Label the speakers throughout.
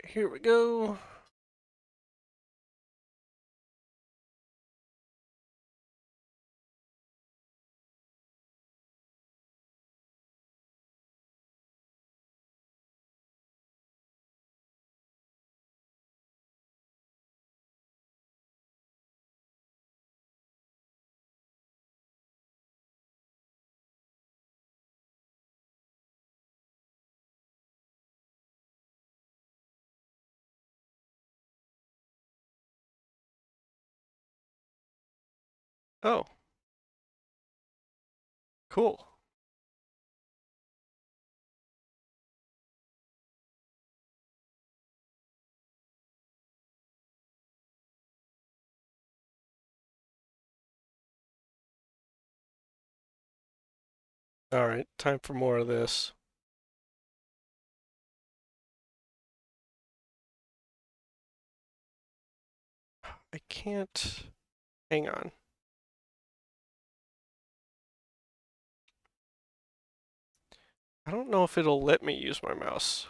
Speaker 1: Here we go. Oh, cool. All right, time for more of this. I can't. Hang on. I don't know if it'll let me use my mouse.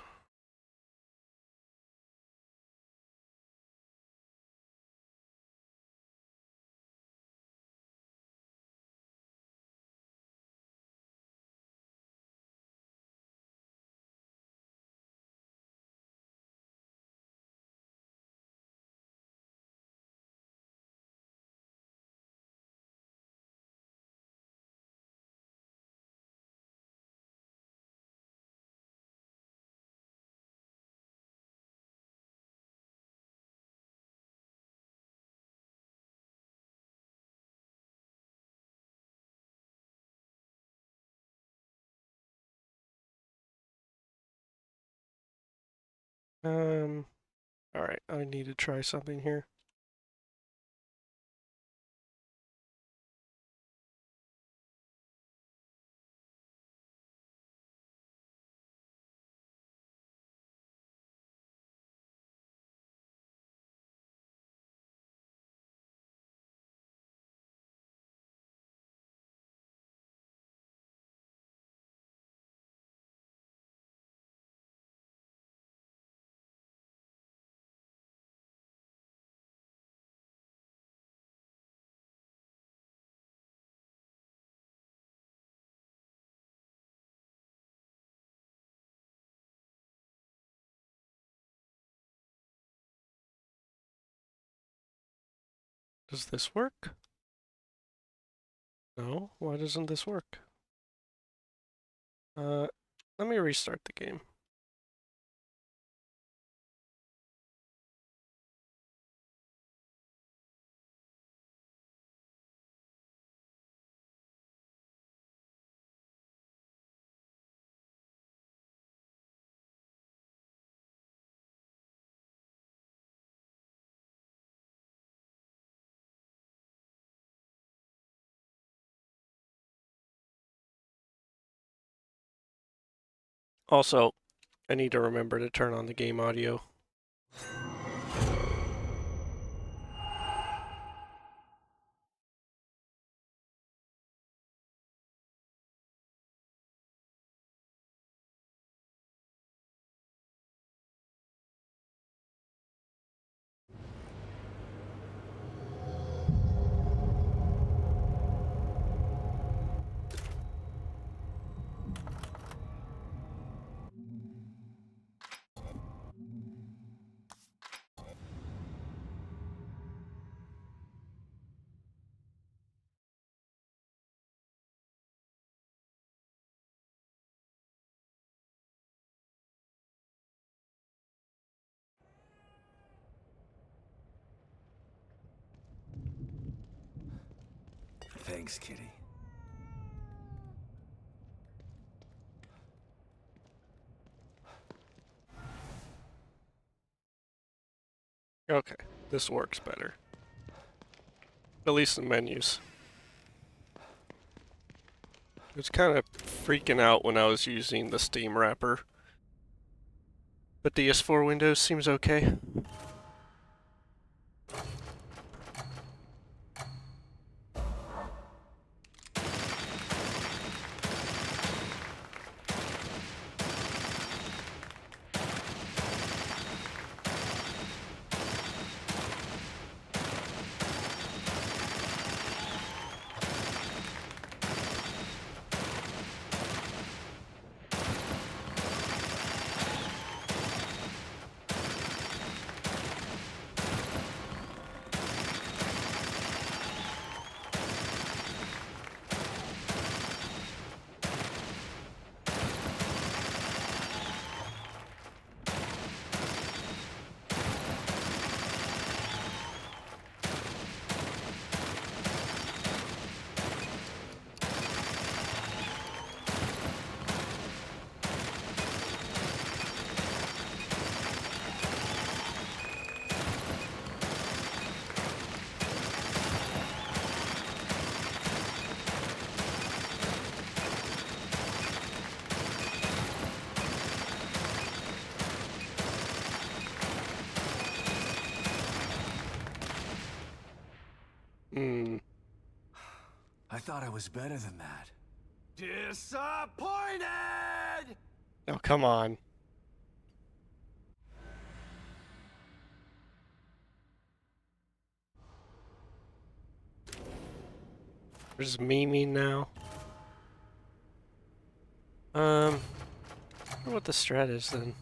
Speaker 1: Um, all right, I need to try something here. Does this work? No, why doesn't this work? Uh, Let me restart the game. Also, I need to remember to turn on the game audio.
Speaker 2: Thanks, kitty.
Speaker 1: Okay, this works better. At least the menus. It was kind of freaking out when I was using the Steam wrapper. But DS4 Windows seems okay.
Speaker 2: thought I was better than that. Disappointed!
Speaker 1: Oh, come on. There's Mimi now. I wonder what the strat is then.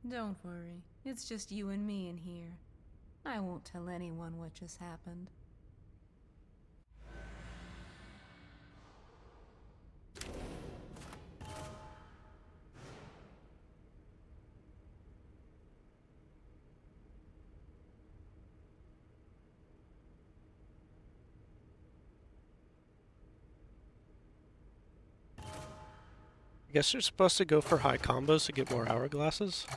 Speaker 3: Don't worry, it's just you and me in here. I won't tell anyone what just happened.
Speaker 1: I guess you're supposed to go for high combos to get more hourglasses.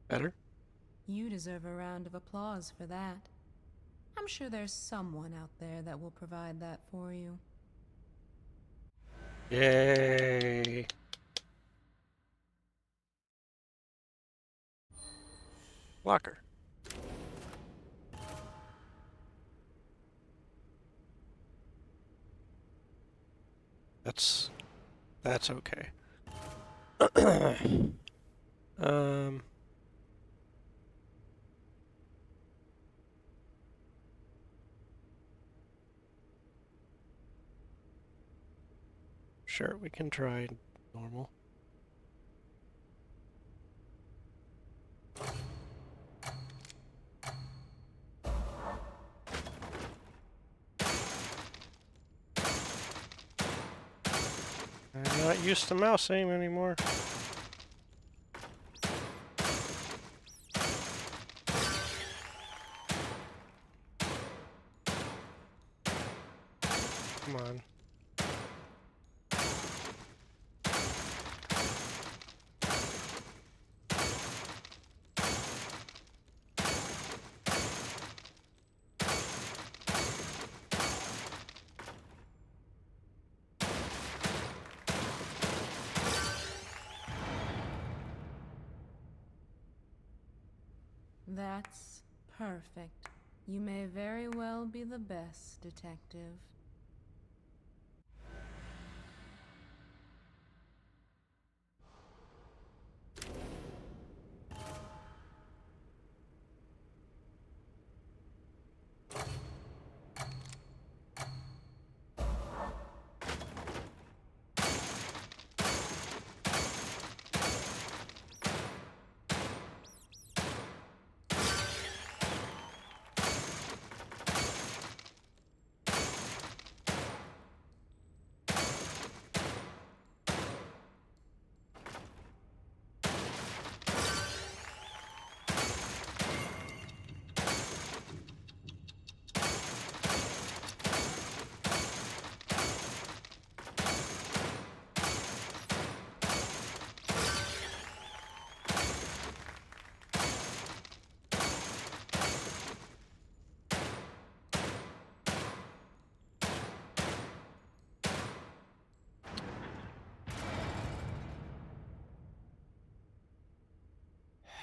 Speaker 1: Better?
Speaker 3: You deserve a round of applause for that. I'm sure there's someone out there that will provide that for you.
Speaker 1: Yay. Locker. That's okay. um Sure, we can try normal. I'm not used to mouse aim anymore. Come on.
Speaker 3: That's perfect. You may very well be the best detective.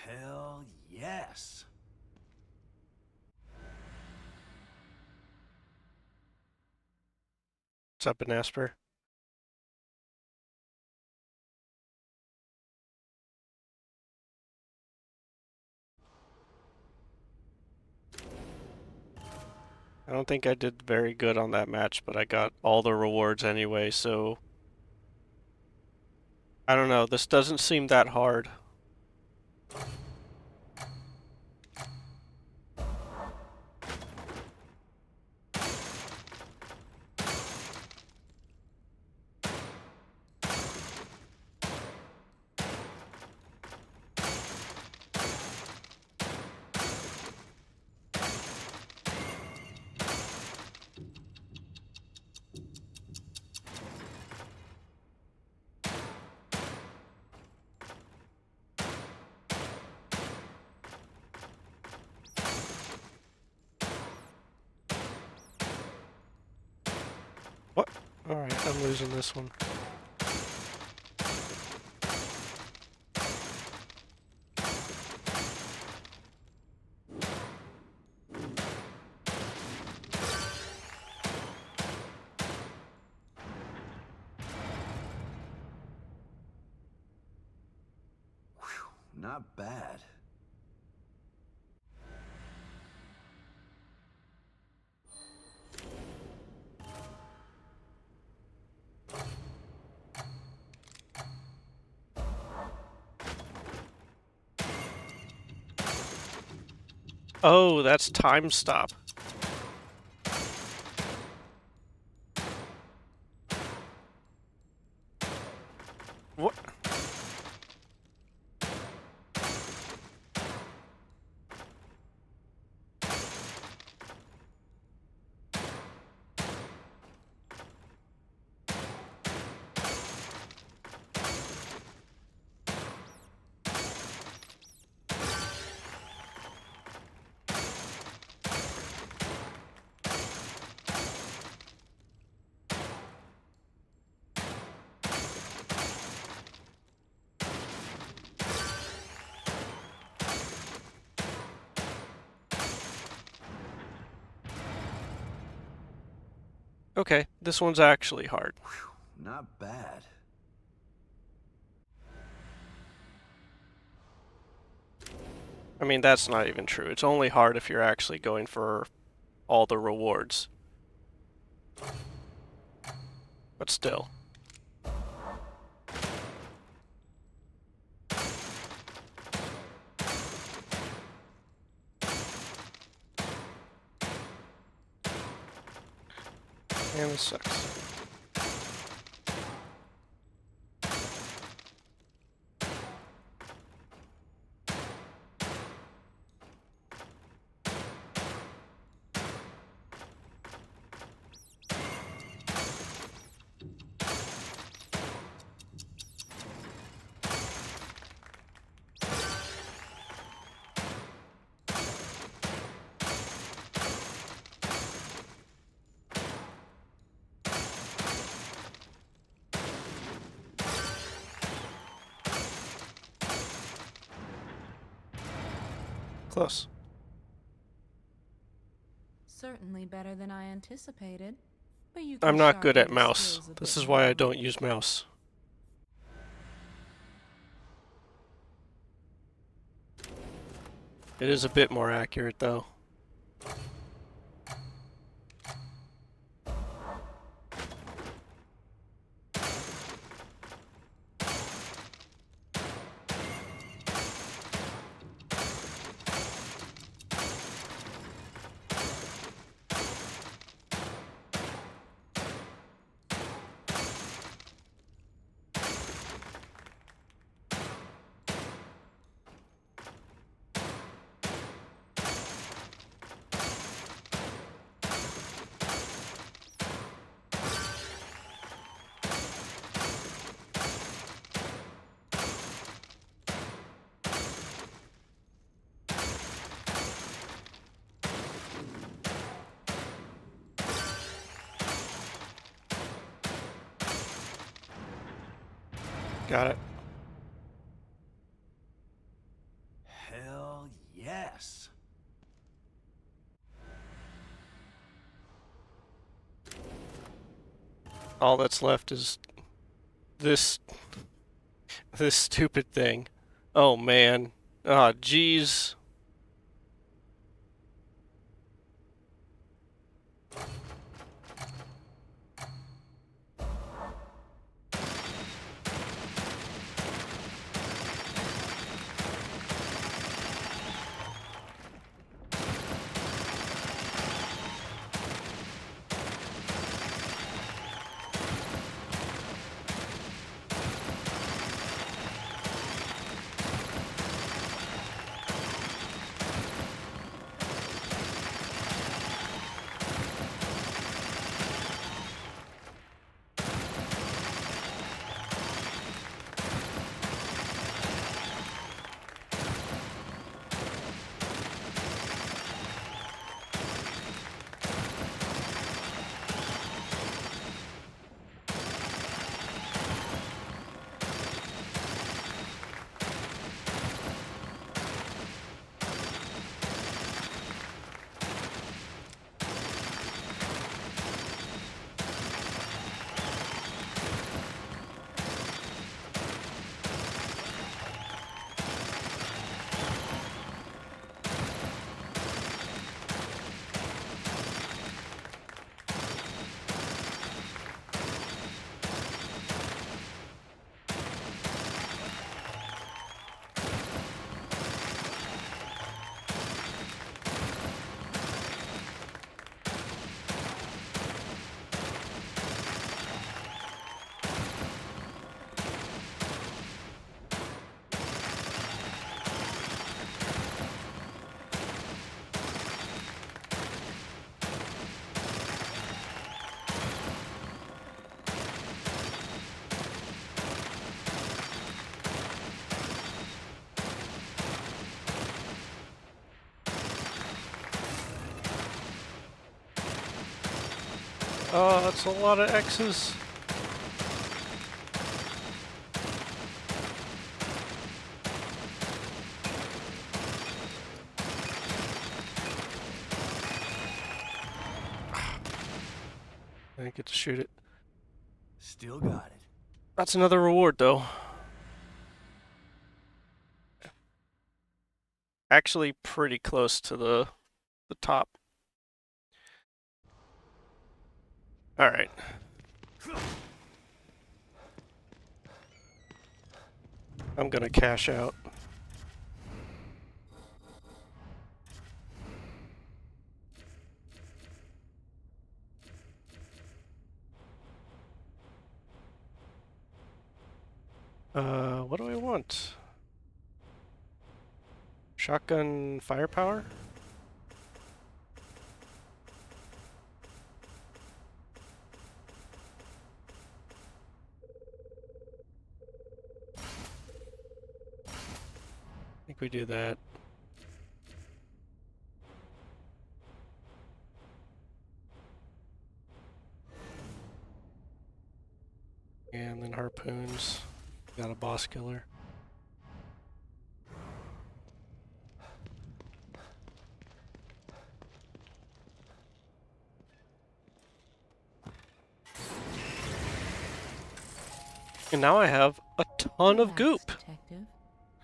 Speaker 2: Hell yes.
Speaker 1: What's up, Asper? I don't think I did very good on that match, but I got all the rewards anyway, so... I don't know, this doesn't seem that hard. What? Alright, I'm losing this one.
Speaker 2: Not bad.
Speaker 1: Oh, that's time stop. What? Okay, this one's actually hard.
Speaker 2: Not bad.
Speaker 1: I mean, that's not even true. It's only hard if you're actually going for all the rewards. But still. And this sucks. close.
Speaker 3: Certainly better than I anticipated. But you
Speaker 1: I'm
Speaker 3: can
Speaker 1: not good
Speaker 3: sharpen
Speaker 1: at
Speaker 3: your
Speaker 1: mouse.
Speaker 3: skills a
Speaker 1: This
Speaker 3: bit
Speaker 1: is why I
Speaker 3: more.
Speaker 1: don't use mouse. It is a bit more accurate though. Got it.
Speaker 2: Hell yes.
Speaker 1: All that's left is this this stupid thing. Oh man. Ah, jeez. Oh, that's a lot of X's. I didn't get to shoot it.
Speaker 2: Still got it.
Speaker 1: That's another reward though. Actually pretty close to the top. Alright. I'm gonna cash out. What do I want? Shotgun firepower? I think we do that. And then harpoons. Got a boss killer. And now I have a ton of
Speaker 3: Relax,
Speaker 1: goop.
Speaker 3: Detective.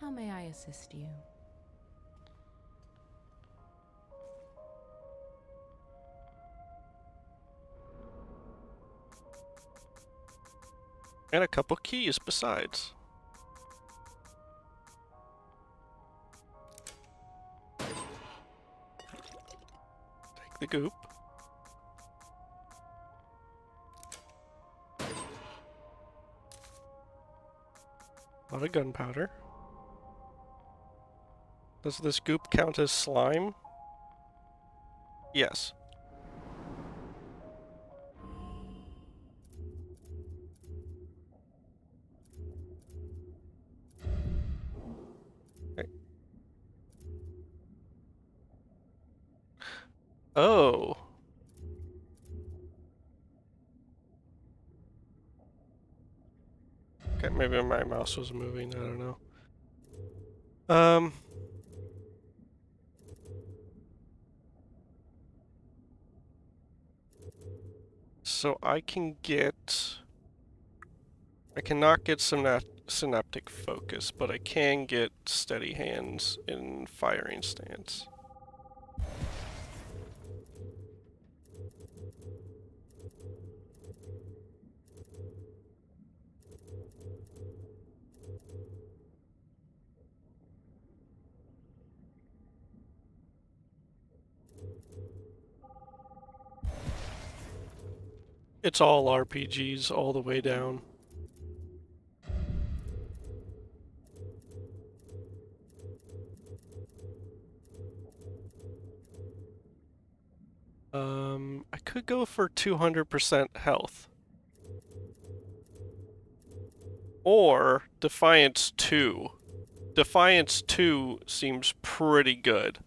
Speaker 3: How may I assist you?
Speaker 1: And a couple keys besides. Take the goop. A lot of gunpowder. Does this goop count as slime? Yes. Okay. Oh. Okay, maybe my mouse was moving, I don't know. So I cannot get synaptic focus, but I can get steady hands in firing stance. It's all RPGs all the way down. I could go for 200% health. Or Defiance 2. Defiance 2 seems pretty good.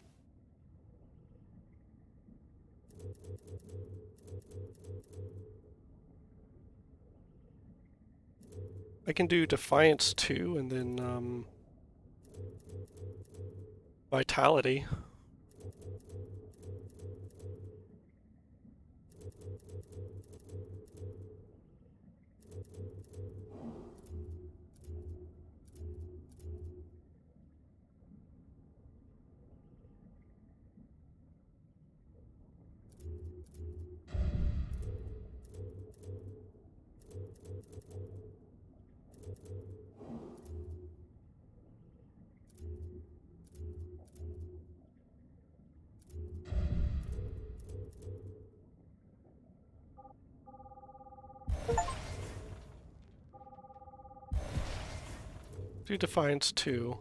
Speaker 1: I can do Defiance 2 and then, Vitality. Do Defiance 2.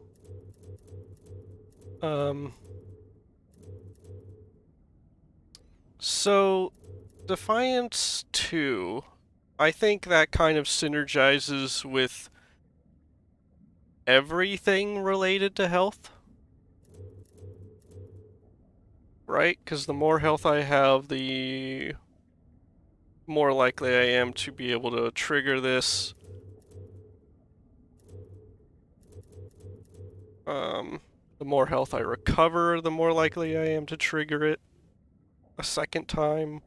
Speaker 1: So Defiance 2, I think that kind of synergizes with everything related to health. Right? Because the more health I have, the more likely I am to be able to trigger this. The more health I recover, the more likely I am to trigger it a second time.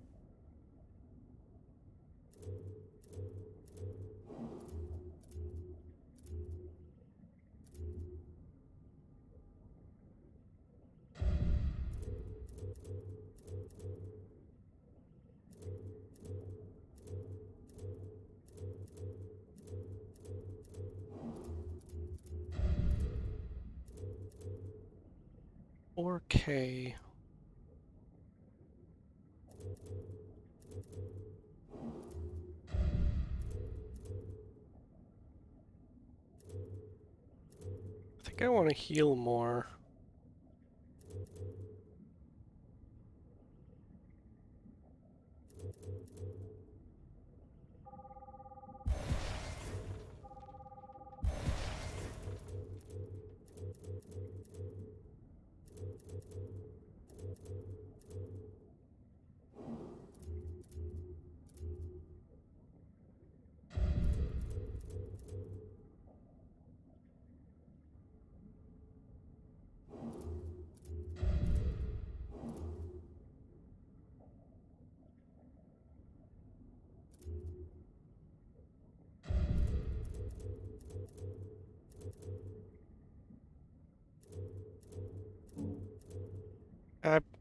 Speaker 1: Or K. I think I want to heal more.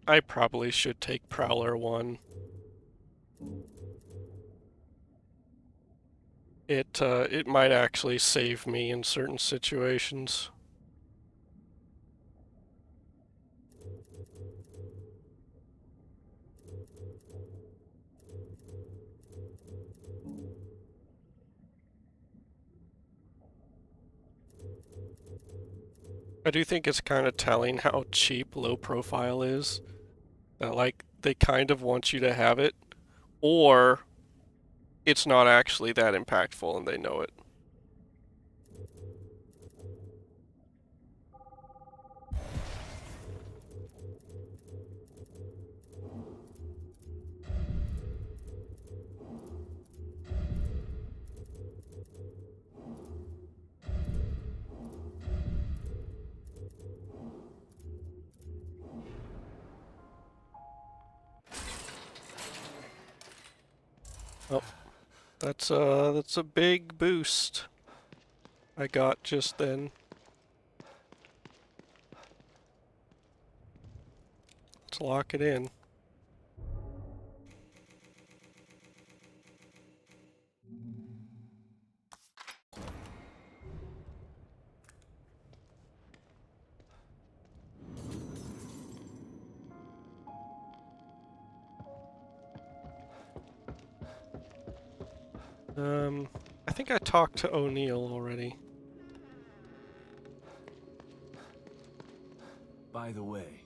Speaker 1: I probably should take Prowler 1. It might actually save me in certain situations. I do think it's kind of telling how cheap low profile is. That like they kind of want you to have it, or it's not actually that impactful and they know it. Oh, that's a big boost I got just then. Let's lock it in. I think I talked to O'Neill already.
Speaker 2: By the way,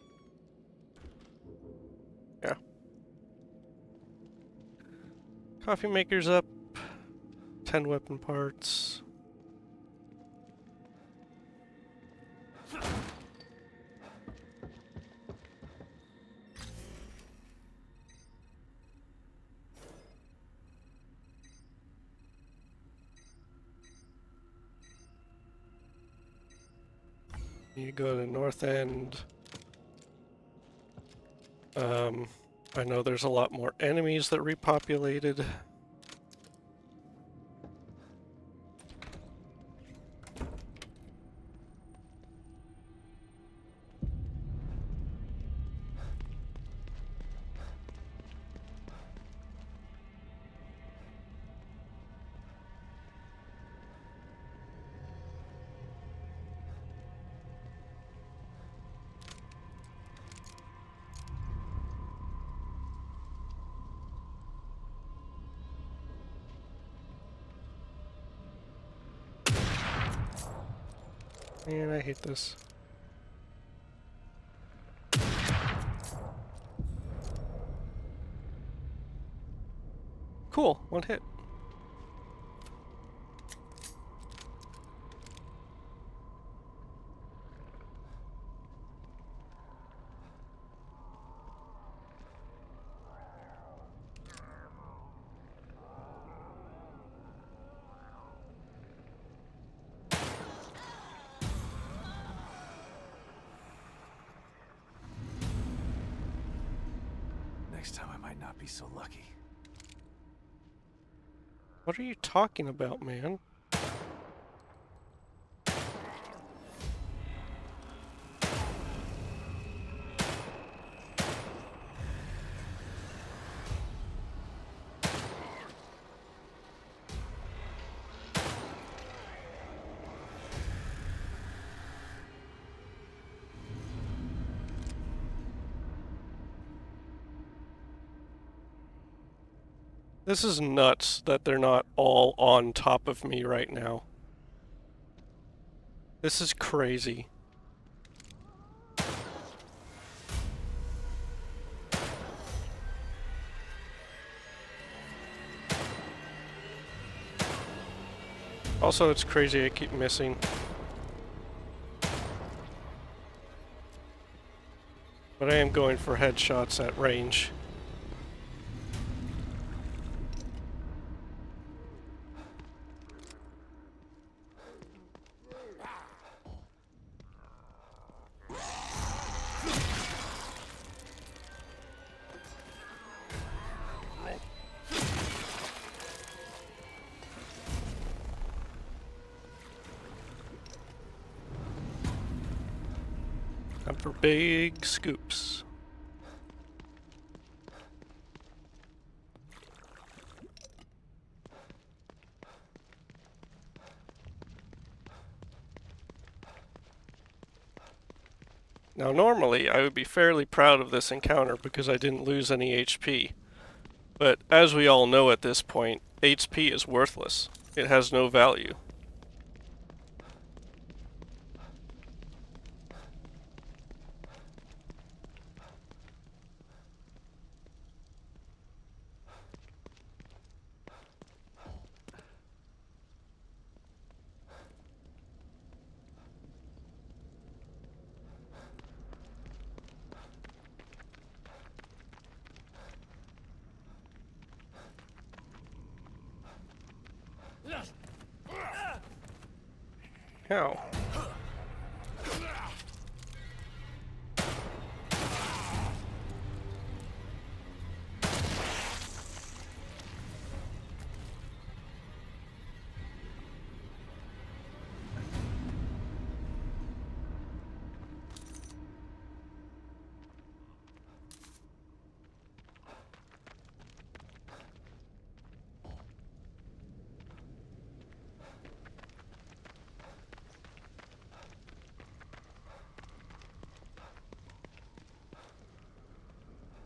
Speaker 1: Yeah. Coffee maker's up. 10 weapon parts. You go to North End. I know there's a lot more enemies that repopulated. Man, I hate this. Cool, one hit.
Speaker 2: next time I might not be so lucky.
Speaker 1: What are you talking about, man? This is nuts that they're not all on top of me right now. This is crazy. Also, it's crazy I keep missing. But I am going for headshots at range. Time for big scoops. Now normally I would be fairly proud of this encounter because I didn't lose any HP. But as we all know at this point, HP is worthless. It has no value. How?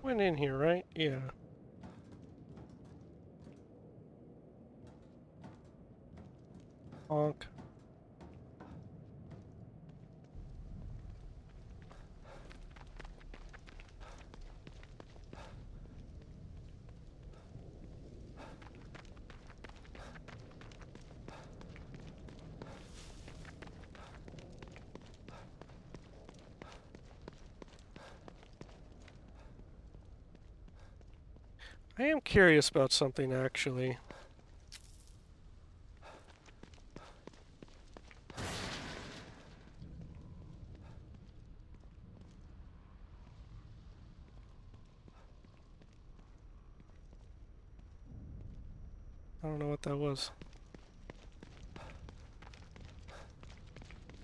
Speaker 1: Went in here, right? Yeah. Honk. I am curious about something actually. I don't know what that was. I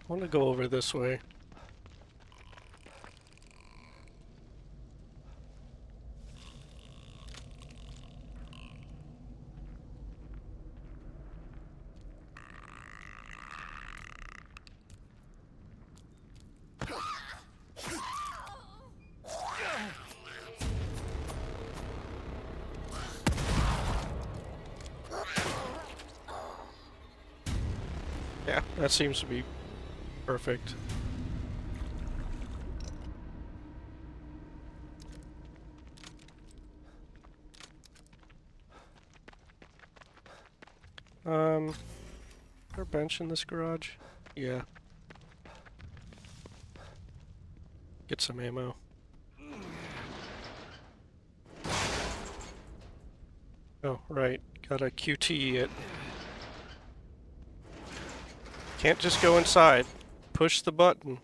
Speaker 1: want to go over this way. Yeah, that seems to be perfect. Is there a bench in this garage? Yeah. Get some ammo. Oh, right. Gotta QT it. Can't just go inside. Push the button.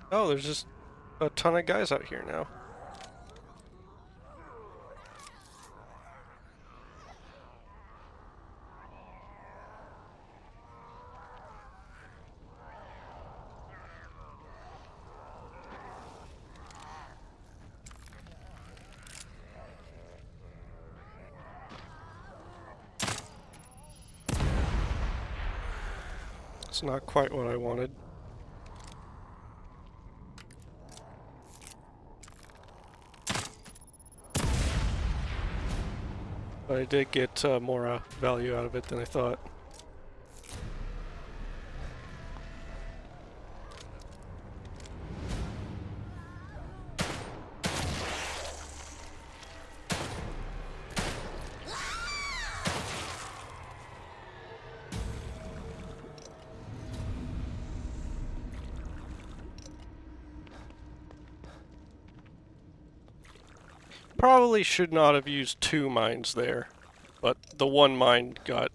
Speaker 1: Oh, there's just a ton of guys out here now. It's not quite what I wanted. But I did get more value out of it than I thought. Probably should not have used 2 mines there, but the 1 mine got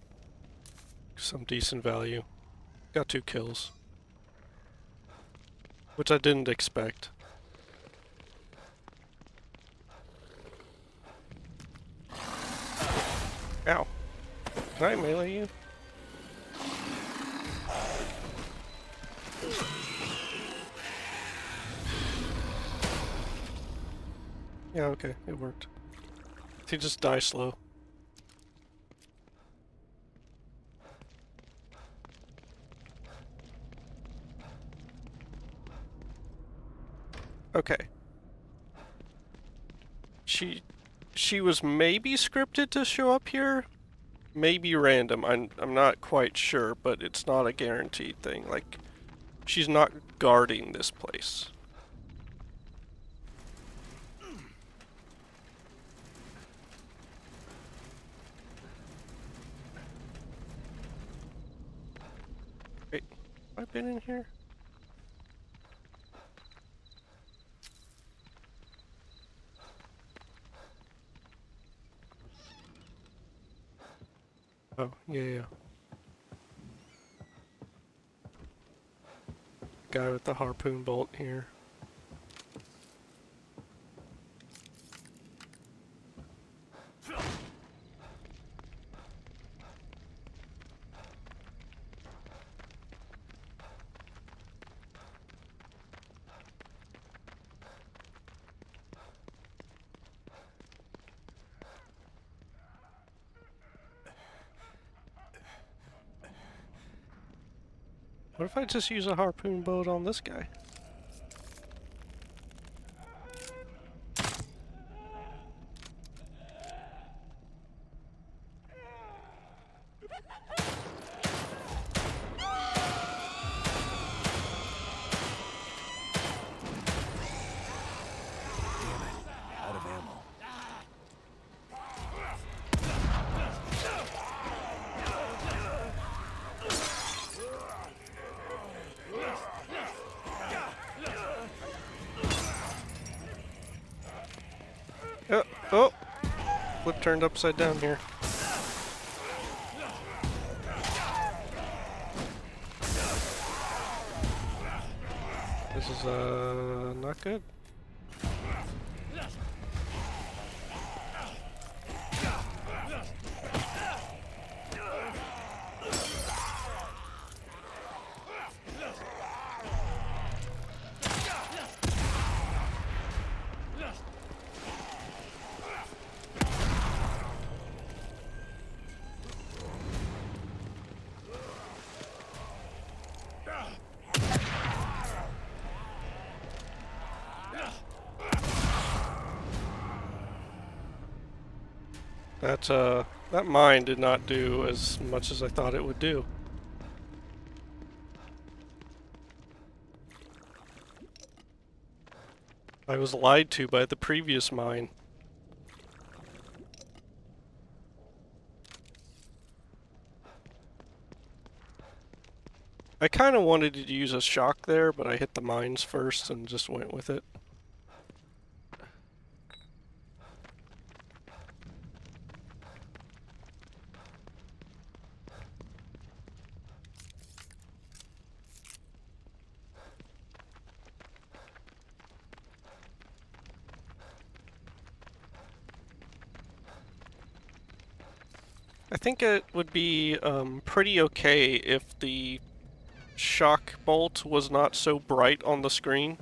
Speaker 1: some decent value. Got 2 kills, which I didn't expect. Ow. Can I melee you? Yeah, okay, it worked. He just dies slow. Okay. She was maybe scripted to show up here, maybe random. I'm not quite sure, but it's not a guaranteed thing. Like, she's not guarding this place. Wait, have I been in here? Oh, yeah. Guy with the harpoon bolt here. What if I just use a harpoon bolt on this guy?
Speaker 2: Damn it. Out of ammo.
Speaker 1: Oh! Flip turned upside down here. This is, not good. That mine did not do as much as I thought it would do. I was lied to by the previous mine. I kind of wanted to use a shock there, but I hit the mines first and just went with it. I think it would be pretty okay if the shock bolt was not so bright on the screen.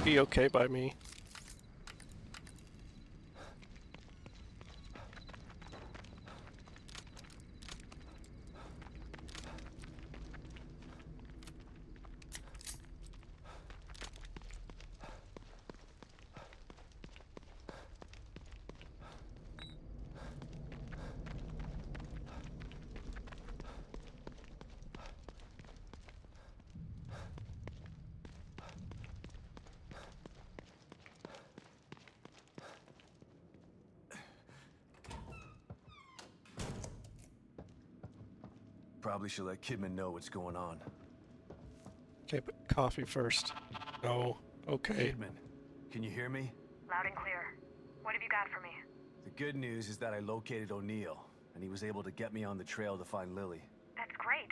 Speaker 1: Be okay by me.
Speaker 2: probably should let Kidman know what's going on.
Speaker 1: Okay, but coffee first. No. Okay.
Speaker 2: Kidman, can you hear me?
Speaker 4: Loud and clear. What have you got for me?
Speaker 2: The good news is that I located O'Neill, and he was able to get me on the trail to find Lily.
Speaker 4: That's great.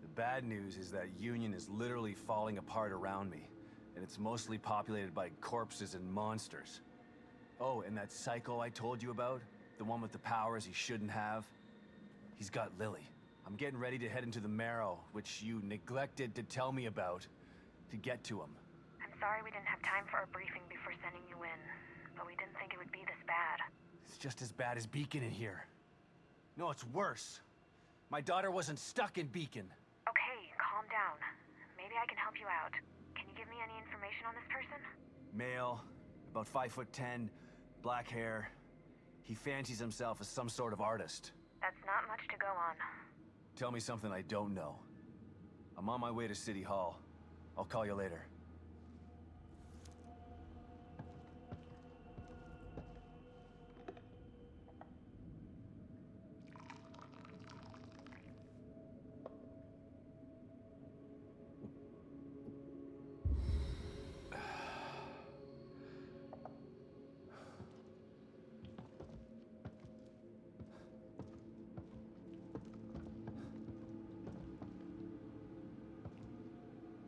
Speaker 2: The bad news is that Union is literally falling apart around me, and it's mostly populated by corpses and monsters. Oh, and that psycho I told you about? The one with the powers he shouldn't have? He's got Lily. I'm getting ready to head into the Marrow, which you neglected to tell me about, to get to him.
Speaker 4: I'm sorry we didn't have time for a briefing before sending you in, but we didn't think it would be this bad.
Speaker 2: It's just as bad as Beacon in here. No, it's worse. My daughter wasn't stuck in Beacon.
Speaker 4: Okay, calm down. Maybe I can help you out. Can you give me any information on this person?
Speaker 2: Male, about 5'10", black hair. He fancies himself as some sort of artist.
Speaker 4: That's not much to go on.
Speaker 2: Tell me something I don't know. I'm on my way to City Hall. I'll call you later.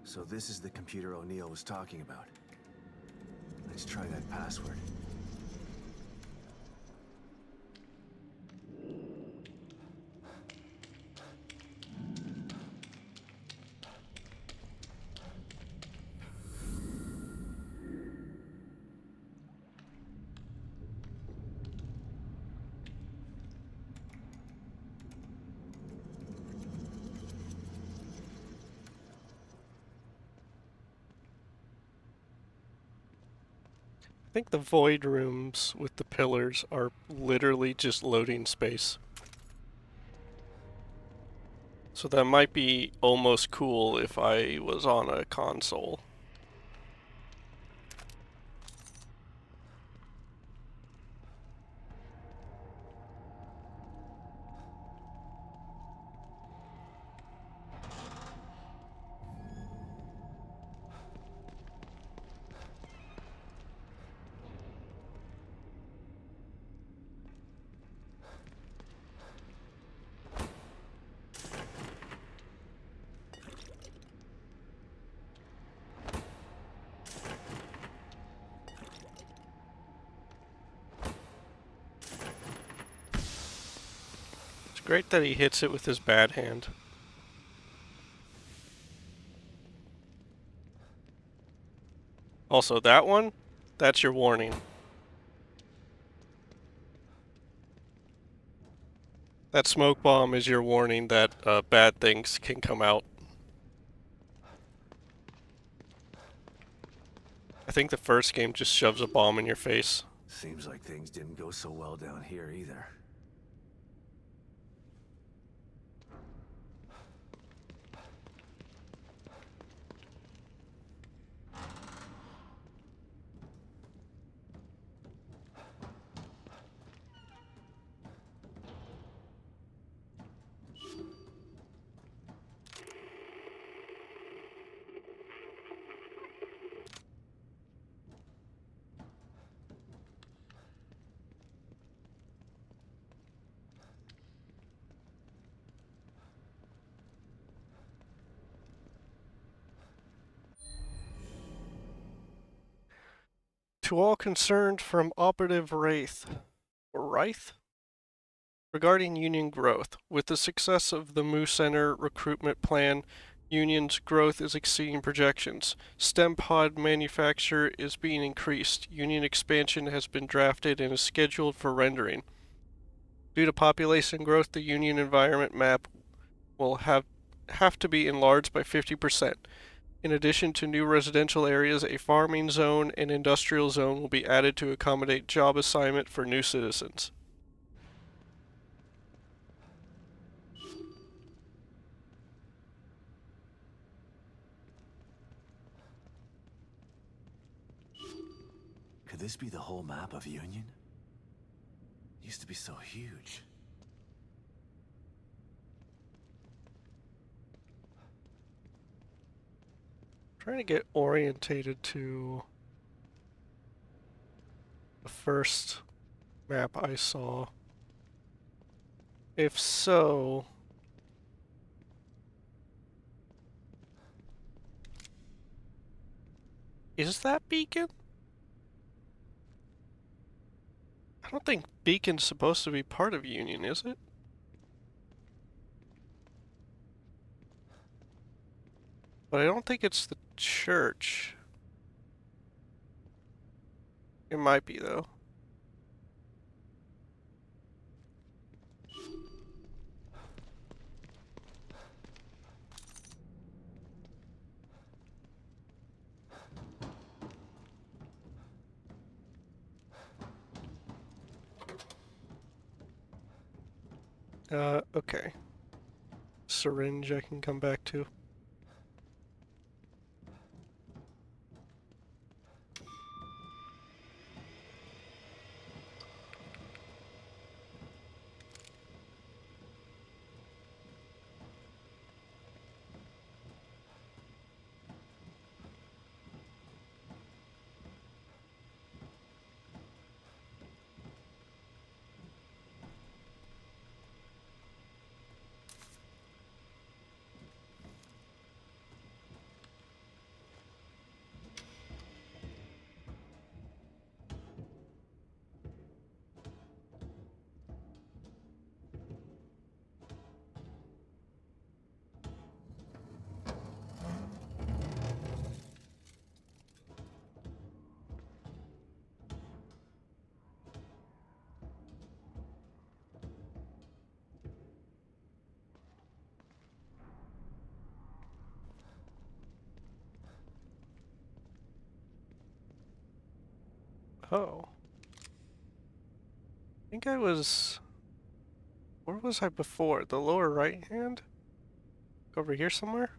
Speaker 2: So this is the computer O'Neill was talking about. Let's try that password.
Speaker 1: I think the void rooms with the pillars are literally just loading space. So that might be almost cool if I was on a console. It's great that he hits it with his bad hand. Also, that one, that's your warning. That smoke bomb is your warning that bad things can come out. I think the first game just shoves a bomb in your face.
Speaker 2: Seems like things didn't go so well down here either.
Speaker 1: To all concerned from Operative Wraith. Wraith? Regarding Union growth, with the success of the Moo Center recruitment plan, Union's growth is exceeding projections. STEM pod manufacture is being increased. Union expansion has been drafted and is scheduled for rendering. Due to population growth, the Union environment map will have to be enlarged by 50%. In addition to new residential areas, a farming zone and industrial zone will be added to accommodate job assignment for new citizens.
Speaker 2: Could this be the whole map of Union? It used to be so huge.
Speaker 1: Trying to get orientated to the first map I saw. If so, is that Beacon? I don't think Beacon's supposed to be part of Union, is it? But I don't think it's the church. It might be, though. Okay. Syringe I can come back to. Oh. I think I was... Where was I before? The lower right hand? Over here somewhere?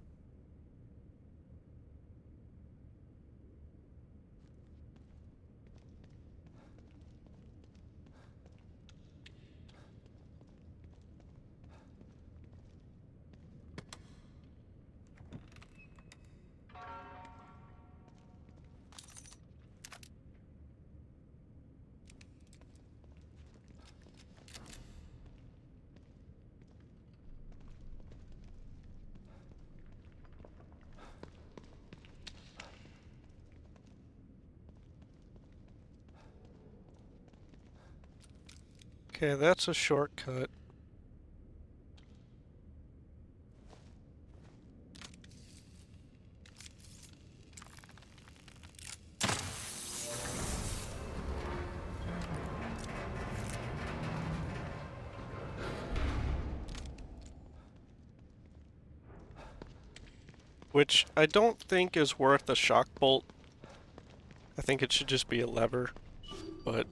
Speaker 1: Okay, that's a shortcut. Which I don't think is worth a shock bolt. I think it should just be a lever, but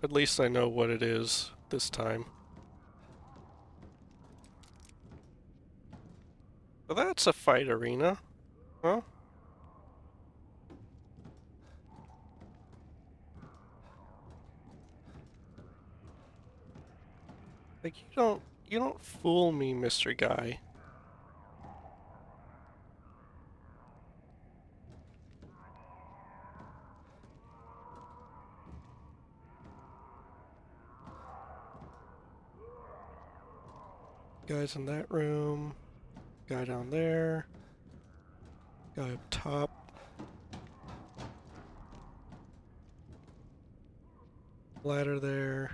Speaker 1: at least I know what it is this time. So that's a fight arena, huh? Like you don't fool me, Mr. Guy. Guys in that room, guy down there, guy up top. Ladder there.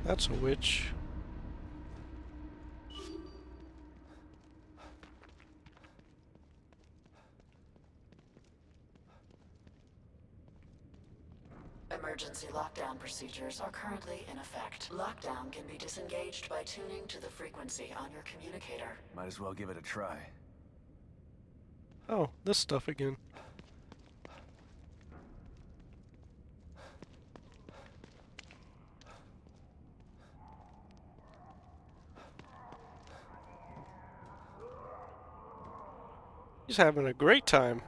Speaker 1: That's a witch.
Speaker 5: Emergency lockdown lockdown procedures are currently in effect. Lockdown can be disengaged by tuning to the frequency on your communicator.
Speaker 2: Might as well give it a try.
Speaker 1: Oh, this stuff again. He's having a great time.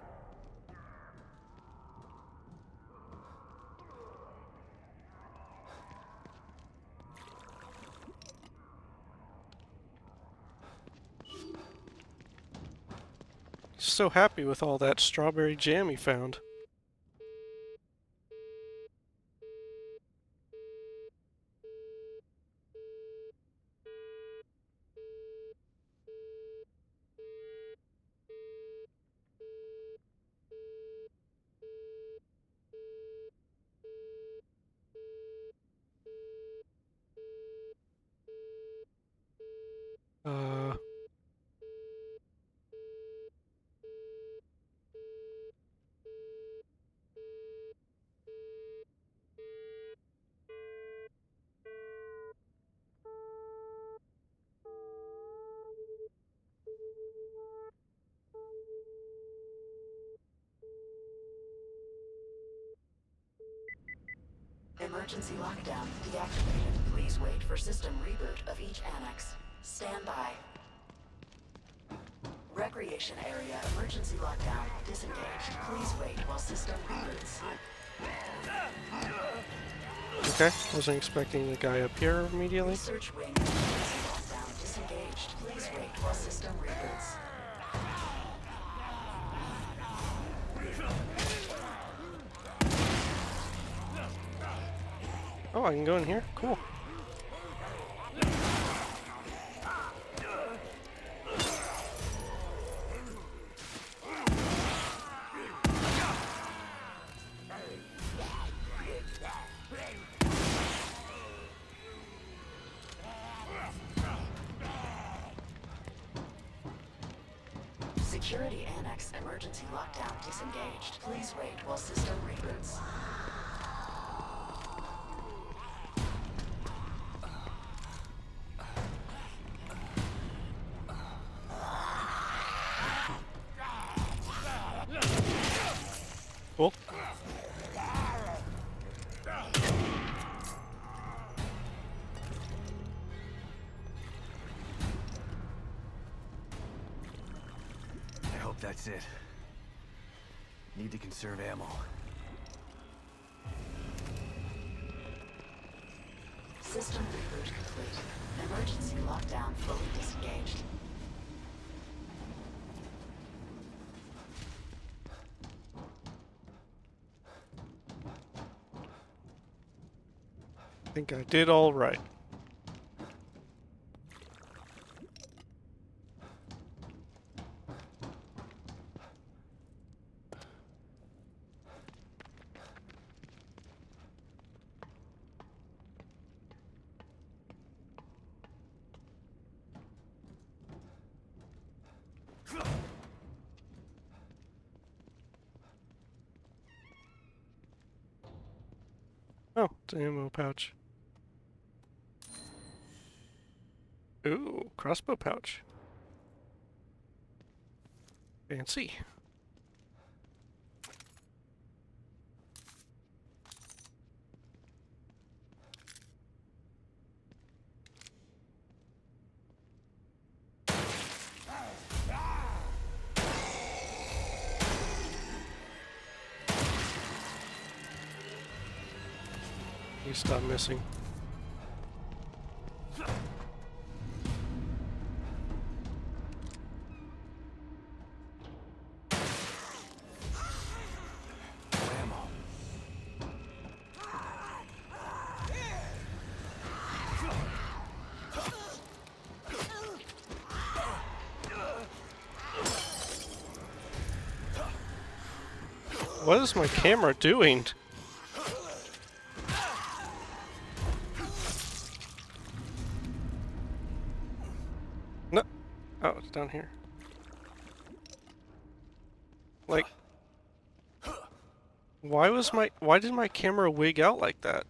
Speaker 1: He's so happy with all that strawberry jam he found. Uh,
Speaker 5: Emergency lockdown deactivated. Please wait for system reboot of each annex. Stand by. Recreation area emergency lockdown disengaged. Please wait while system reboots.
Speaker 1: okay, wasn't expecting the guy up here immediately.
Speaker 5: Research wing emergency lockdown disengaged. Please wait while system reboots.
Speaker 1: Oh, I can go in here? Cool.
Speaker 5: Security annex emergency lockdown disengaged. Please wait while system reboots.
Speaker 1: Cool.
Speaker 2: I hope that's it. Need to conserve ammo.
Speaker 5: System reboot complete. Emergency lockdown fully disengaged.
Speaker 1: I think I did all right. Oh, it's an ammo pouch. Ooh, crossbow pouch. Fancy. You stop missing.
Speaker 2: Ammo.
Speaker 1: What is my camera doing? No. Oh, it's down here. Like, why did my camera wig out like that?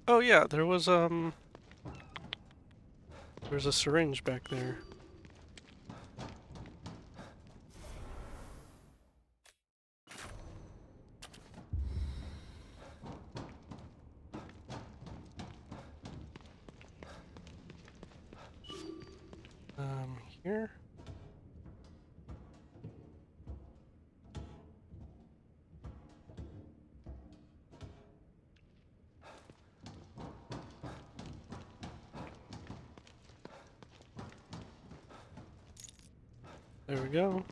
Speaker 1: Oh yeah, there's a syringe back there. Here. There we go.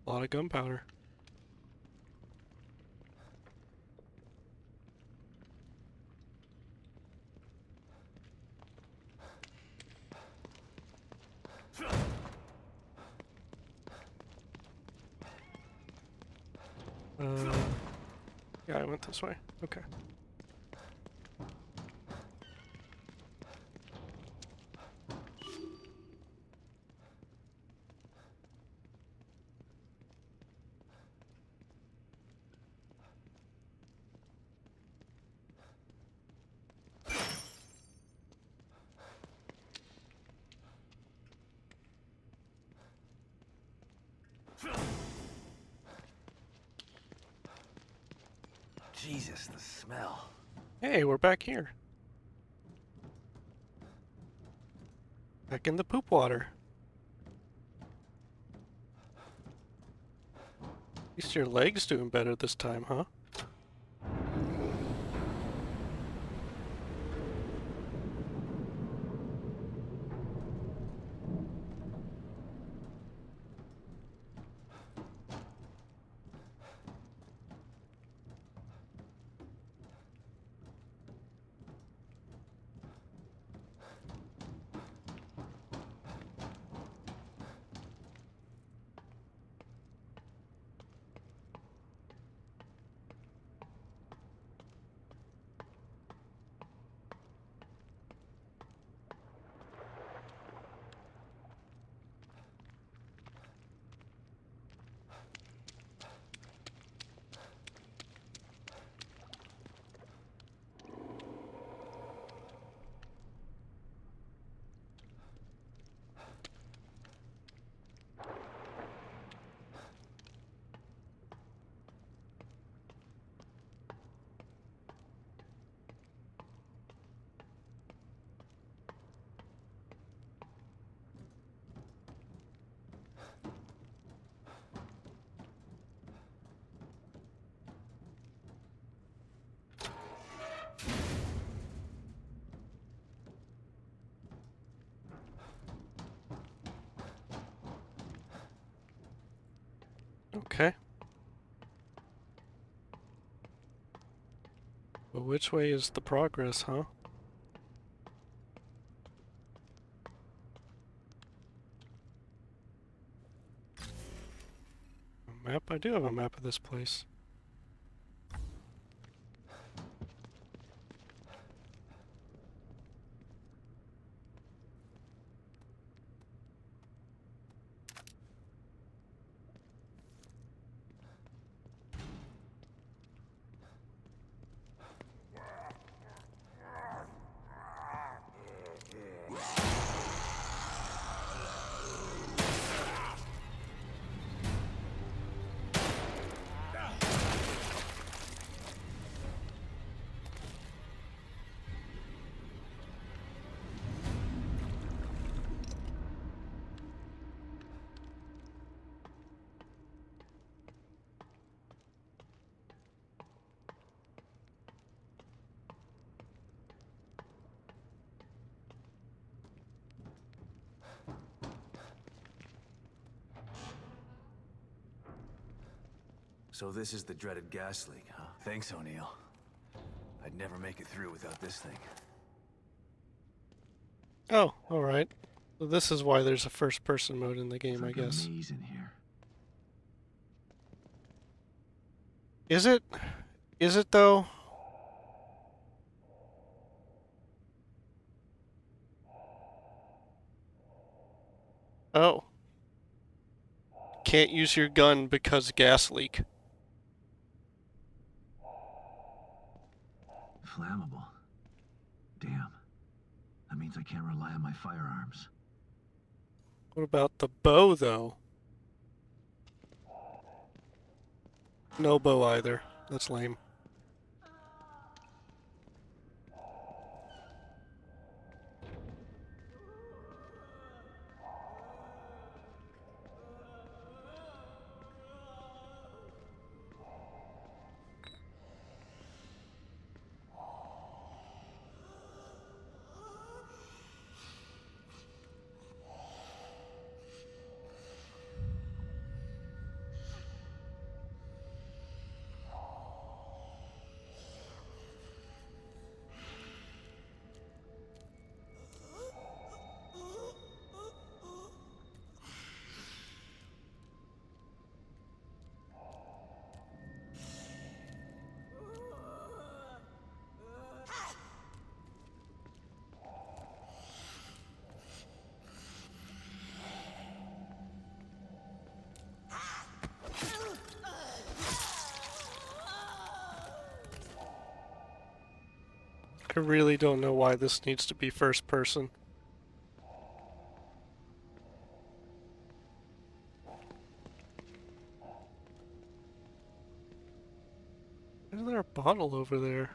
Speaker 1: A lot of gunpowder. Yeah, I went this way. Okay.
Speaker 2: Jesus, the smell.
Speaker 1: Hey, we're back here. Back in the poop water. At least your leg's doing better this time, huh? Okay. But which way is the progress, huh? A map? I do have a map of this place.
Speaker 2: So this is the dreaded gas leak, huh? Thanks, O'Neill. I'd never make it through without this thing.
Speaker 1: Oh, alright. So this is why there's a first-person mode in the game, I
Speaker 6: It's like a
Speaker 1: guess.
Speaker 6: maze in here.
Speaker 1: Is it? Is it, though? Oh. Can't use your gun because gas leak.
Speaker 6: Flammable. Damn. That means I can't rely on my firearms.
Speaker 1: What about the bow, though? No bow either. That's lame. I really don't know why this needs to be first person. Why is there a bottle over there?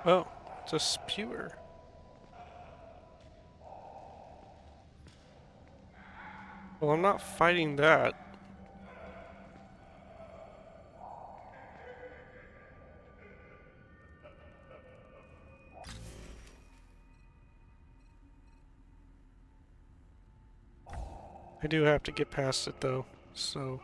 Speaker 1: Oh, it's a spewer. Well, I'm not fighting that. I do have to get past it, though, so...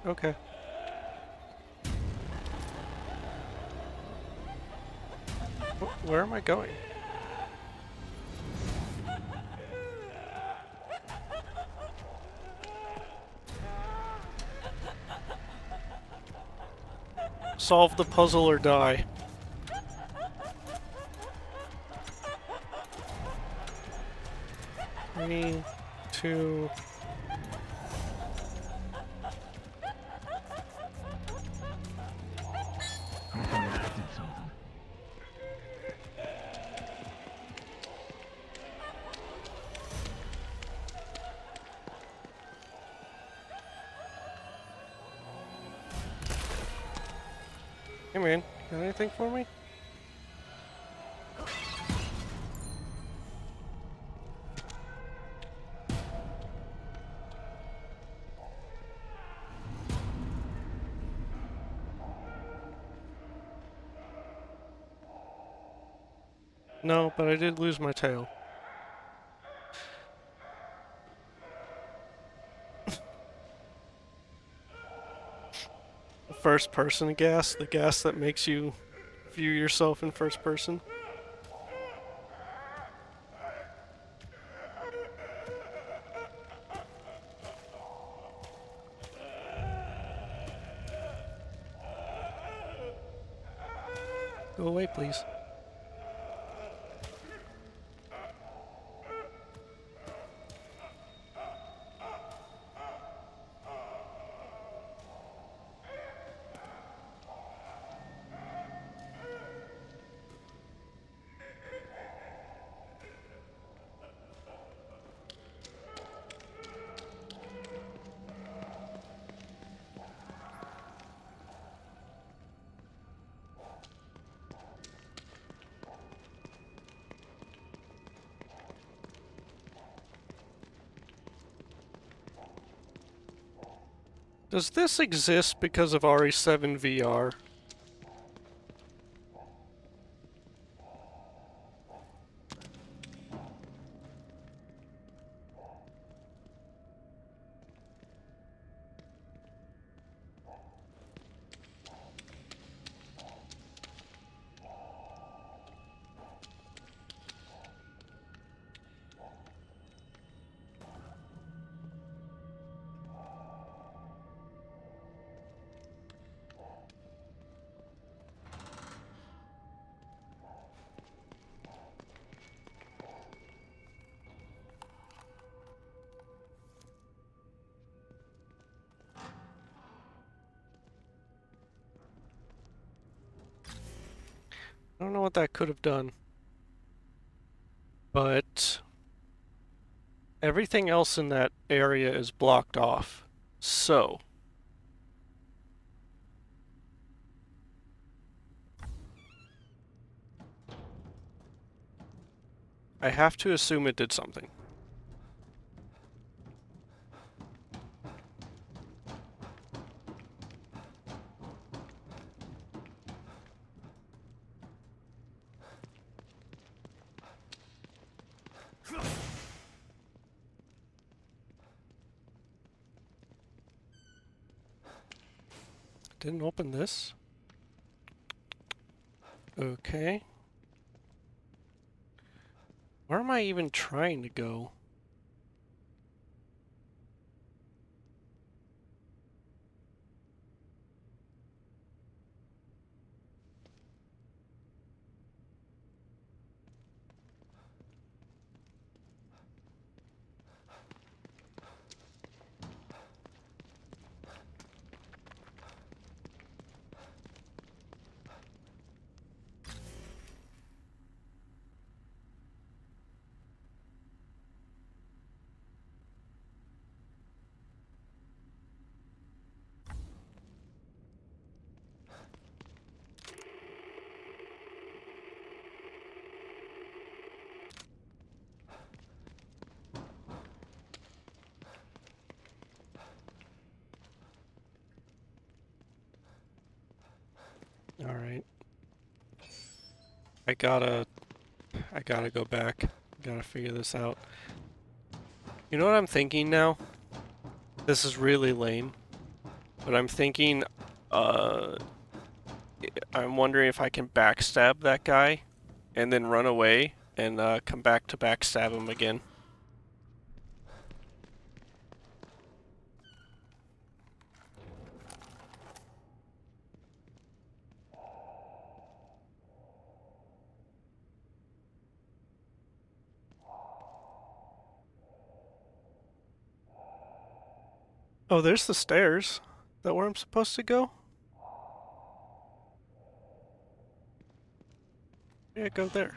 Speaker 1: Okay. Where am I going? Solve the puzzle or die. Three, two...
Speaker 6: Hopefully that did something.
Speaker 1: Hey man, got anything for me? No, but I did lose my tail. First person gas, the gas that makes you view yourself in first person. Go away, please. Does this exist because of RE7 VR? I don't know what that could have done. But everything else in that area is blocked off. So I have to assume it did something. Didn't open this. Okay. Where am I even trying to go? Alright. I gotta go back. Gotta figure this out. You know what I'm thinking now? This is really lame. But I'm thinking, uh... I'm wondering if I can backstab that guy and then run away and come back to backstab him again. Oh, there's the stairs. Is that where I'm supposed to go? Yeah, go there.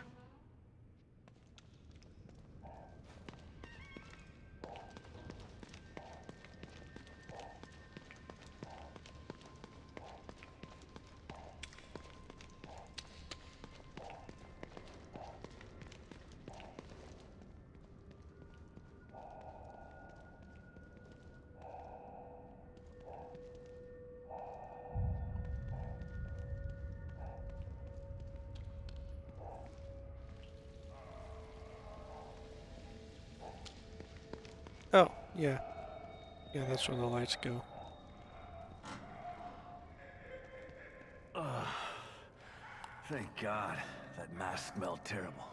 Speaker 1: Oh, yeah. Yeah, that's where the lights go.
Speaker 2: Ugh. Thank God. That mask smelled terrible.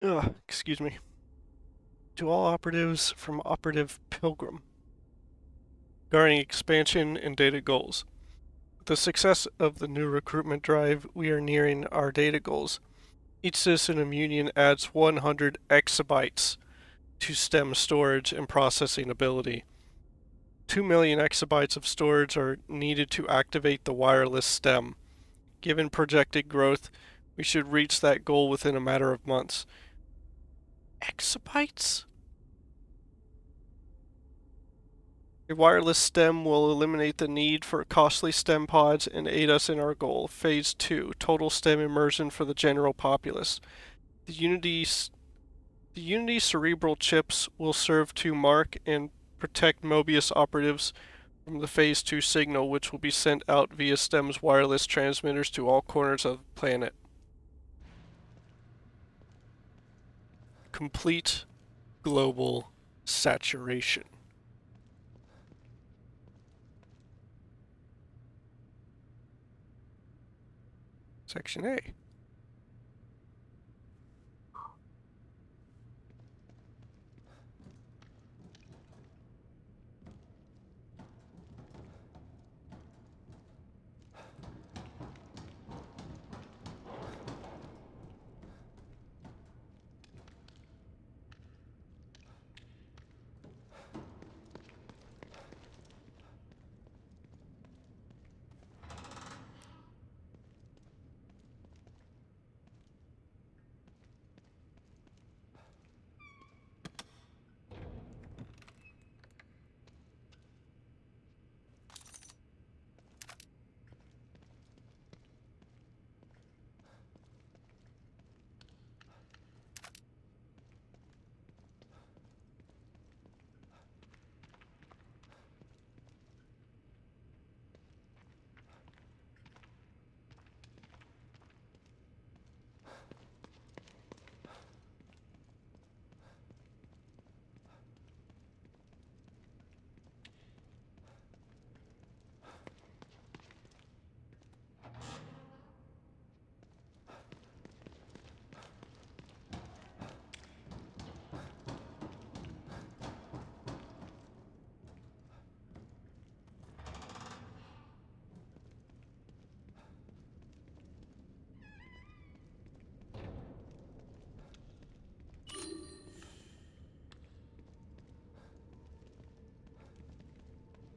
Speaker 1: Ugh, excuse me. To all operatives from Operative Pilgrim, regarding expansion and data goals. With the success of the new recruitment drive, we are nearing our data goals. Each citizen of Union adds 100 exabytes to STEM storage and processing ability. 2 million exabytes of storage are needed to activate the wireless STEM. Given projected growth, we should reach that goal within a matter of months. Exabytes? A wireless stem will eliminate the need for costly stem pods and aid us in our goal. Phase 2, total stem immersion for the general populace. The Unity cerebral chips will serve to mark and protect Mobius operatives from the Phase 2 signal, which will be sent out via STEM's wireless transmitters to all corners of the planet. Complete global saturation. Section A.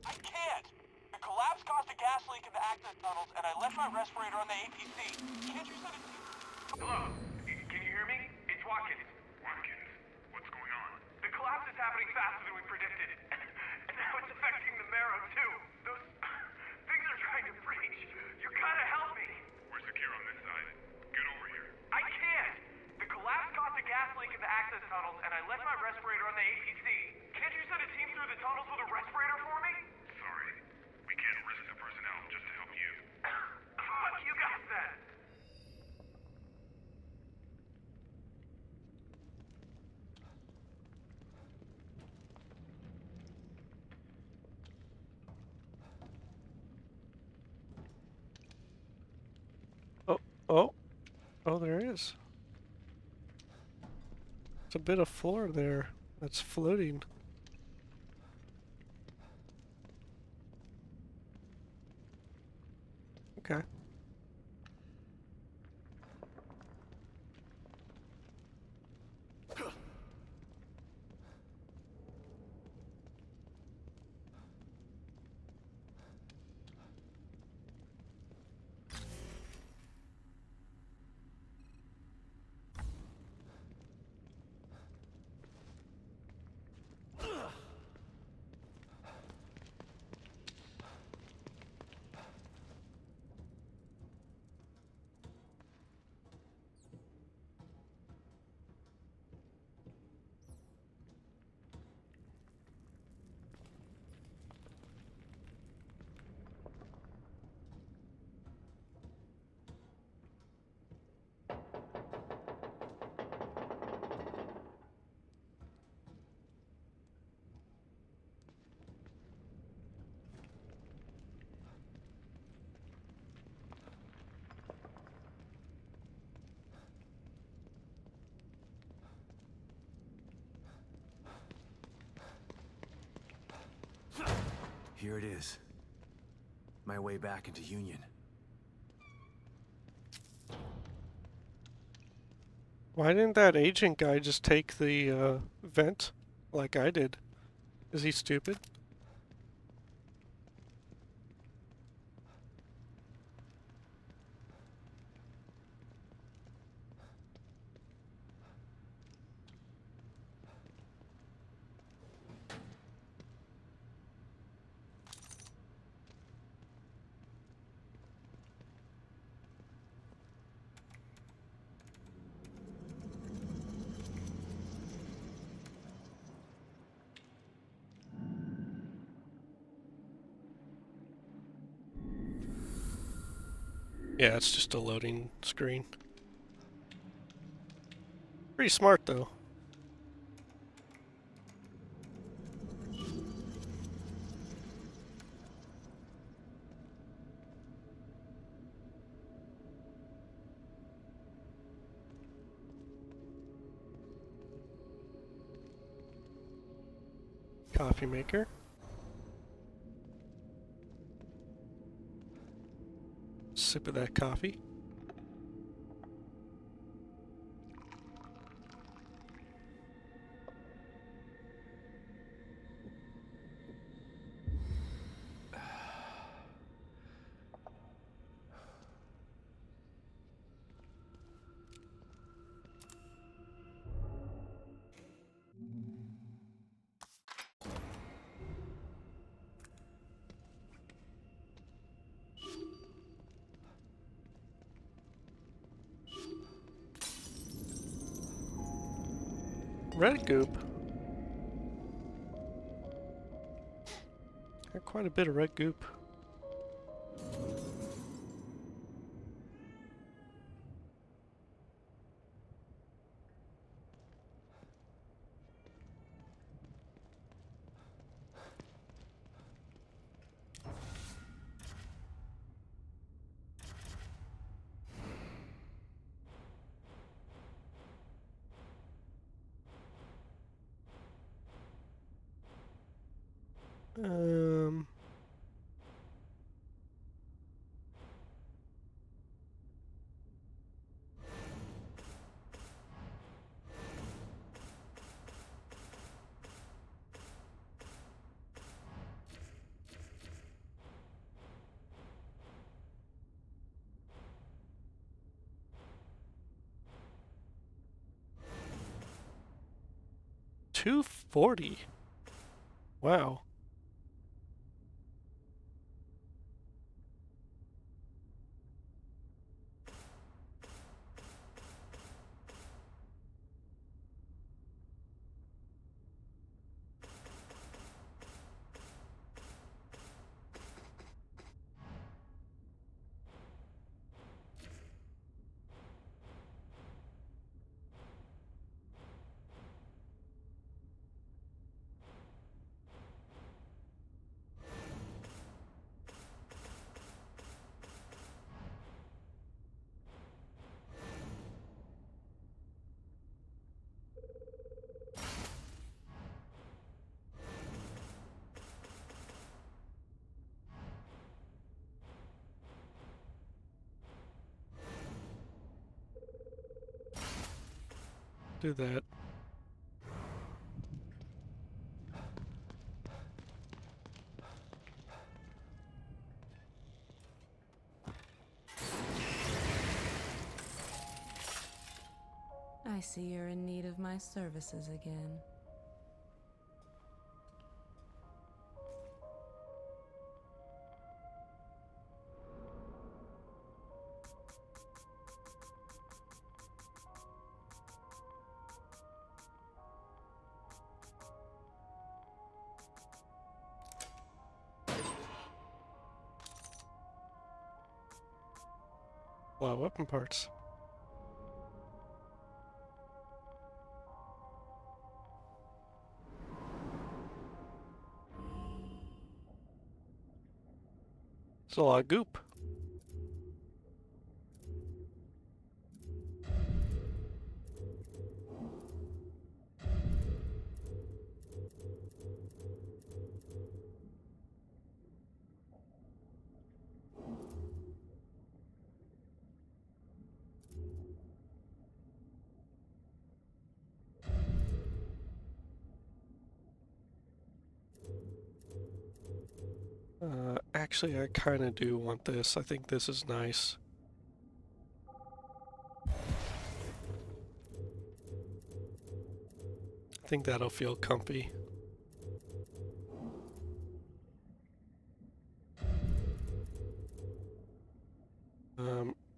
Speaker 7: I can't! The collapse caused a gas leak in the access tunnels, and I left my respirator on the APC. Can't you send it?
Speaker 8: Hello? Can you hear me?
Speaker 1: Oh, oh, there is. It's a bit of floor there that's floating. Okay.
Speaker 2: Here it is. My way back into Union.
Speaker 1: Why didn't that agent guy just take the vent like I did? Is he stupid? Yeah, it's just a loading screen. Pretty smart though. Coffee maker. Sip of that coffee. Red goop. Got quite a bit of red goop. Um, 240. Wow. Do that.
Speaker 3: I see you're in need of my services again.
Speaker 1: Wow, weapon parts. It's a lot of goop. Actually, I kind of do want this. I think this is nice. I think that'll feel comfy.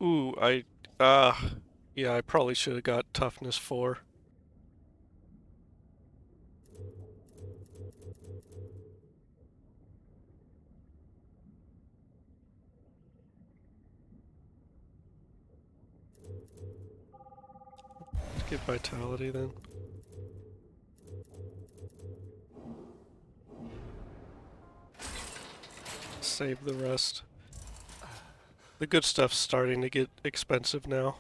Speaker 1: Ooh, yeah, I probably should have got toughness 4. Let's get vitality then. Save the rest. The good stuff's starting to get expensive now.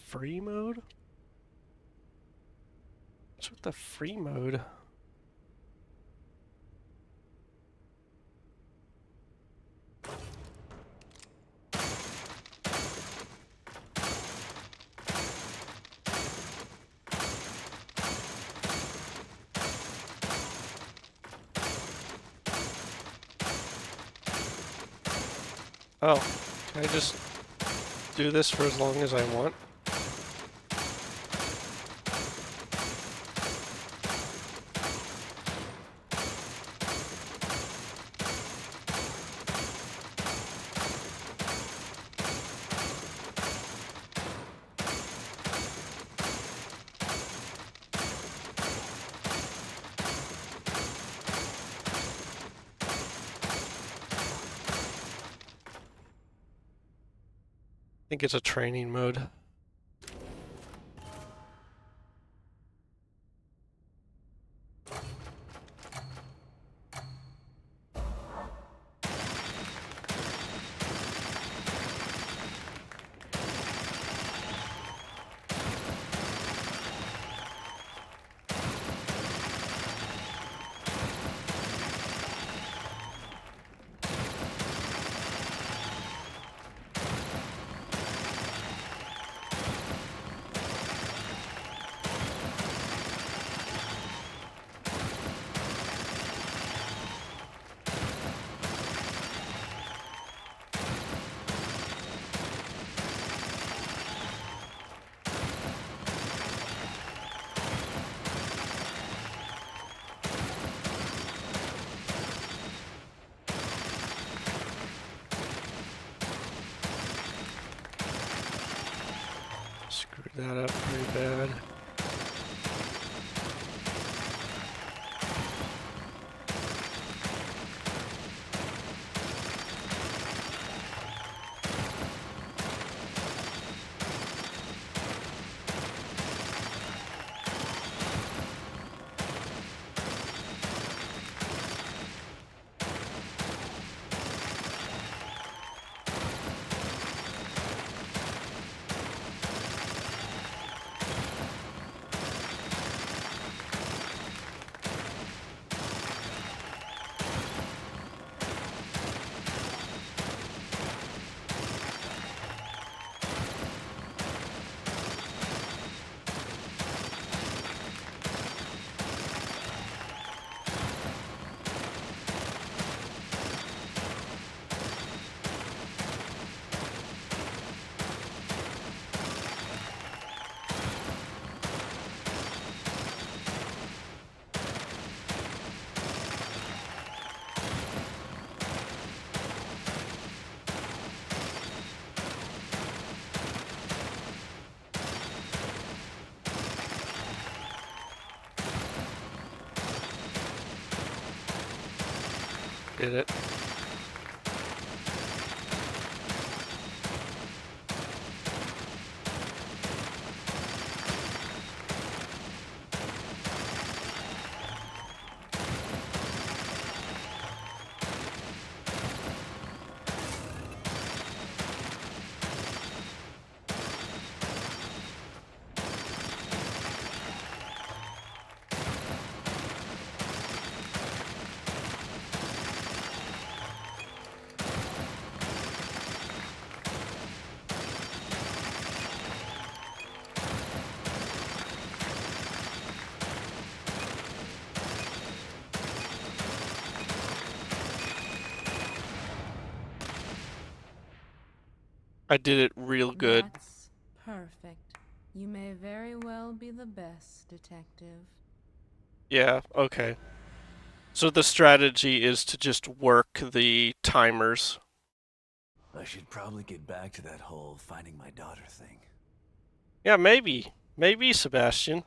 Speaker 1: Free mode? What's with the free mode? Oh, can I just do this for as long as I want? I think it's a training mode. Screwed that up pretty bad. Did it. I did it real good.
Speaker 3: That's perfect. You may very well be the best detective.
Speaker 1: Yeah, okay. So the strategy is to just work the timers.
Speaker 2: I should probably get back to that whole finding my daughter thing.
Speaker 1: Yeah, maybe. Maybe, Sebastian.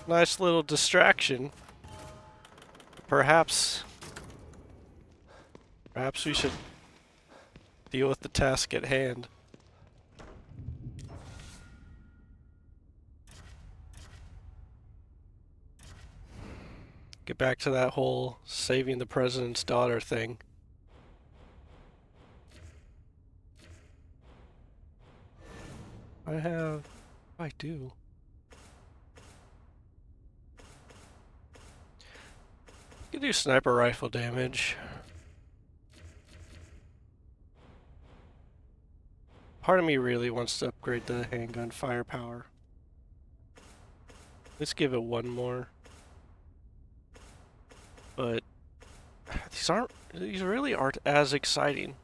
Speaker 1: Nice little distraction. Perhaps we should deal with the task at hand. Get back to that whole saving the president's daughter thing. I do. You can do sniper rifle damage. Part of me really wants to upgrade the handgun firepower. Let's give it one more. But these really aren't as exciting.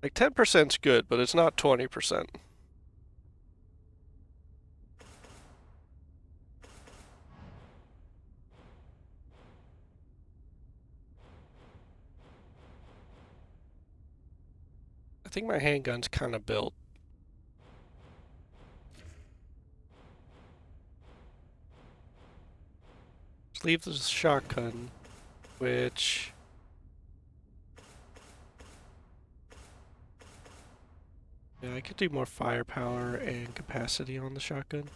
Speaker 1: Like 10%'s good, but it's not 20%. I think my handgun's kind of built. Let's leave the shotgun, which... Yeah, I could do more firepower and capacity on the shotgun.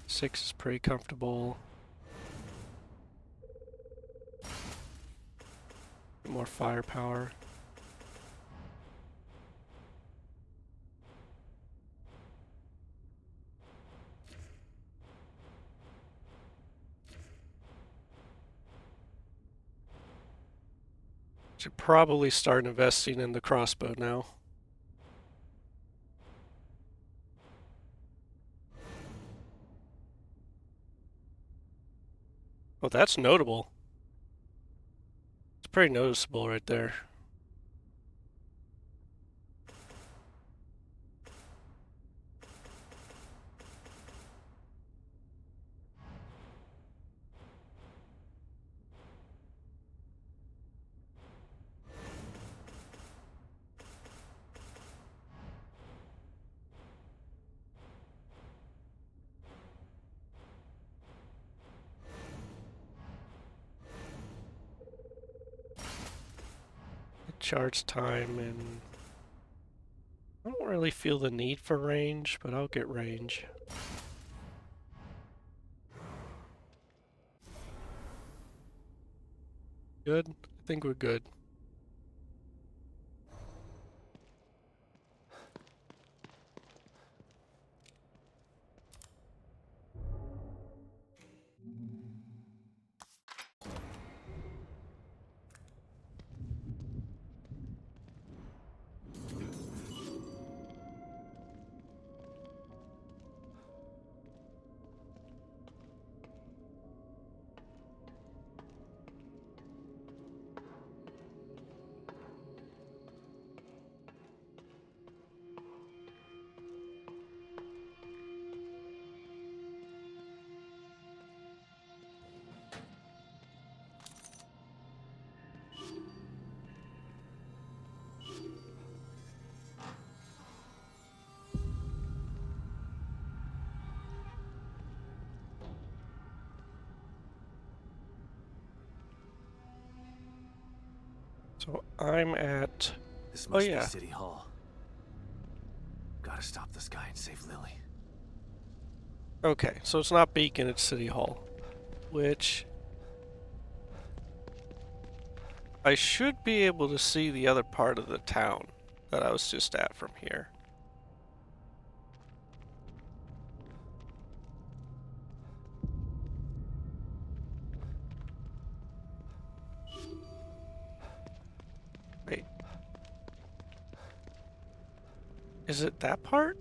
Speaker 1: 6 is pretty comfortable. More firepower. Should probably start investing in the crossbow now. Oh, that's notable. It's pretty noticeable right there. Charge time, and I don't really feel the need for range, but I'll get range. Good? I think we're good. So I'm at...
Speaker 2: This
Speaker 1: Oh
Speaker 2: must be
Speaker 1: yeah.
Speaker 2: City Hall. Gotta stop this guy and save Lily.
Speaker 1: Okay, so it's not Beacon, it's City Hall. Which... I should be able to see the other part of the town that I was just at from here. Wait. Is it that part?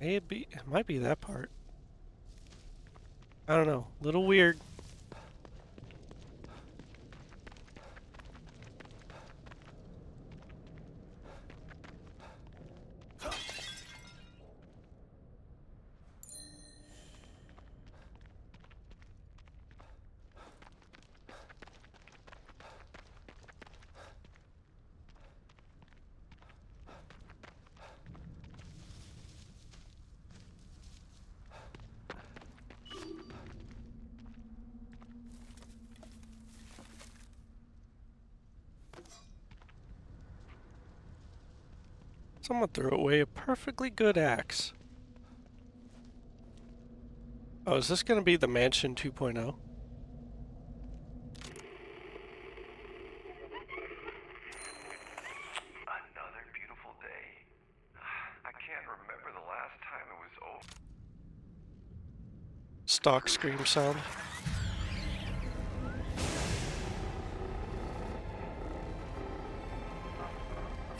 Speaker 1: Maybe it might be that part. I don't know. Little weird. Someone threw away a perfectly good axe. Oh, is this going to be the Mansion 2.0?
Speaker 8: Another beautiful day. I can't remember the last time it was over.
Speaker 1: Stock scream sound.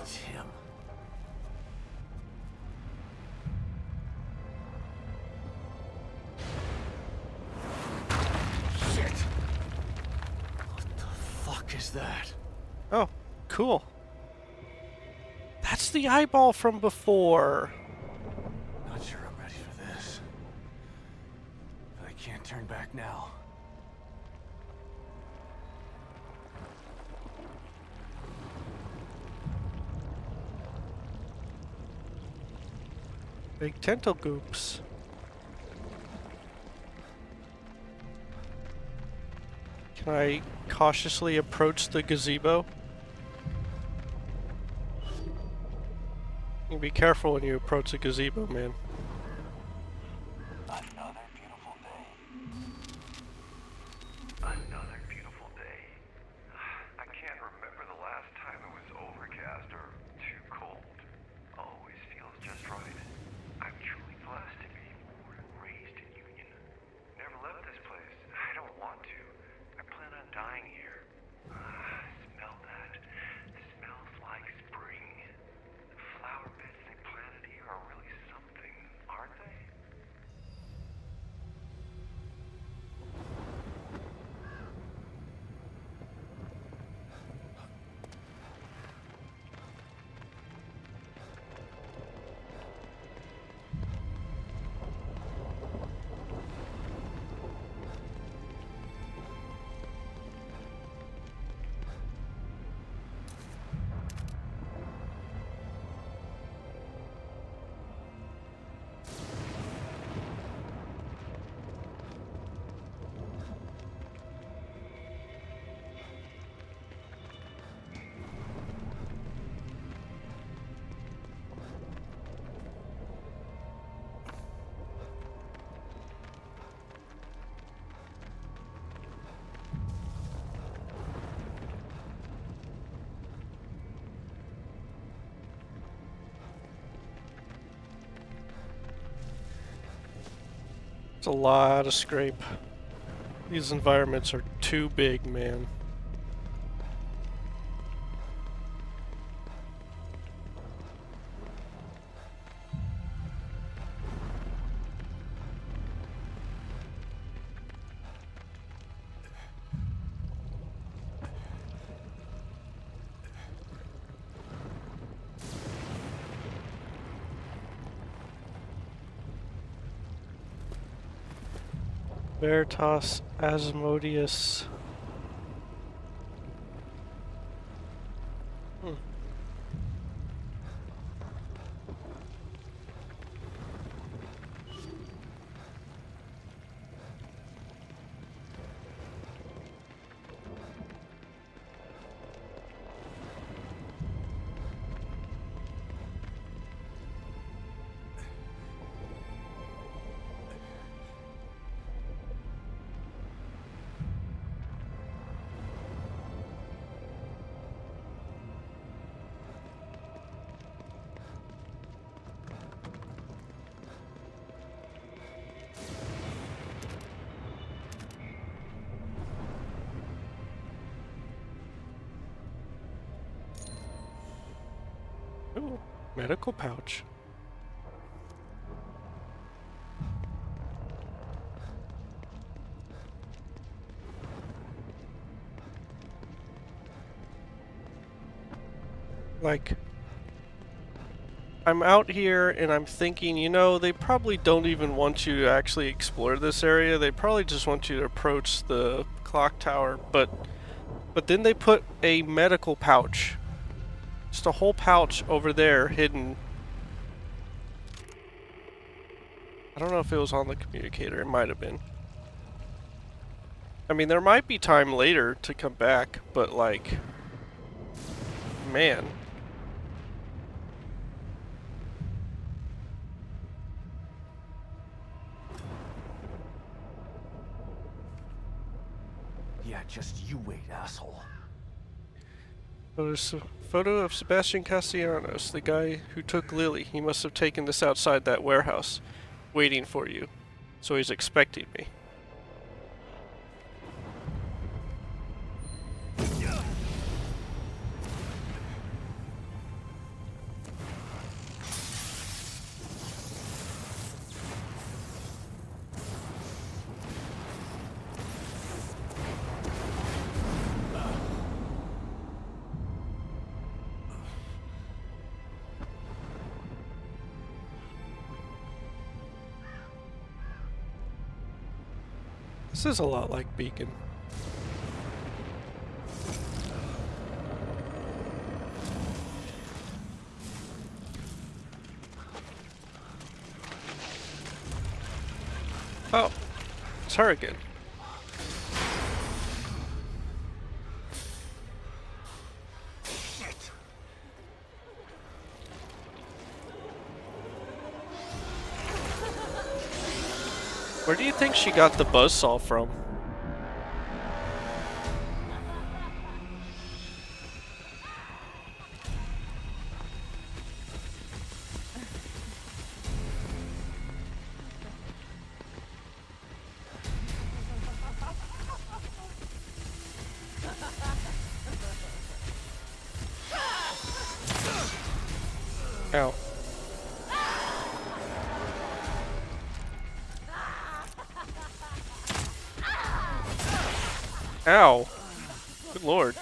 Speaker 2: It's him. Shit! What the fuck is that?
Speaker 1: Oh, cool. That's the eyeball from before.
Speaker 2: Not sure I'm ready for this. But I can't turn back now.
Speaker 1: Big tentacoops. Can I cautiously approach the gazebo? You be careful when you approach the gazebo, man.
Speaker 8: Another beautiful day. Another beautiful day. I can't remember the last time it was overcast or too cold. Always feels just right. I'm truly blessed to be born and raised in Union. Never left this place. I don't want to. I plan on dying here. Smell that. Smells like spring. The flower beds they planted here are really something, aren't they?
Speaker 1: It's a lot of scrape. These environments are too big, man. Veritas Asmodeus. Ooh, medical pouch. Like, I'm out here and I'm thinking, you know, they probably don't even want you to actually explore this area. They probably just want you to approach the clock tower, but then they put a medical pouch. Just a whole pouch over there hidden. I don't know if it was on the communicator. It might have been. I mean, there might be time later to come back, but like, man.
Speaker 2: Yeah, just you wait, asshole.
Speaker 1: There's a photo of Sebastian Castellanos, the guy who took Lily. He must have taken this outside that warehouse, waiting for you. So he's expecting me. This is a lot like Beacon. Oh, it's her again. Where do you think she got the buzzsaw from? Ow. Ow. Good lord.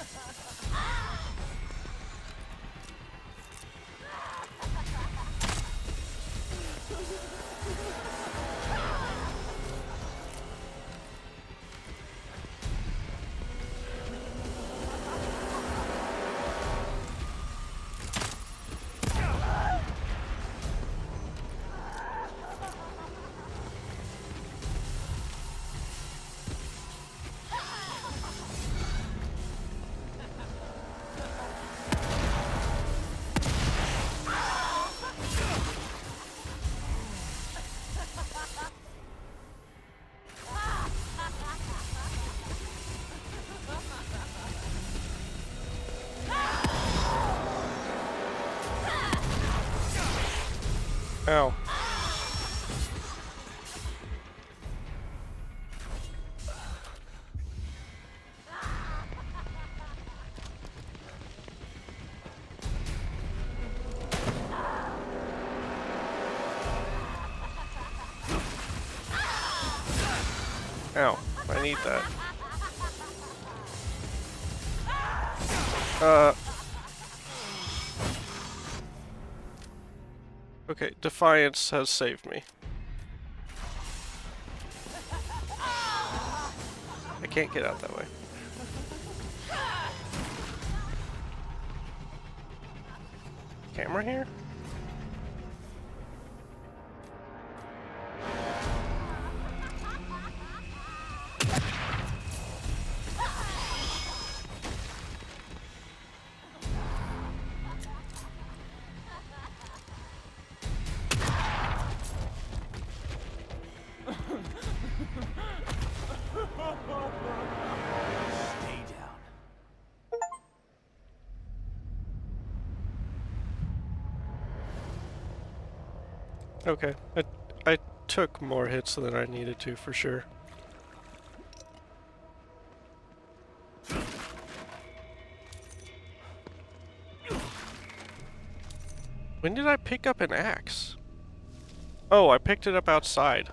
Speaker 1: Ow. Ow. I need that. Okay, Defiance has saved me. I can't get out that way. Camera here?
Speaker 2: Stay down.
Speaker 1: Okay. I took more hits than I needed to, for sure. When did I pick up an axe? Oh, I picked it up outside.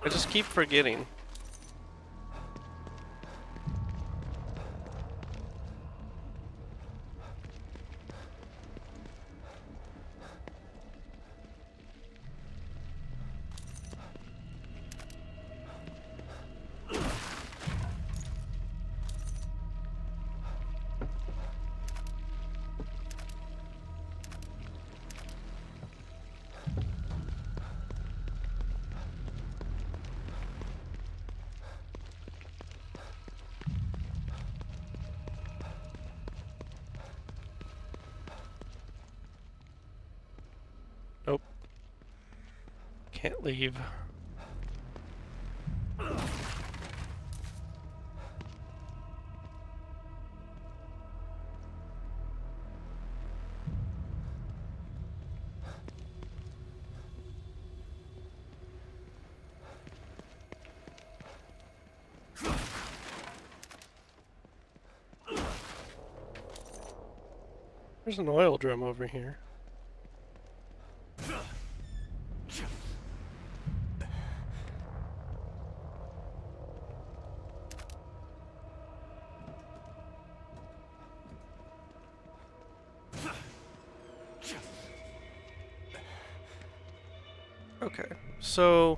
Speaker 1: I just keep forgetting. Nope. Can't leave. There's an oil drum over here. Okay, so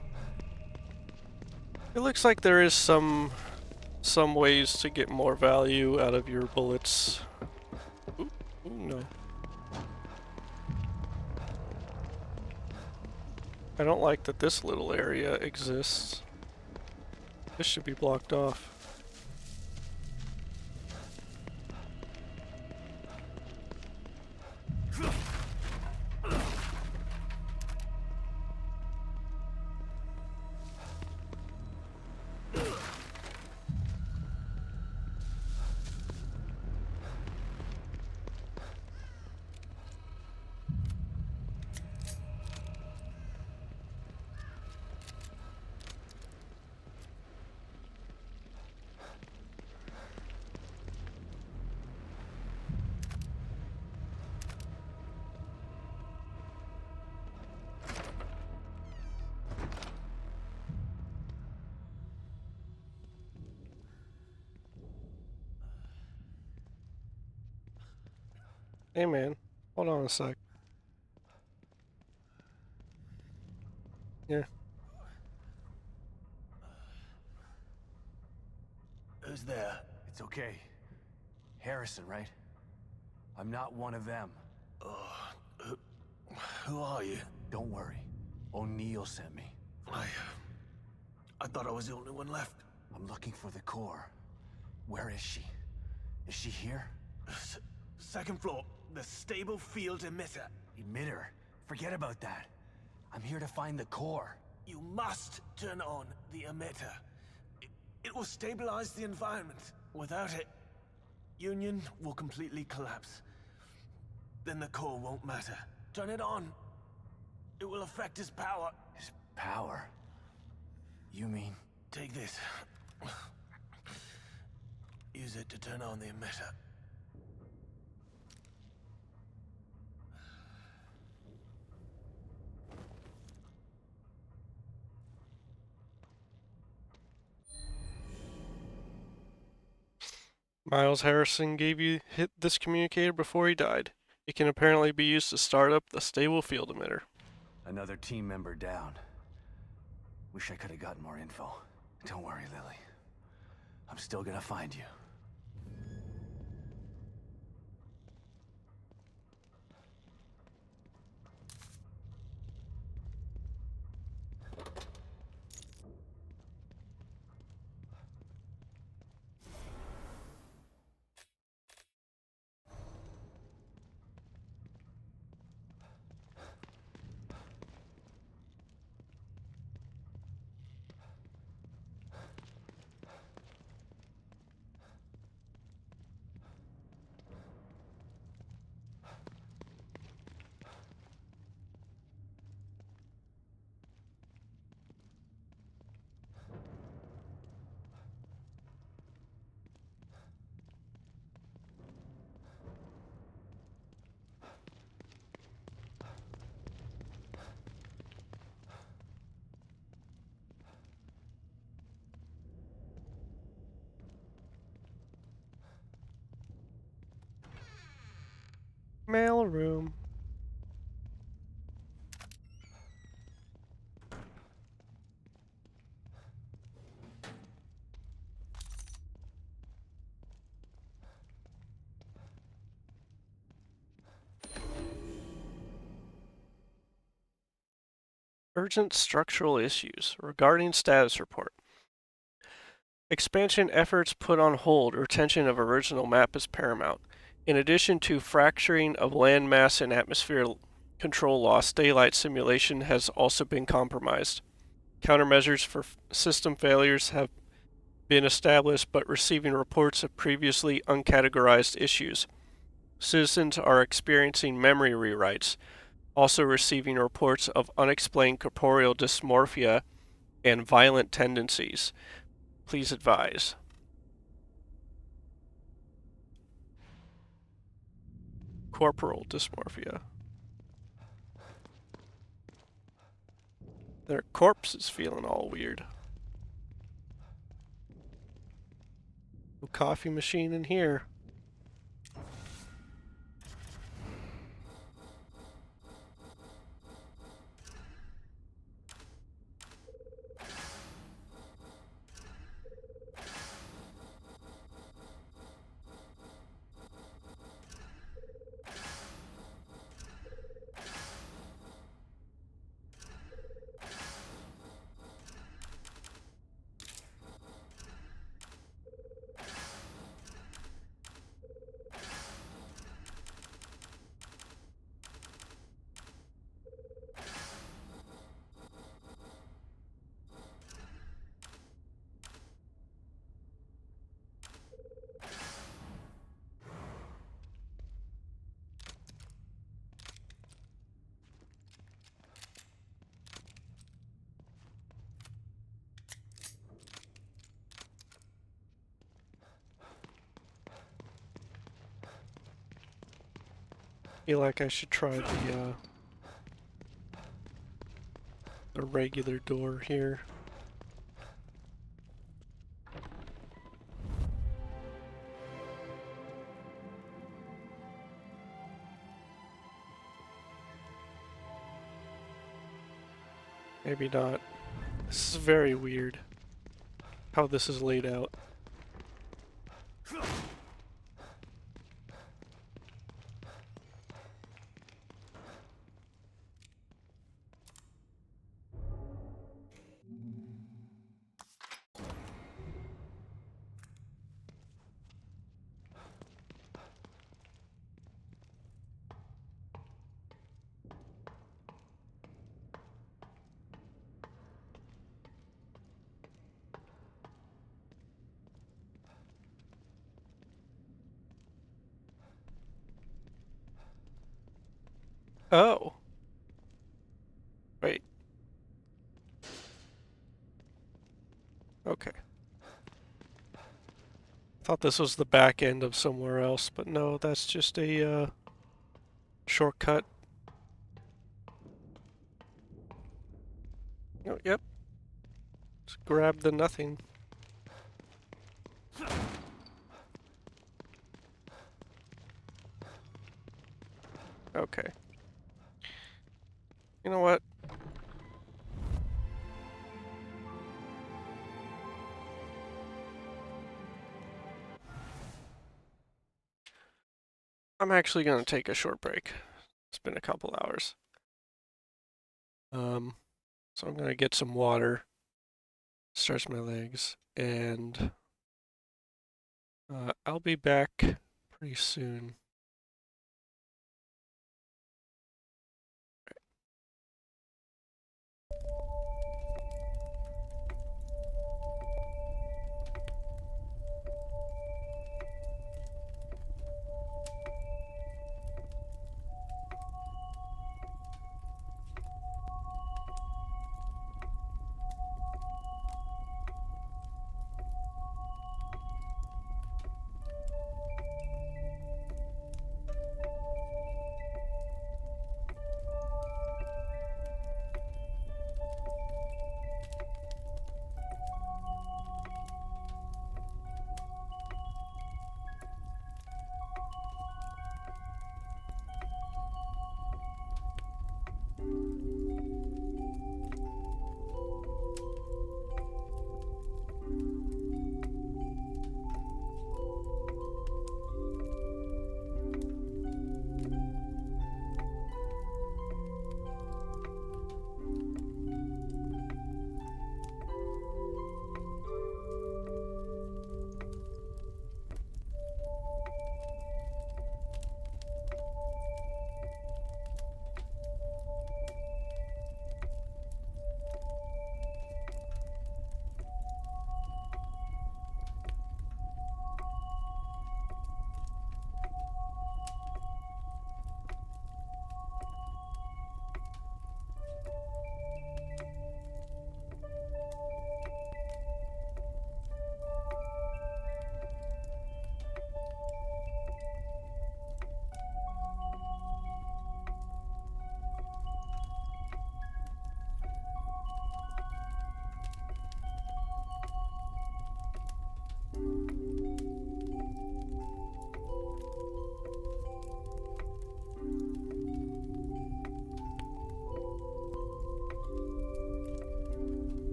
Speaker 1: it looks like there is some ways to get more value out of your bullets. Ooh, ooh, no. I don't like that this little area exists. This should be blocked off. Hey man, hold on a sec. Yeah.
Speaker 2: Who's there? It's okay. Harrison, right? I'm not one of them.
Speaker 6: Who are you?
Speaker 2: Don't worry. O'Neill sent me.
Speaker 6: I thought I was the only one left.
Speaker 2: I'm looking for the core. Where is she? Is she here?
Speaker 6: Second floor, the stable field emitter.
Speaker 2: Emitter? Forget about that. I'm here to find the core.
Speaker 6: You must turn on the emitter. It will stabilize the environment. Without it, Union will completely collapse. Then the core won't matter. Turn it on. It will affect his power.
Speaker 2: His power? You mean...
Speaker 6: Take this. Use it to turn on the emitter.
Speaker 1: Miles Harrison gave you this communicator before he died. It can apparently be used to start up the stable field emitter.
Speaker 2: Another team member down. Wish I could have gotten more info. Don't worry, Lily. I'm still gonna find you.
Speaker 1: Mail room. Urgent structural issues regarding status report. Expansion efforts put on hold. Retention of original map is paramount. In addition to fracturing of landmass and atmosphere control loss, daylight simulation has also been compromised. Countermeasures for system failures have been established, but receiving reports of previously uncategorized issues. Citizens are experiencing memory rewrites, also receiving reports of unexplained corporeal dysmorphia and violent tendencies. Please advise. Corporal dysmorphia. Their corpse is feeling all weird. No coffee machine in here. Feel like I should try the regular door here. Maybe not. This is very weird how this is laid out. Oh. Wait. Okay. Thought this was the back end of somewhere else, but no, that's just a shortcut. Oh, yep. Just grab the nothing. Okay. You know what? I'm actually gonna take a short break. It's been a couple hours. So I'm gonna get some water, stretch my legs, and I'll be back pretty soon.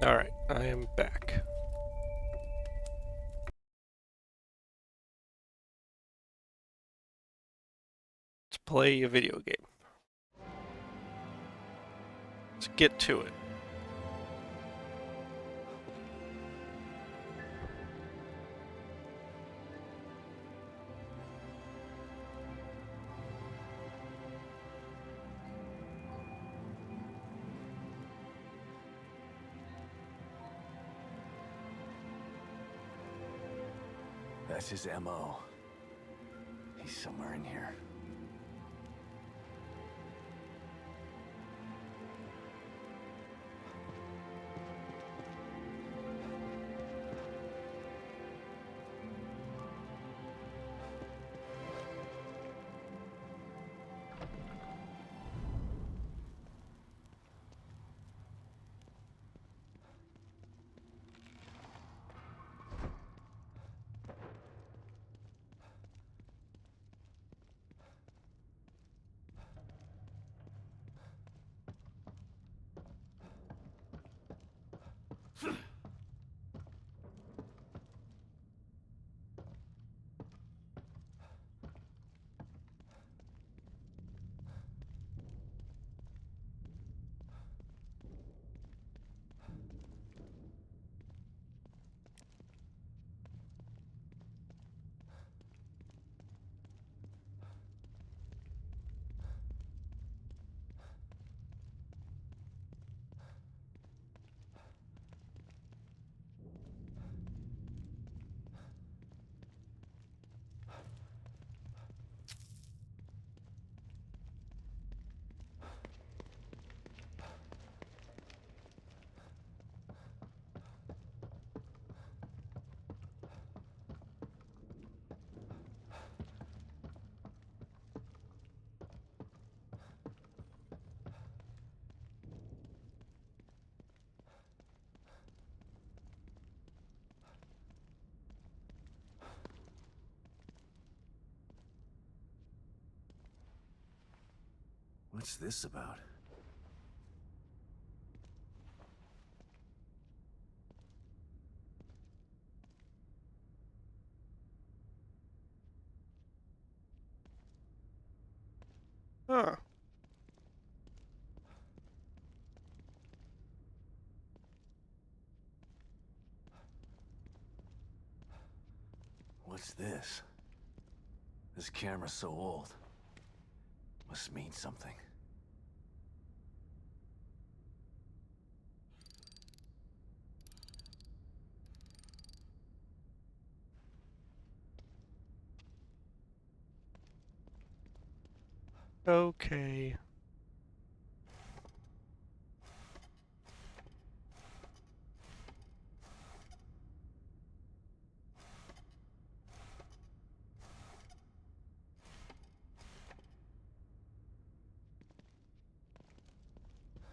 Speaker 1: Alright, I am back. Let's play a video game. Let's get to it.
Speaker 2: That's his MO. He's somewhere in here. What's this about?
Speaker 1: Huh.
Speaker 2: What's this? This camera's so old. Must mean something.
Speaker 1: Okay.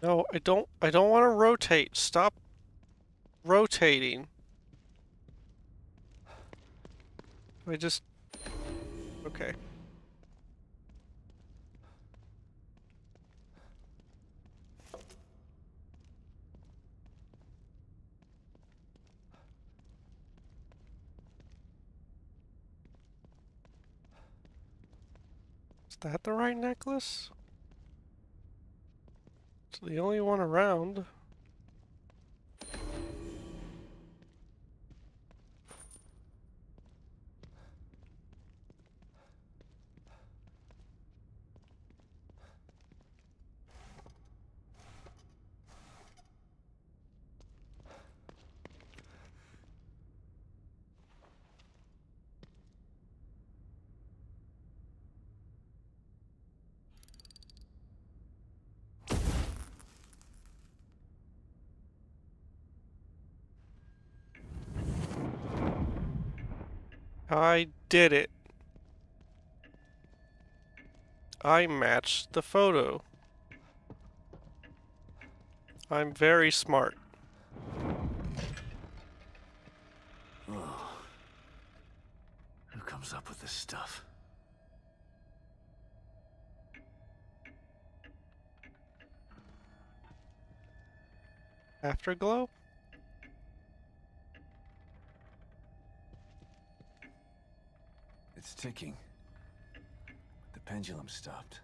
Speaker 1: No, I don't want to rotate. Stop rotating. I just... Okay. Is that the right necklace? It's the only one around. I did it. I matched the photo. I'm very smart.
Speaker 2: Oh. Who comes up with this stuff?
Speaker 1: Afterglow?
Speaker 2: ticking. The pendulum stopped.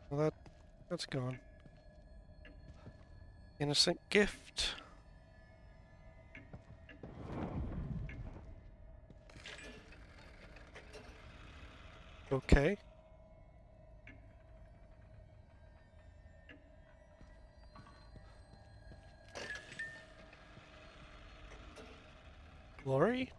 Speaker 1: Well, that's gone. Innocent gift. Okay. Glory?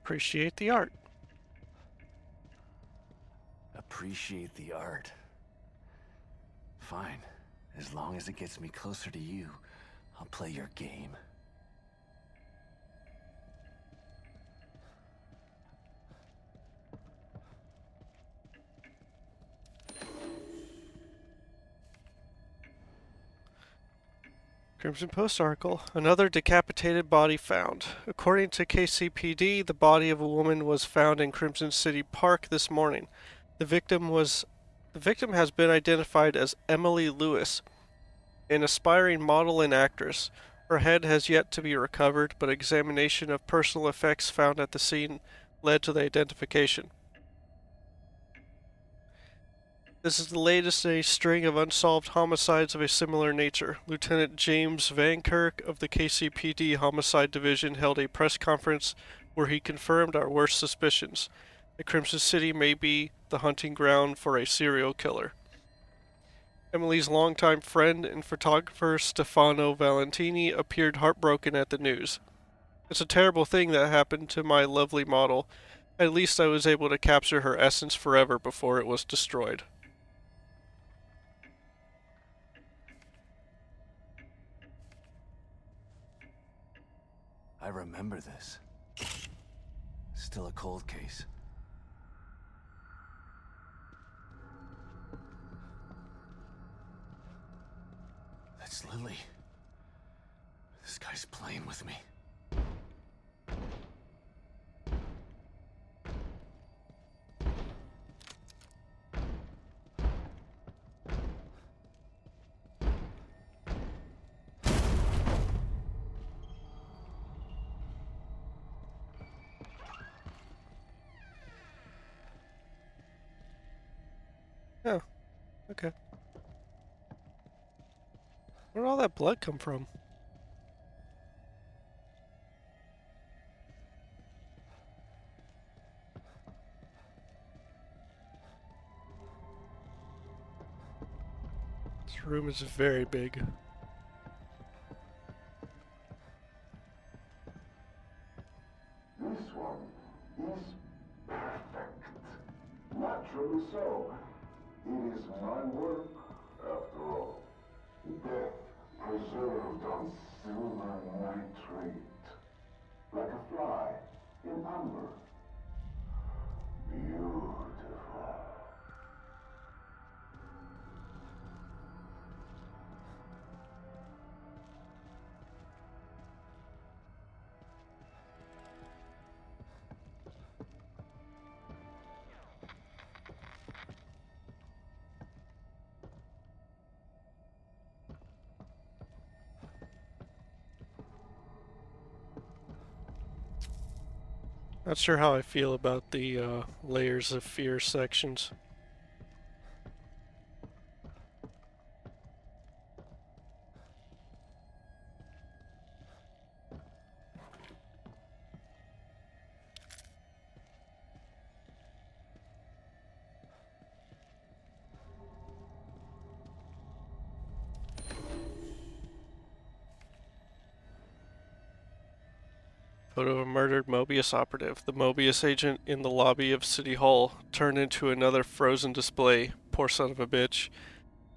Speaker 1: Appreciate the art.
Speaker 2: Appreciate the art. Fine. As long as it gets me closer to you, I'll play your game.
Speaker 1: Crimson Post article. Another decapitated body found. According to KCPD, the body of a woman was found in Crimson City Park this morning. The victim has been identified as Emily Lewis, an aspiring model and actress. Her head has yet to be recovered, but examination of personal effects found at the scene led to the identification. This is the latest in a string of unsolved homicides of a similar nature. Lieutenant James Van Kirk of the KCPD Homicide Division held a press conference where he confirmed our worst suspicions. The Crimson City may be the hunting ground for a serial killer. Emily's longtime friend and photographer Stefano Valentini appeared heartbroken at the news. It's a terrible thing that happened to my lovely model. At least I was able to capture her essence forever before it was destroyed.
Speaker 2: I remember this. Still a cold case. That's Lily. This guy's playing with me.
Speaker 1: Oh, okay. Where'd all that blood come from? This room is very big.
Speaker 9: This one is perfect. Naturally so. It is my work, after all. Death preserved on silver nitrate. Like a fly in amber. Beautiful.
Speaker 1: Not sure how I feel about the layers of fear sections. Photo of a murdered Mobius operative. The Mobius agent in the lobby of City Hall turned into another frozen display. Poor son of a bitch.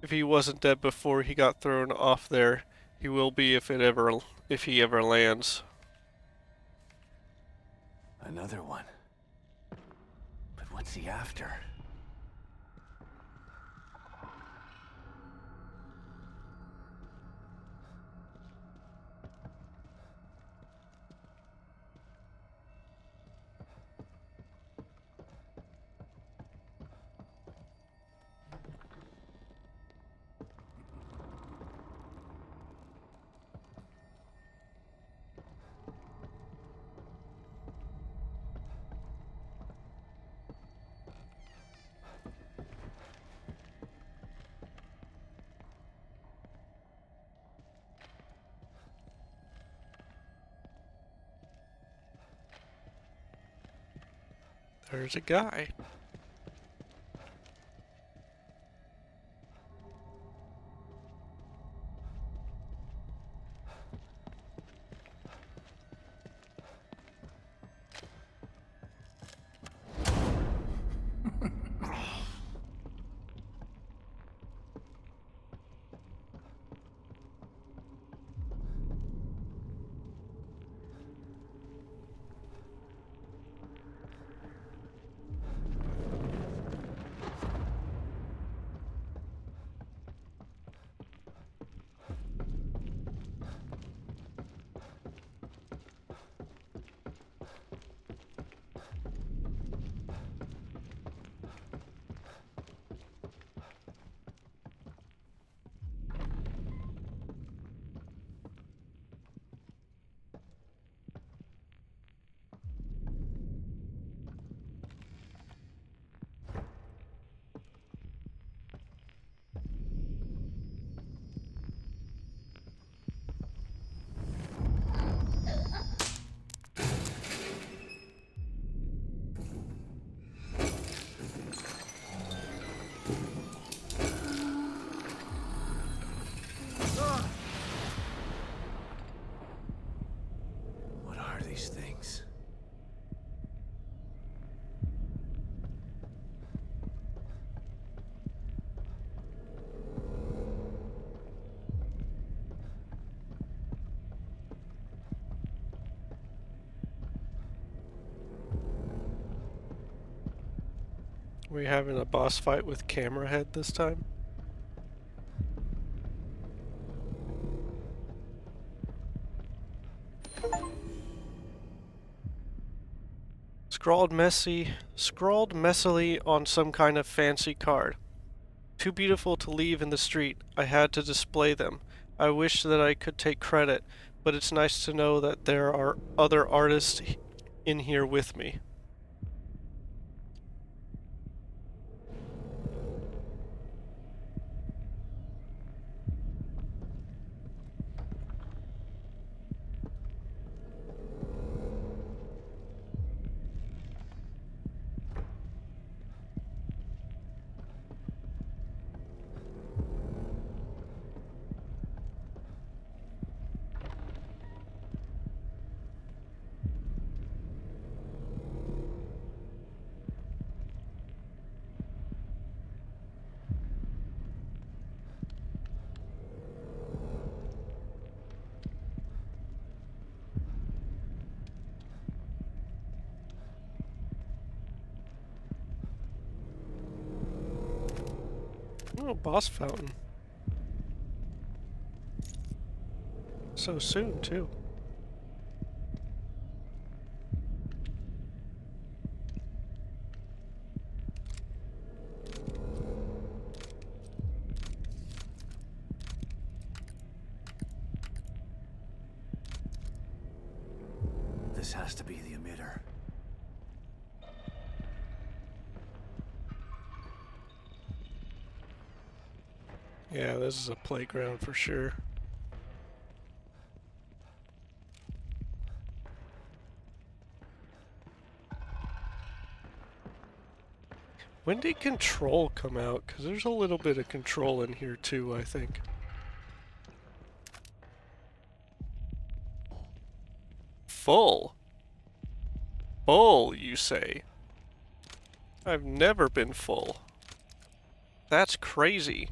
Speaker 1: If he wasn't dead before he got thrown off there, he will be if he ever lands.
Speaker 2: Another one. But what's he after?
Speaker 1: There's a guy.
Speaker 2: What are these things?
Speaker 1: We having a boss fight with camera head this time? Scrawled messily on some kind of fancy card. Too beautiful to leave in the street. I had to display them. I wish that I could take credit, but it's nice to know that there are other artists in here with me. Oh, boss fountain. So soon, too.
Speaker 2: This has to be the emitter.
Speaker 1: Yeah, this is a playground for sure. When did Control come out? Because there's a little bit of Control in here too, I think. Full. Full, you say? I've never been full. That's crazy.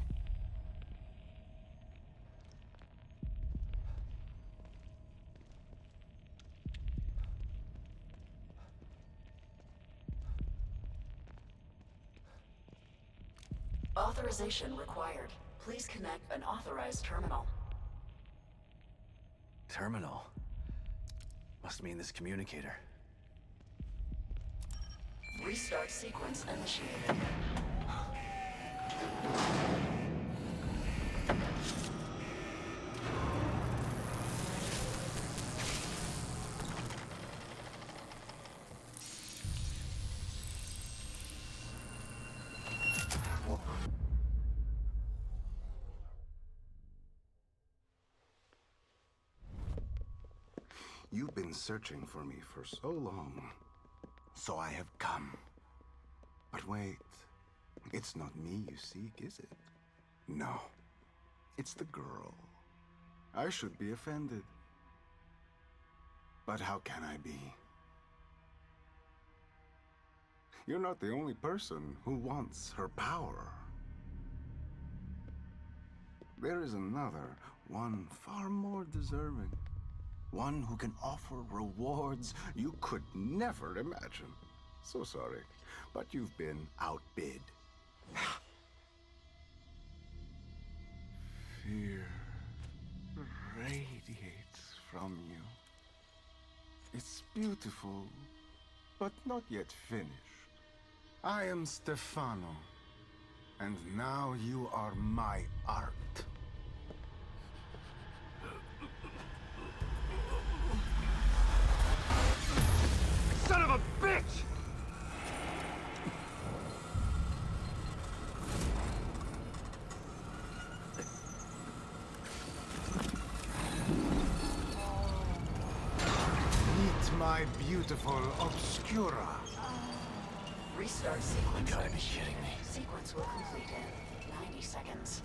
Speaker 5: Authorization required. Please connect an authorized terminal.
Speaker 2: Terminal? Must mean this communicator.
Speaker 5: Restart sequence initiated.
Speaker 9: You've been searching for me for so long. So I have come.
Speaker 10: But wait, it's not me you seek, is it? No, it's the girl. I should be offended. But how can I be? You're not the only person who wants her power. There is another, one far more deserving. One who can offer rewards you could never imagine. So sorry, but you've been outbid. Fear radiates from you. It's beautiful, but not yet finished. I am Stefano, and now you are my art.
Speaker 2: Son of a bitch!
Speaker 10: Meet my beautiful Obscura.
Speaker 5: Restart sequence.
Speaker 2: You gotta be kidding me.
Speaker 5: Sequence will complete in 90 seconds.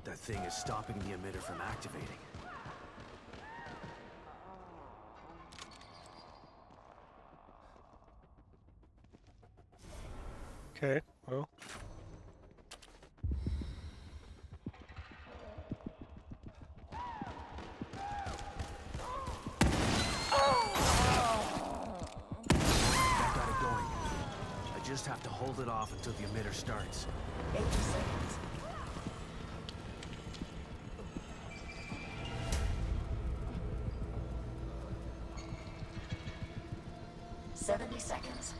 Speaker 2: That thing is stopping the emitter from activating.
Speaker 1: Okay, well.
Speaker 2: I got it going. I just have to hold it off until the emitter starts.
Speaker 5: 80 seconds. 70 seconds.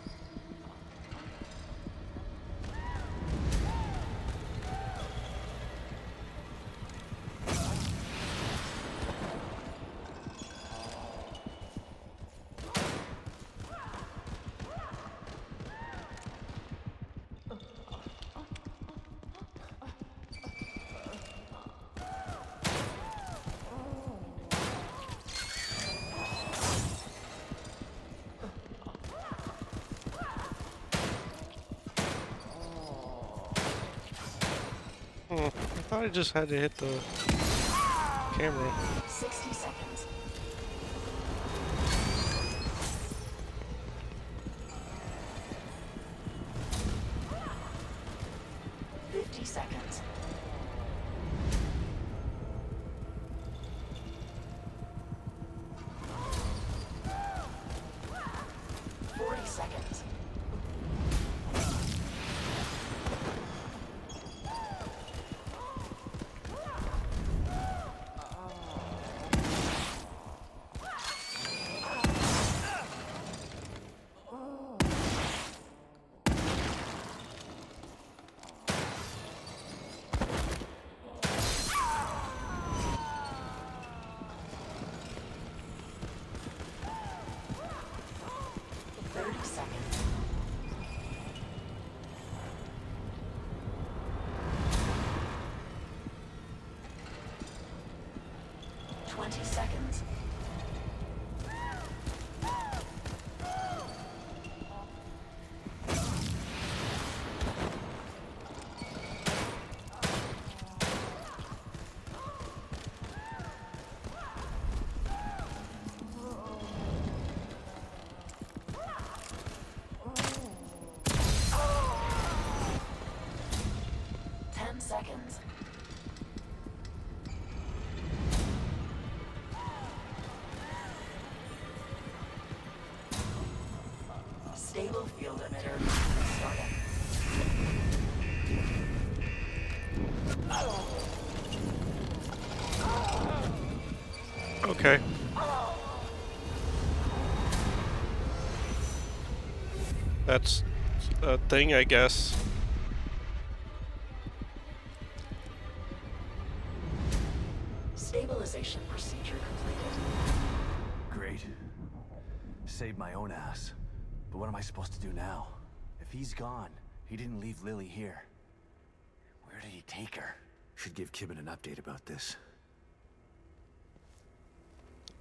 Speaker 1: I thought I just had to hit the camera.
Speaker 5: 60 seconds. 50 seconds. 40 seconds. 30 seconds. 20 seconds. 10 seconds. Stable field emitter starting.
Speaker 1: Okay. That's a thing, I guess.
Speaker 5: Stabilization procedure completed.
Speaker 2: Great. Saved my own ass. But what am I supposed to do now? If he's gone, he didn't leave Lily here. Where did he take her? Should give Kibben an update about this.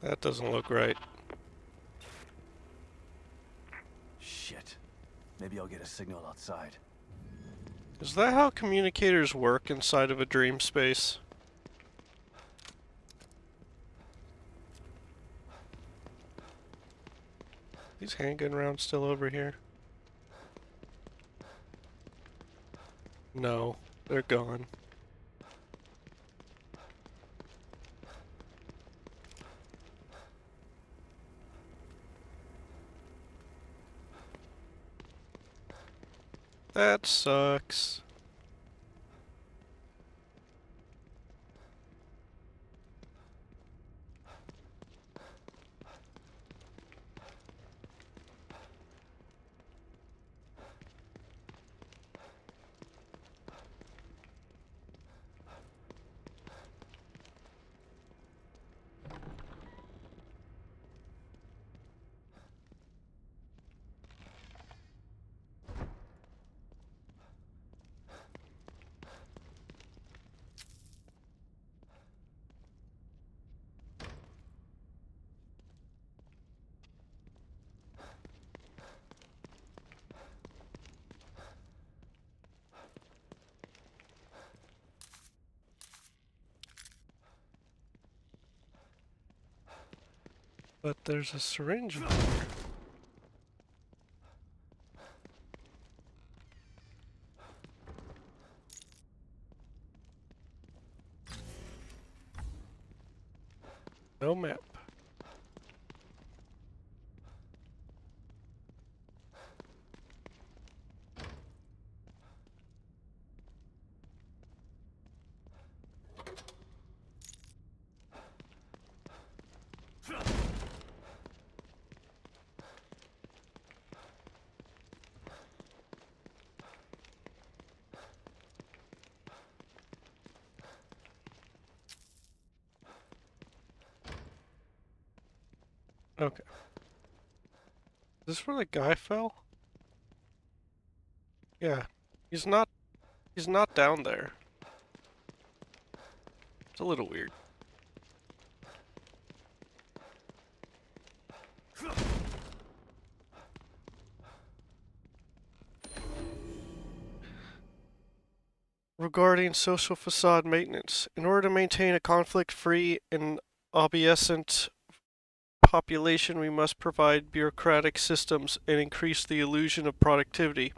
Speaker 1: That doesn't look right.
Speaker 2: Maybe I'll get a signal outside.
Speaker 1: Is that how communicators work inside of a dream space? These handgun rounds still over here? No, they're gone. That sucks. But there's a syringe in there. No map. Okay. Is this where the guy fell? Yeah. He's not down there. It's a little weird. Regarding social facade maintenance, in order to maintain a conflict-free and obescent population, we must provide bureaucratic systems and increase the illusion of productivity.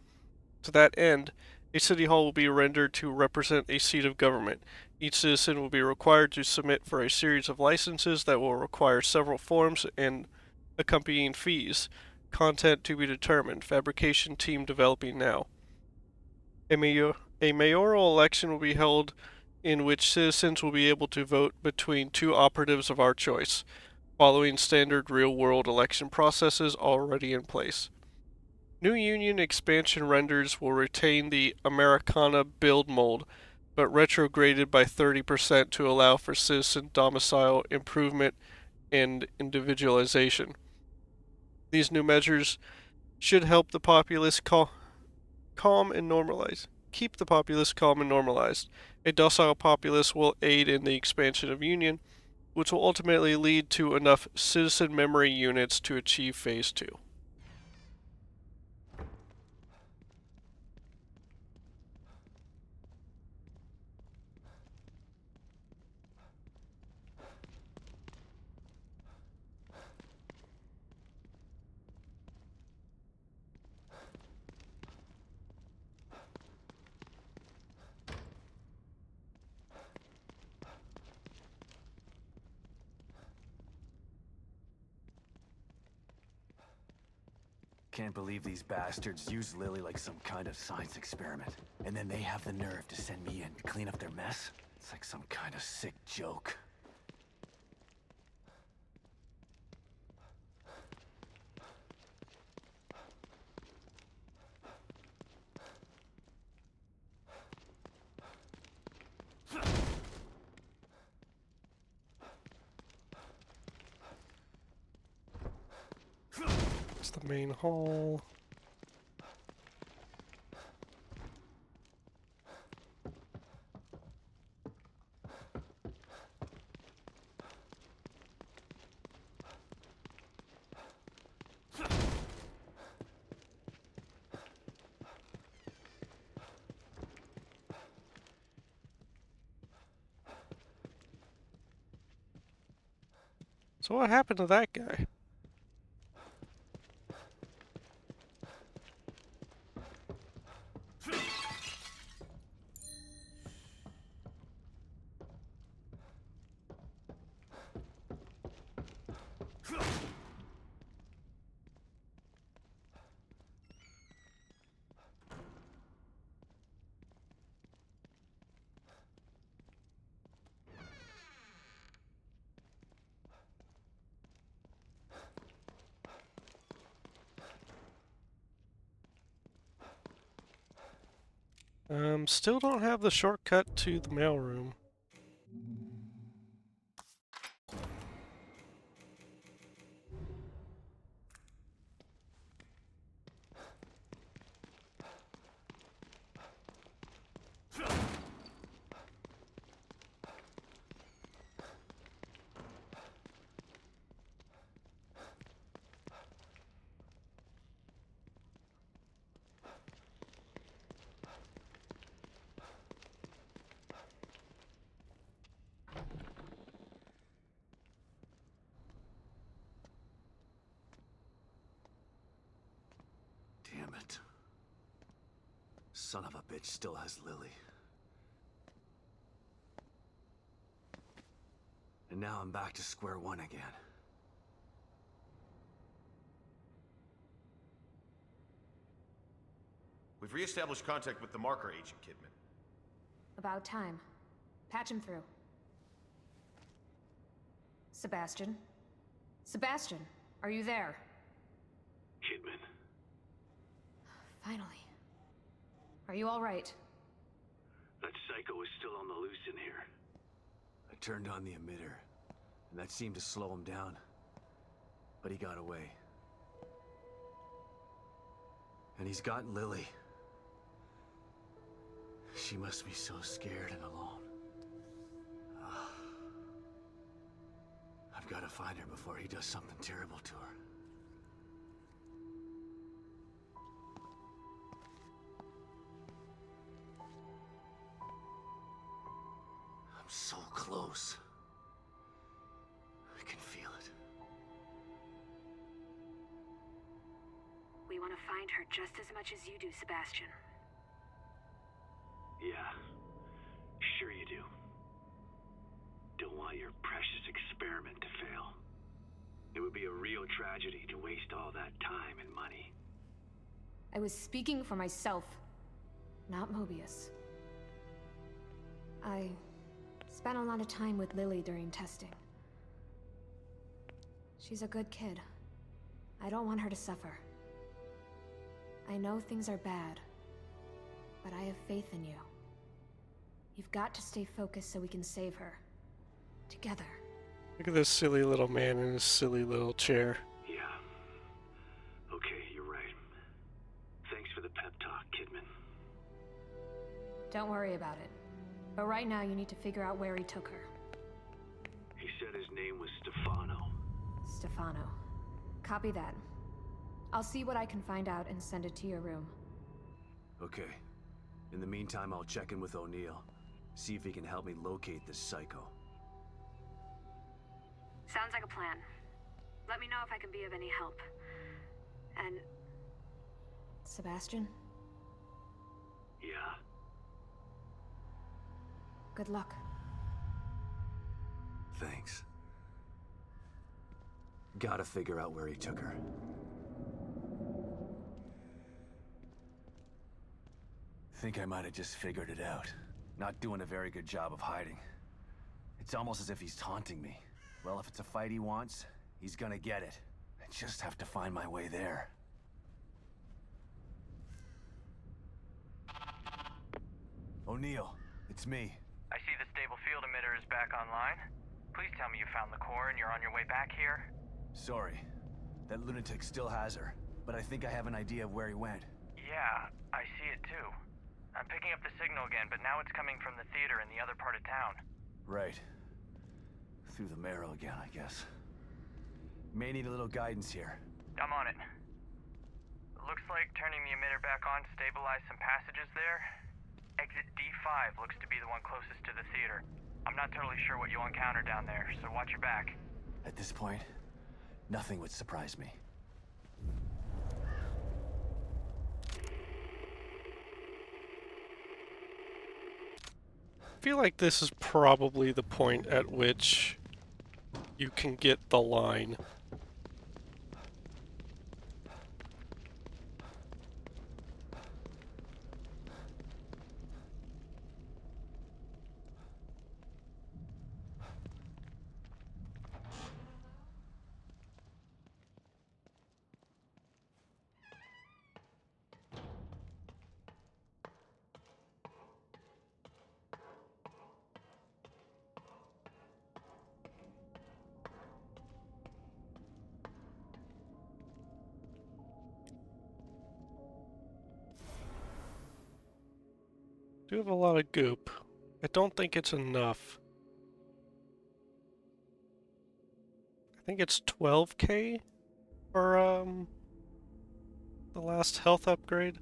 Speaker 1: To that end, a city hall will be rendered to represent a seat of government. Each citizen will be required to submit for a series of licenses that will require several forms and accompanying fees. Content to be determined. Fabrication team developing now. A mayoral election will be held in which citizens will be able to vote between two operatives of our choice, following standard real-world election processes already in place. New Union expansion renders will retain the Americana build mold, but retrograded by 30% to allow for citizen domicile improvement and individualization. These new measures should help the populace calm and normalized. Keep the populace calm and normalized. A docile populace will aid in the expansion of Union, which will ultimately lead to enough citizen memory units to achieve Phase 2.
Speaker 2: Can't believe these bastards use Lily like some kind of science experiment. And then they have the nerve to send me in to clean up their mess? It's like some kind of sick joke.
Speaker 1: It's the main hall. So what happened to that guy? Still don't have the shortcut to the mailroom.
Speaker 2: Damn it. Son of a bitch still has Lily. And now I'm back to square one again.
Speaker 11: We've re-established contact with the marker agent, Kidman.
Speaker 4: About time. Patch him through. Sebastian? Sebastian, are you there?
Speaker 2: Kidman.
Speaker 4: Finally. Are you all right?
Speaker 2: That psycho is still on the loose in here. I turned on the emitter, and that seemed to slow him down. But he got away. And he's got Lily. She must be so scared and alone. I've got to find her before he does something terrible to her. I'm so close. I can feel it.
Speaker 4: We want to find her just as much as you do, Sebastian.
Speaker 2: Yeah, sure you do. Don't want your precious experiment to fail. It would be a real tragedy to waste all that time and money.
Speaker 4: I was speaking for myself, not Mobius. I spent a lot of time with Lily during testing. She's a good kid. I don't want her to suffer. I know things are bad, but I have faith in you. You've got to stay focused so we can save her. Together.
Speaker 1: Look at this silly little man in his silly little chair.
Speaker 2: Yeah. Okay, you're right. Thanks for the pep talk, Kidman.
Speaker 4: Don't worry about it. But right now you need to figure out where he took her.
Speaker 2: He said his name was Stefano.
Speaker 4: Stefano. Copy that. I'll see what I can find out and send it to your room.
Speaker 2: Okay. In the meantime, I'll check in with O'Neill. See if he can help me locate this psycho.
Speaker 4: Sounds like a plan. Let me know if I can be of any help. And... Sebastian?
Speaker 2: Yeah.
Speaker 4: Good luck.
Speaker 2: Thanks. Gotta figure out where he took her. Think I might have just figured it out. Not doing a very good job of hiding. It's almost as if he's taunting me. Well, if it's a fight he wants, he's gonna get it. I just have to find my way there. O'Neill, it's me.
Speaker 7: I see the stable field emitter is back online. Please tell me you found the core and you're on your way back here.
Speaker 2: Sorry. That lunatic still has her, but I think I have an idea of where he went.
Speaker 7: Yeah, I see it too. I'm picking up the signal again, but now it's coming from the theater in the other part of town.
Speaker 2: Right. Through the marrow again, I guess. May need a little guidance here.
Speaker 7: I'm on it. Looks like turning the emitter back on stabilized some passages there. Exit D5 looks to be the one closest to the theater. I'm not totally sure what you'll encounter down there, so watch your back.
Speaker 2: At this point, nothing would surprise me.
Speaker 1: I feel like this is probably the point at which you can get the line. Do have a lot of goop. I don't think it's enough. I think it's 12k for the last health upgrade.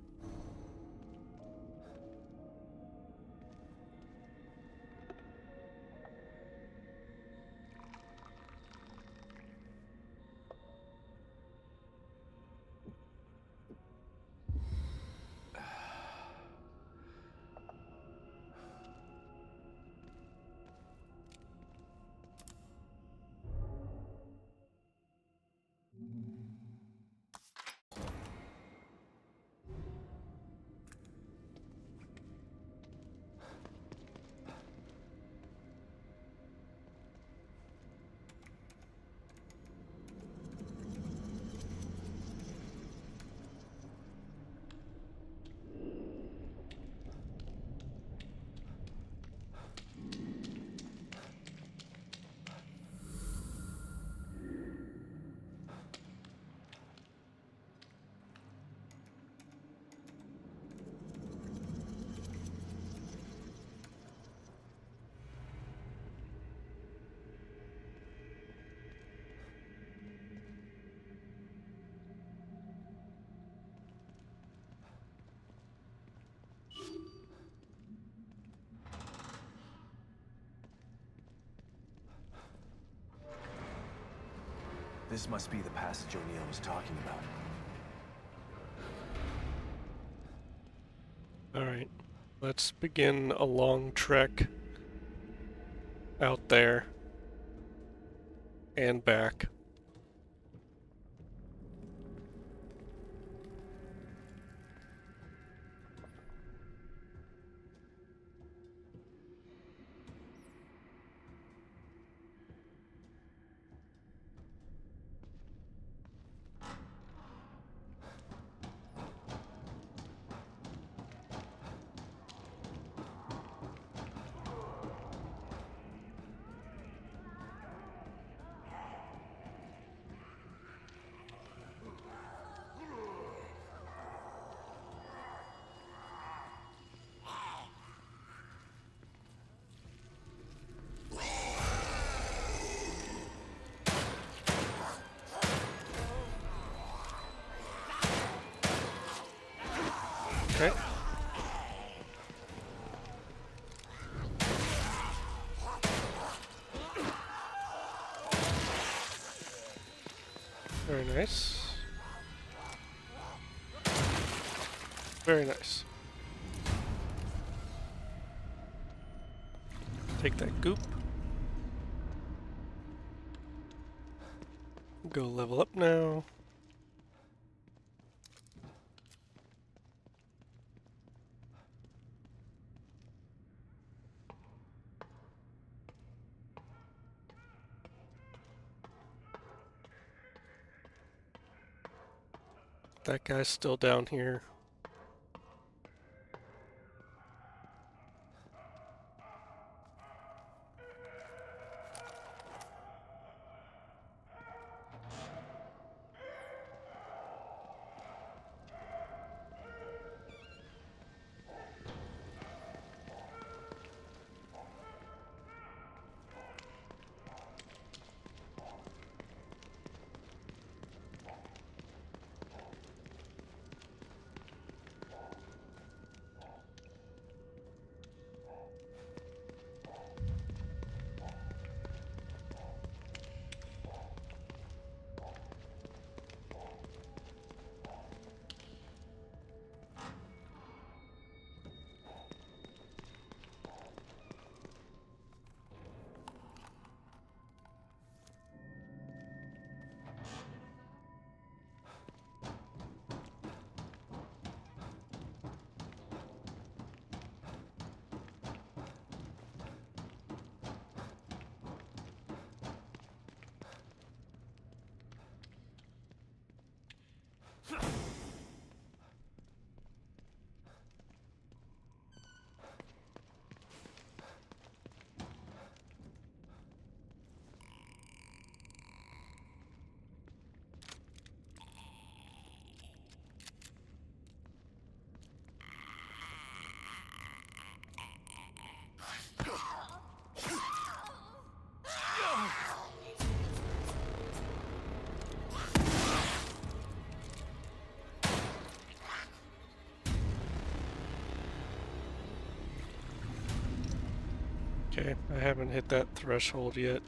Speaker 2: This must be the passage O'Neill was talking about.
Speaker 1: Alright, let's begin a long trek out there and back. Okay. Very nice. Very nice. Take that goop. Go level up now. That guy's still down here. Okay, I haven't hit that threshold yet.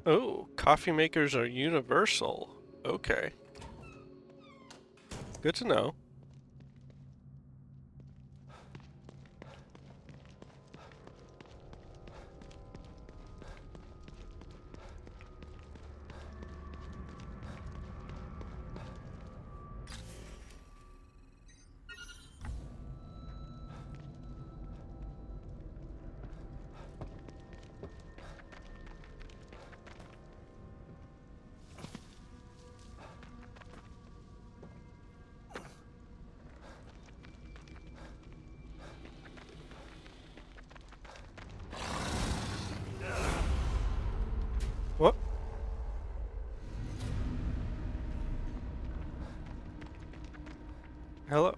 Speaker 1: Oh, coffee makers are universal. Okay. Good to know. What? Hello.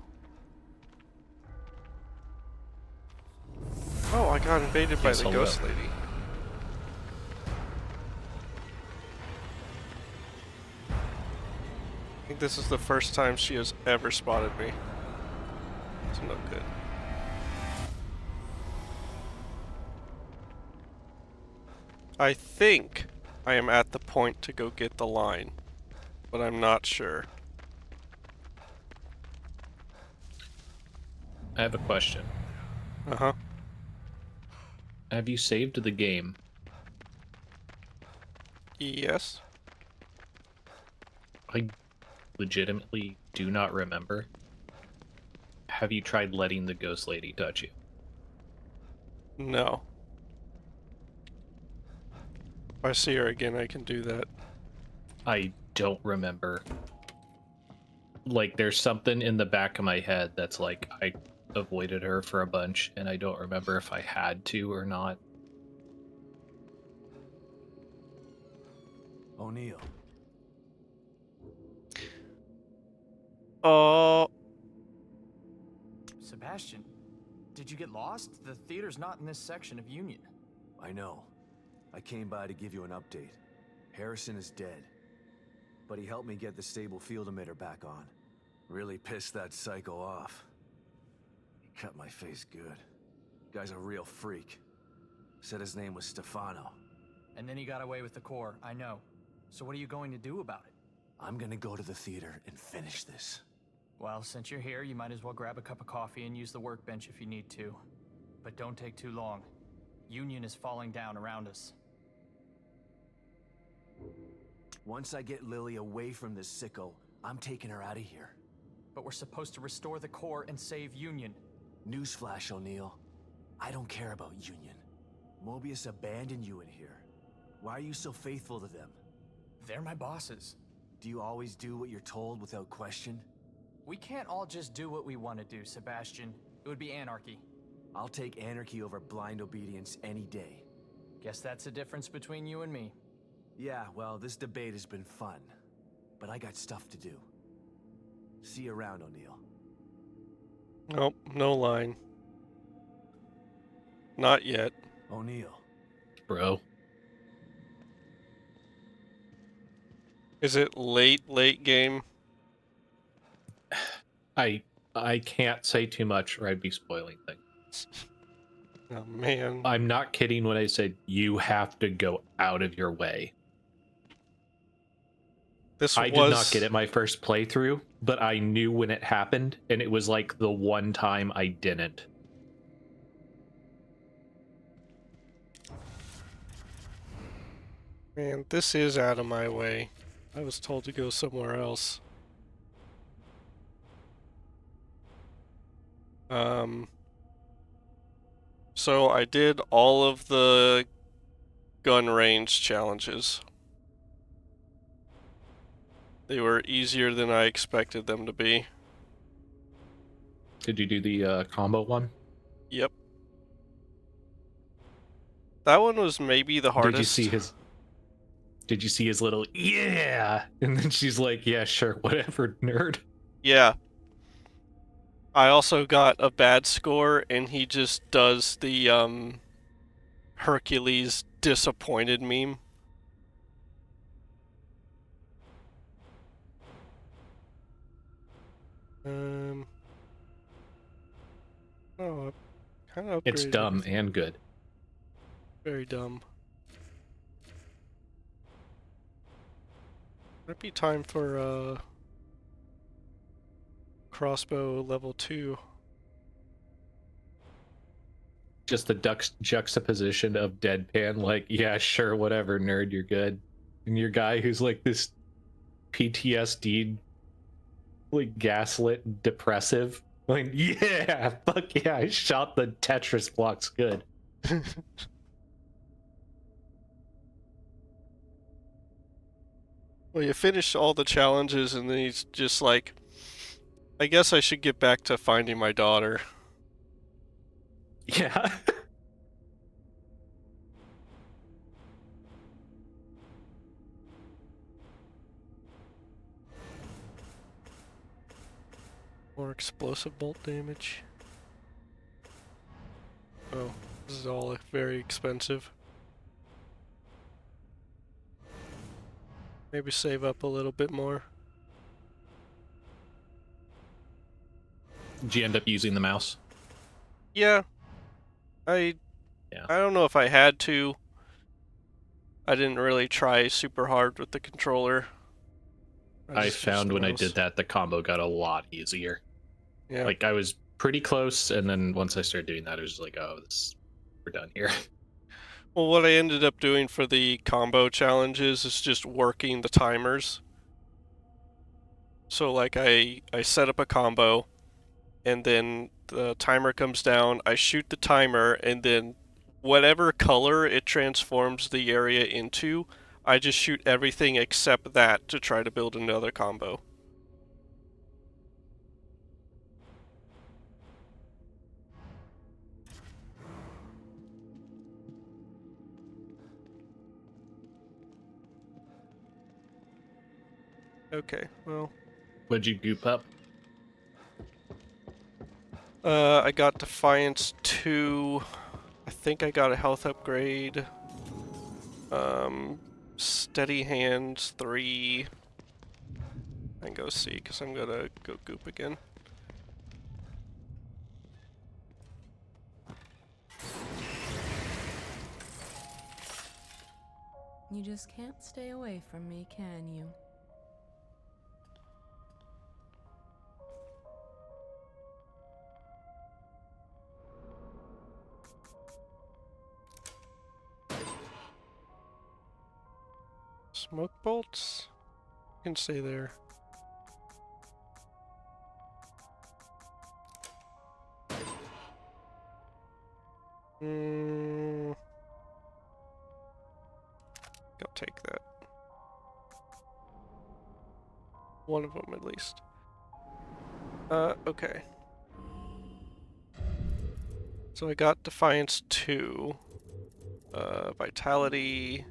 Speaker 1: Oh, I got invaded by
Speaker 12: Yes,
Speaker 1: the
Speaker 12: hello.
Speaker 1: ghost lady. I think this is the first time she has ever spotted me. It's no good. I think I am at the point to go get the line, but I'm not sure.
Speaker 12: I have a question.
Speaker 1: Uh-huh.
Speaker 12: Have you saved the game?
Speaker 1: Yes.
Speaker 12: I legitimately do not remember. Have you tried letting the ghost lady touch you?
Speaker 1: No. If I see her again, I can do that.
Speaker 12: I don't remember. Like, there's something in the back of my head that's like, I avoided her for a bunch, and I don't remember if I had to or not.
Speaker 2: O'Neill.
Speaker 1: Oh,
Speaker 13: Sebastian, did you get lost? The theater's not in this section of Union.
Speaker 2: I know. I came by to give you an update. Harrison is dead. But he helped me get the stable field emitter back on. Really pissed that psycho off. He cut my face good. Guy's a real freak. Said his name was Stefano.
Speaker 13: And then he got away with the core, I know. So what are you going to do about it?
Speaker 2: I'm gonna go to the theater and finish this.
Speaker 13: Well, since you're here, you might as well grab a cup of coffee and use the workbench if you need to. But don't take too long. Union is falling down around us.
Speaker 2: Once I get Lily away from this sicko, I'm taking her out of here.
Speaker 13: But we're supposed to restore the core and save Union.
Speaker 2: Newsflash, O'Neill. I don't care about Union. Mobius abandoned you in here. Why are you so faithful to them?
Speaker 13: They're my bosses.
Speaker 2: Do you always do what you're told without question?
Speaker 13: We can't all just do what we want to do, Sebastian. It would be anarchy.
Speaker 2: I'll take anarchy over blind obedience any day.
Speaker 13: Guess that's the difference between you and me.
Speaker 2: Yeah, well, this debate has been fun. But I got stuff to do. See you around, O'Neill.
Speaker 1: Nope, no line. Not yet.
Speaker 2: O'Neill.
Speaker 12: Bro.
Speaker 1: Is it late game?
Speaker 12: I can't say too much or I'd be spoiling things.
Speaker 1: Oh man.
Speaker 12: I'm not kidding when I said you have to go out of your way. I did not get it my first playthrough, but I knew when it happened, and it was like the one time I didn't.
Speaker 1: Man, this is out of my way. I was told to go somewhere else. So I did all of the gun range challenges. They were easier than I expected them to be.
Speaker 12: Did you do the combo one?
Speaker 1: Yep. That one was maybe the hardest.
Speaker 12: Did you see his little yeah? And then she's like, yeah, sure, whatever, nerd.
Speaker 1: Yeah. I also got a bad score, and he just does the Hercules disappointed meme. Oh, kind of upgraded.
Speaker 12: It's dumb and good.
Speaker 1: Very dumb. Might be time for crossbow level 2.
Speaker 12: Just the juxtaposition of deadpan, like, yeah, sure, whatever, nerd, you're good. And your guy who's like this PTSD, like gaslit, depressive. Like, yeah, fuck yeah, I shot the Tetris blocks good.
Speaker 1: Well, you finish all the challenges, and then he's just like, I guess I should get back to finding my daughter.
Speaker 12: Yeah.
Speaker 1: More explosive bolt damage. Oh, this is all very expensive. Maybe save up a little bit more.
Speaker 12: Did you end up using the mouse?
Speaker 1: Yeah. I don't know if I had to. I didn't really try super hard with the controller.
Speaker 12: I found when I did that, the combo got a lot easier.
Speaker 1: Yeah.
Speaker 12: Like, I was pretty close, and then once I started doing that, I was just like, oh, we're done here.
Speaker 1: Well, what I ended up doing for the combo challenges is just working the timers. So, like, I set up a combo, and then the timer comes down, I shoot the timer, and then whatever color it transforms the area into, I just shoot everything except that to try to build another combo. Okay, well.
Speaker 12: What'd you goop up?
Speaker 1: I got Defiance 2. I think I got a health upgrade. Steady Hands 3. And go see, because I'm gonna go goop again.
Speaker 3: You just can't stay away from me, can you?
Speaker 1: Smoke bolts? You can stay there. I'll take that. One of them at least. Okay. So I got Defiance 2. Vitality.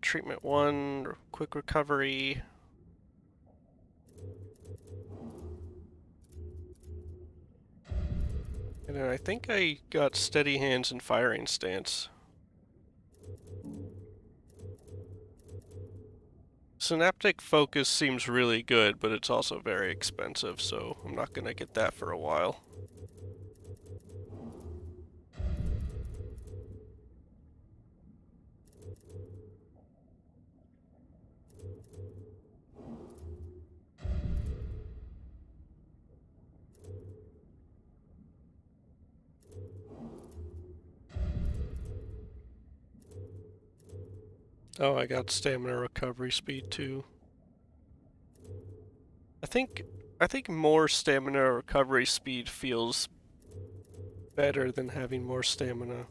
Speaker 1: Treatment 1, quick recovery. And then I think I got steady hands and firing stance. Synaptic focus seems really good, but it's also very expensive, so I'm not gonna get that for a while. Oh, I got stamina recovery speed too. I think more stamina recovery speed feels better than having more stamina.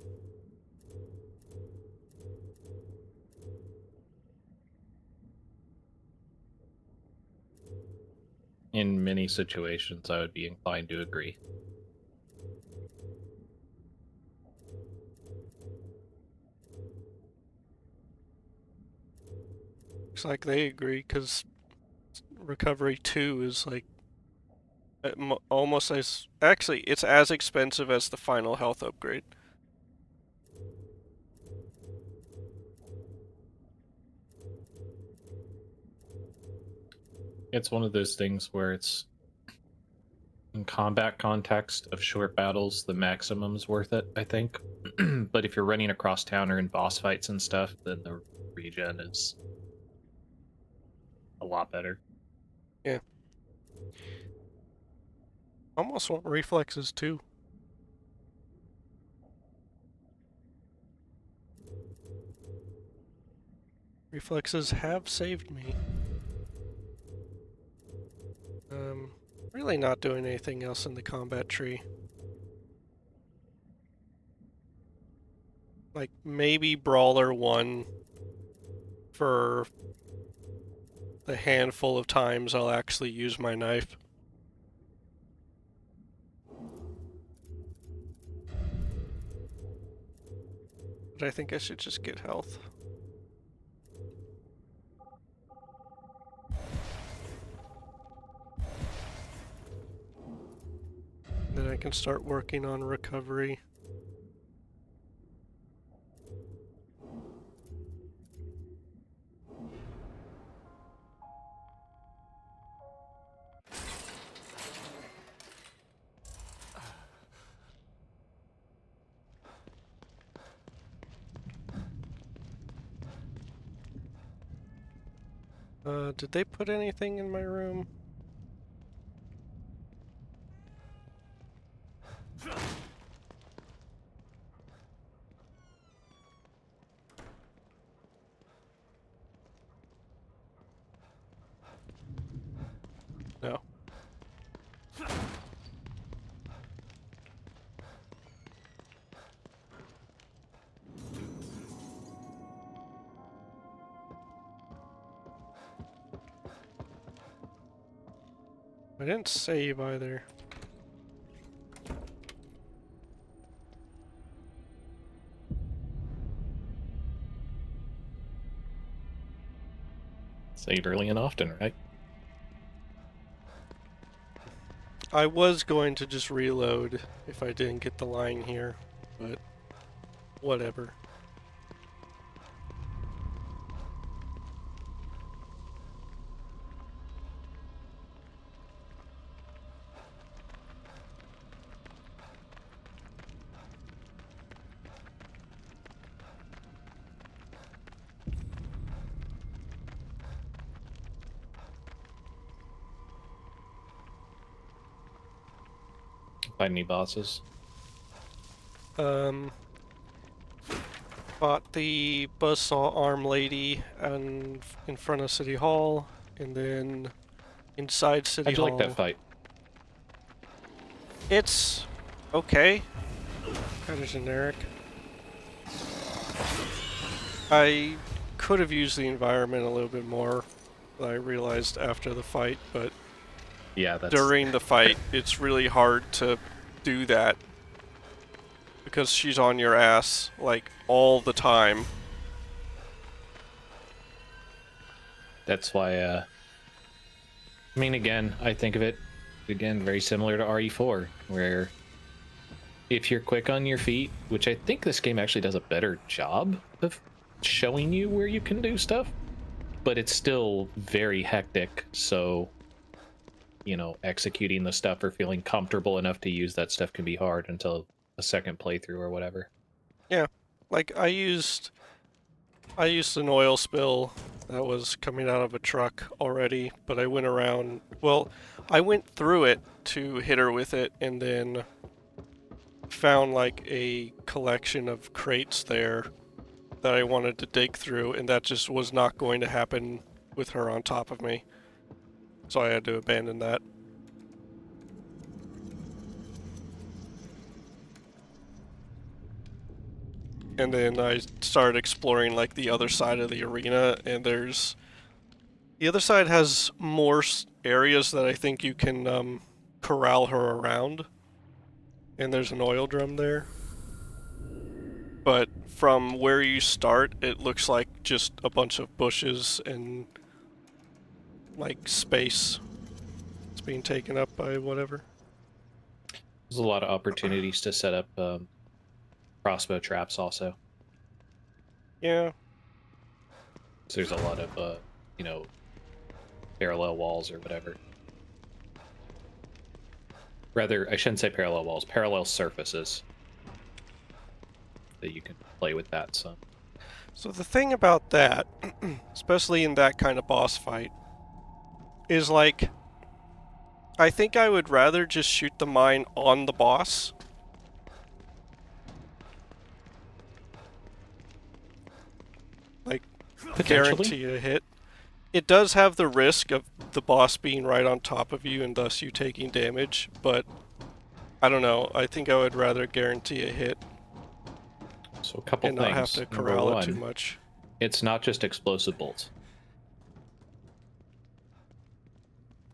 Speaker 12: In many situations, I would be inclined to agree.
Speaker 1: Looks like they agree, because recovery 2 is like almost as... Actually, it's as expensive as the final health upgrade.
Speaker 12: It's one of those things where it's in combat context of short battles, the maximum's worth it, I think. But if you're running across town or in boss fights and stuff, then the regen is a lot better.
Speaker 1: Yeah. Almost want reflexes too. Reflexes have saved me. Really not doing anything else in the combat tree. Like, maybe Brawler 1 for the handful of times I'll actually use my knife. But I think I should just get health. Then I can start working on recovery. Did they put anything in my room? No. I didn't save either.
Speaker 12: Save early and often, right?
Speaker 1: I was going to just reload if I didn't get the line here, but whatever.
Speaker 12: Find any bosses?
Speaker 1: Fought the buzzsaw arm lady in front of City Hall, and then inside City
Speaker 12: How'd you
Speaker 1: Hall.
Speaker 12: like that fight?
Speaker 1: It's okay. Kind of generic. I could have used the environment a little bit more. that I realized after the fight, but
Speaker 12: Yeah, that's
Speaker 1: during the fight, it's really hard to do that because she's on your ass like all the time.
Speaker 12: that's why. I mean, again, I think of it again very similar to RE4, where if you're quick on your feet, which I think this game actually does a better job of showing you where you can do stuff, but it's still very hectic. So, you know, executing the stuff or feeling comfortable enough to use that stuff can be hard until a second playthrough or whatever.
Speaker 1: Yeah, like I used an oil spill that was coming out of a truck already, but I went around, well, I went through it to hit her with it and then found like a collection of crates there that I wanted to dig through, and that just was not going to happen with her on top of me. So I had to abandon that. And then I started exploring like the other side of the arena, and the other side has more areas that I think you can corral her around. And there's an oil drum there. But from where you start, it looks like just a bunch of bushes and like space. It's being taken up by whatever.
Speaker 12: There's a lot of opportunities to set up crossbow traps also.
Speaker 1: Yeah.
Speaker 12: So there's a lot of, you know, parallel walls or whatever. Rather, I shouldn't say parallel walls, parallel surfaces that you can play with that some.
Speaker 1: So the thing about that, especially in that kind of boss fight, is like, I think I would rather just shoot the mine on the boss. Like, guarantee a hit. It does have the risk of the boss being right on top of you and thus you taking damage, but I don't know. I think I would rather guarantee a hit.
Speaker 12: So a couple
Speaker 1: and
Speaker 12: things.
Speaker 1: not have to
Speaker 12: Number
Speaker 1: corral
Speaker 12: one,
Speaker 1: it too much.
Speaker 12: It's not just explosive bolts.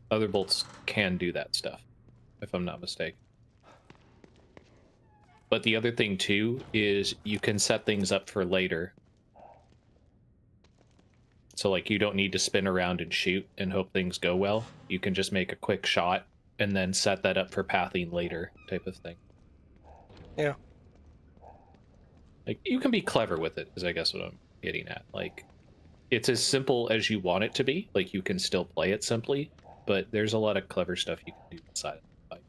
Speaker 12: Other bolts can do that stuff, if I'm not mistaken. But the other thing too is you can set things up for later. So like you don't need to spin around and shoot and hope things go well. You can just make a quick shot and then set that up for pathing later type of thing.
Speaker 1: Yeah.
Speaker 12: Like you can be clever with it, is I guess what I'm getting at. Like it's as simple as you want it to be. Like you can still play it simply, but there's a lot of clever stuff you can do inside of the fight.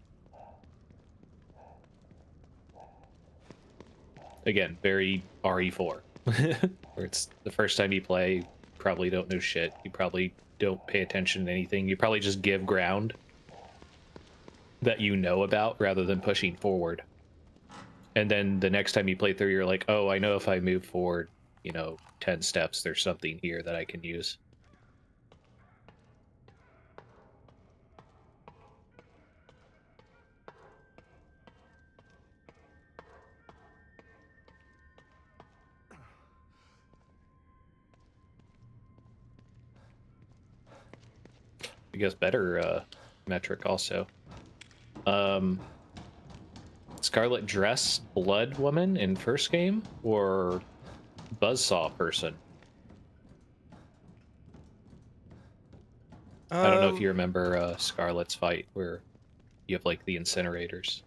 Speaker 12: Again, very RE4. Where it's the first time you play, you probably don't know shit. You probably don't pay attention to anything. You probably just give ground that you know about rather than pushing forward. And then the next time you play through, you're like, oh, I know if I move forward, you know, 10 steps, there's something here that I can use. I guess better metric also. Scarlet Dress Blood Woman in first game or Buzzsaw person? I don't know if you remember Scarlet's fight where you have like the incinerators.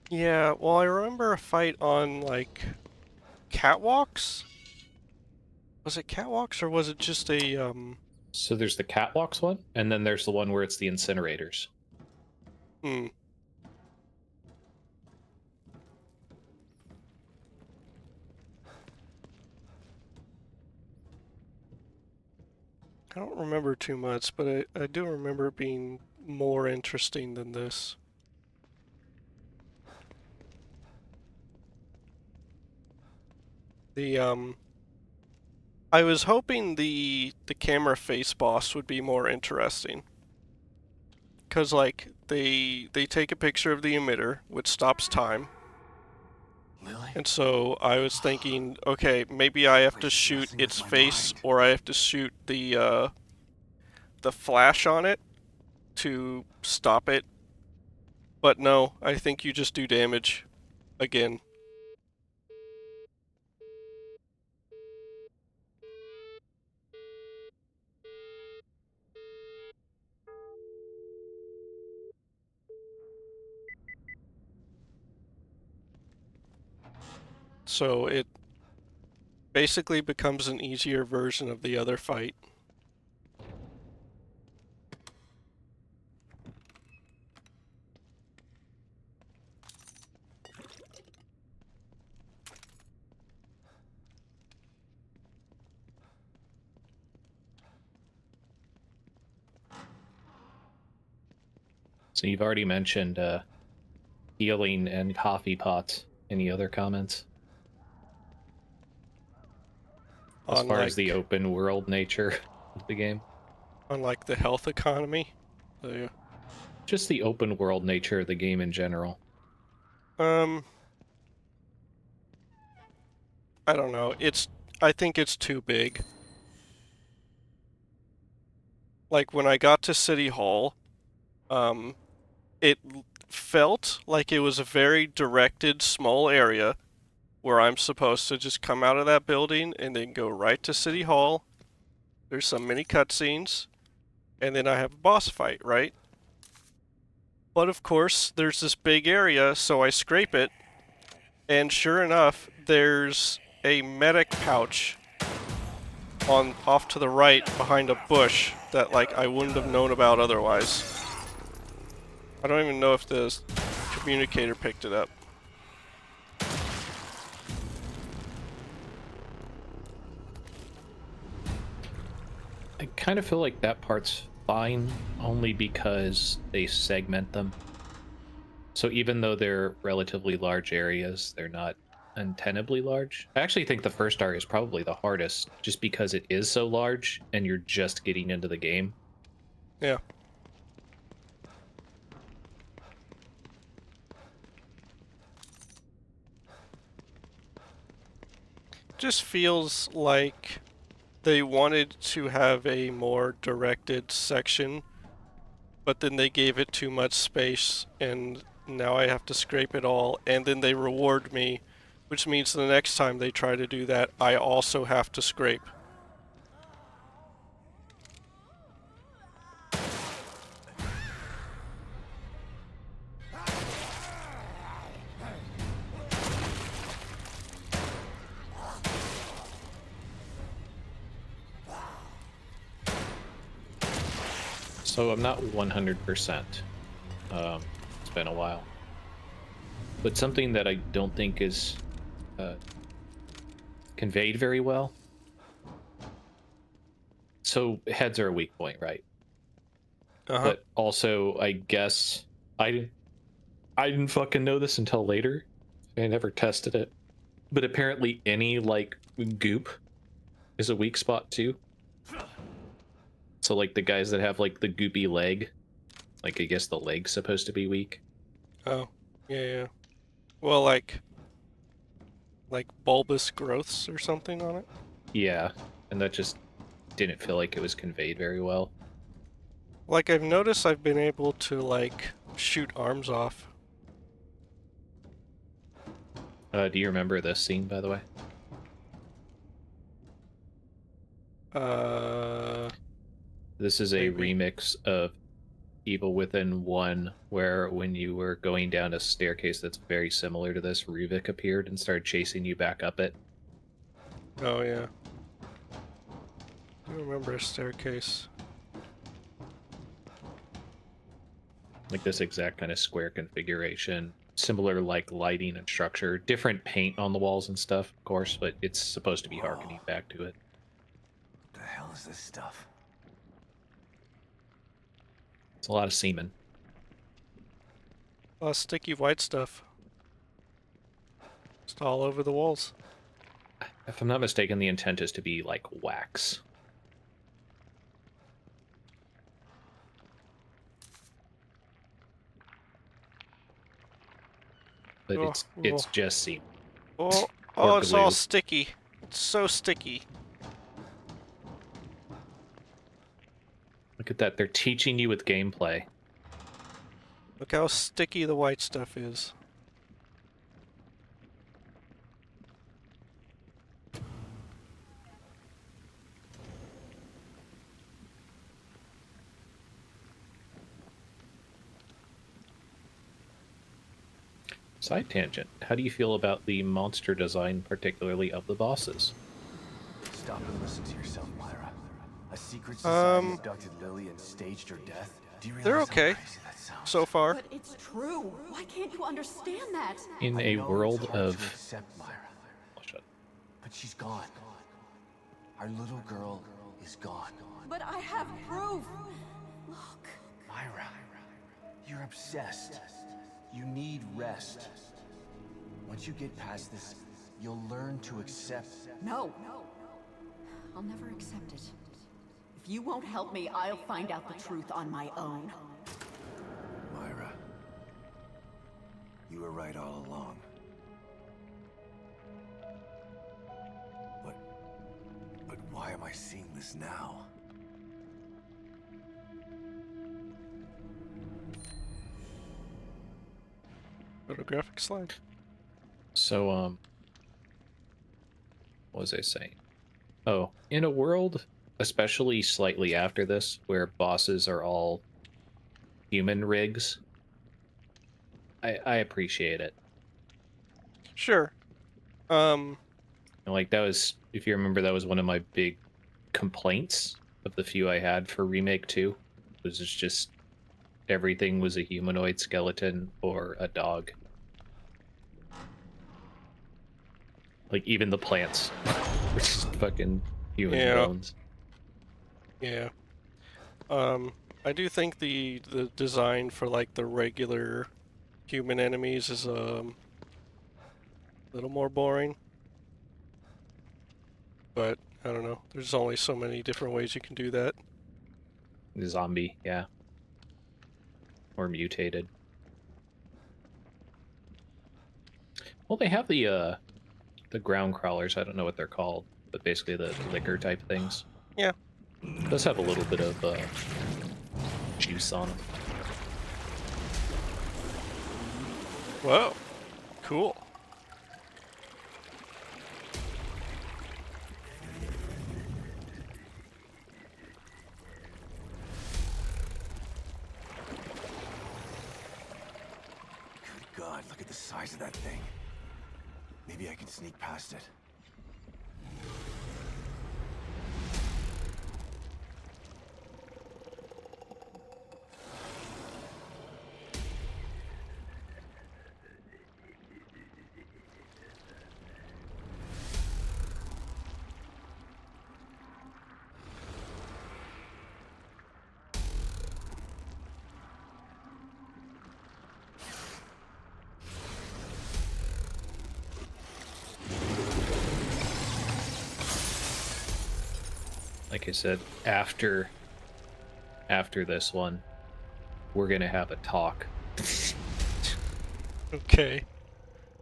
Speaker 1: Yeah, well I remember a fight on like catwalks? Was it catwalks or was it just a
Speaker 12: So there's the catwalks one, and then there's the one where it's the incinerators.
Speaker 1: Hmm. I don't remember too much, but I do remember it being more interesting than this. I was hoping the camera face boss would be more interesting. Cause like they take a picture of the emitter, which stops time.
Speaker 2: Lily?
Speaker 1: And so I was thinking, okay, maybe I have to shoot its face or I have to shoot the flash on it to stop it. But no, I think you just do damage again. So it basically becomes an easier version of the other fight.
Speaker 12: So you've already mentioned healing and coffee pots. Any other comments? As far as the open world nature of the game?
Speaker 1: On like the health economy?
Speaker 12: Just the open world nature of the game in general.
Speaker 1: I don't know. I think it's too big. Like when I got to City Hall, it felt like it was a very directed small area where I'm supposed to just come out of that building and then go right to City Hall. There's some mini cutscenes, and then I have a boss fight, right? But of course, there's this big area, so I scrape it, and sure enough, there's a medic pouch off to the right behind a bush that like I wouldn't have known about otherwise. I don't even know if the communicator picked it up.
Speaker 12: I kind of feel like that part's fine, only because they segment them. So even though they're relatively large areas, they're not untenably large. I actually think the first area is probably the hardest, just because it is so large and you're just getting into the game.
Speaker 1: Yeah. Just feels like they wanted to have a more directed section, but then they gave it too much space, and now I have to scrape it all, and then they reward me, which means the next time they try to do that, I also have to scrape.
Speaker 12: So I'm not 100%. It's been a while. But something that I don't think is conveyed very well. So heads are a weak point, right? But also, I guess I didn't fucking know this until later. I never tested it. But apparently any like goop is a weak spot too. So like the guys that have like the goopy leg, like I guess the leg's supposed to be weak.
Speaker 1: Oh, yeah. Well, like bulbous growths or something on it?
Speaker 12: Yeah, and that just didn't feel like it was conveyed very well.
Speaker 1: Like, I've noticed I've been able to, like, shoot arms off.
Speaker 12: Do you remember this scene, by the way? This is a
Speaker 1: maybe.
Speaker 12: remix of Evil Within 1, where when you were going down a staircase that's very similar to this, Ruvik appeared and started chasing you back up it.
Speaker 1: Oh, yeah. I remember a staircase.
Speaker 12: Like this exact kind of square configuration. Similar, like, lighting and structure. Different paint on the walls and stuff, of course, but it's supposed to be harkening back to it.
Speaker 2: What the hell is this stuff?
Speaker 12: It's a lot of semen.
Speaker 1: A lot of sticky white stuff. Just all over the walls.
Speaker 12: If I'm not mistaken, the intent is to be, like, wax. But it's just semen.
Speaker 1: Oh, it's
Speaker 12: glue.
Speaker 1: all sticky. It's so sticky.
Speaker 12: Look at that. They're teaching you with gameplay.
Speaker 1: Look how sticky the white stuff is.
Speaker 12: Side tangent. How do you feel about the monster design, particularly of the bosses?
Speaker 2: Stop and listen to yourself, Myra. A secret society abducted Lily and staged her death? Do you realize
Speaker 1: They're okay
Speaker 2: how crazy that sounds?
Speaker 1: so far.
Speaker 14: But it's true. Why can't you understand that?
Speaker 12: In
Speaker 2: I
Speaker 12: a
Speaker 2: know
Speaker 12: world
Speaker 2: it's hard
Speaker 12: of...
Speaker 2: to accept, Myra.
Speaker 12: Oh, shut.
Speaker 2: But she's gone. Our little girl is gone.
Speaker 14: But I have proof. Look.
Speaker 2: Myra, you're obsessed. You need rest. Once you get past this, you'll learn to accept.
Speaker 14: No. I'll never accept it. If you won't help me, I'll find out the truth on my own.
Speaker 2: Myra, you were right all along. But why am I seeing this now?
Speaker 1: Photographic slide.
Speaker 12: So, what was I saying? Oh, in a world, especially slightly after this, where bosses are all human rigs, I appreciate it.
Speaker 1: Sure.
Speaker 12: Like, that was, if you remember, that was one of my big complaints of the few I had for Remake 2, was it's just everything was a humanoid skeleton or a dog. Like, even the plants were just fucking human bones.
Speaker 1: Yeah. I do think the design for, like, the regular human enemies is a little more boring. But, I don't know. There's only so many different ways you can do that.
Speaker 12: Zombie, yeah. Or mutated. Well, they have the ground crawlers. I don't know what they're called, but basically the liquor type things.
Speaker 1: Yeah.
Speaker 12: It does have a little bit of juice on them.
Speaker 1: Whoa. Cool.
Speaker 2: Good God, look at the size of that thing. Maybe I can sneak past it.
Speaker 12: Like I said, after this one, we're gonna have a talk.
Speaker 1: Okay.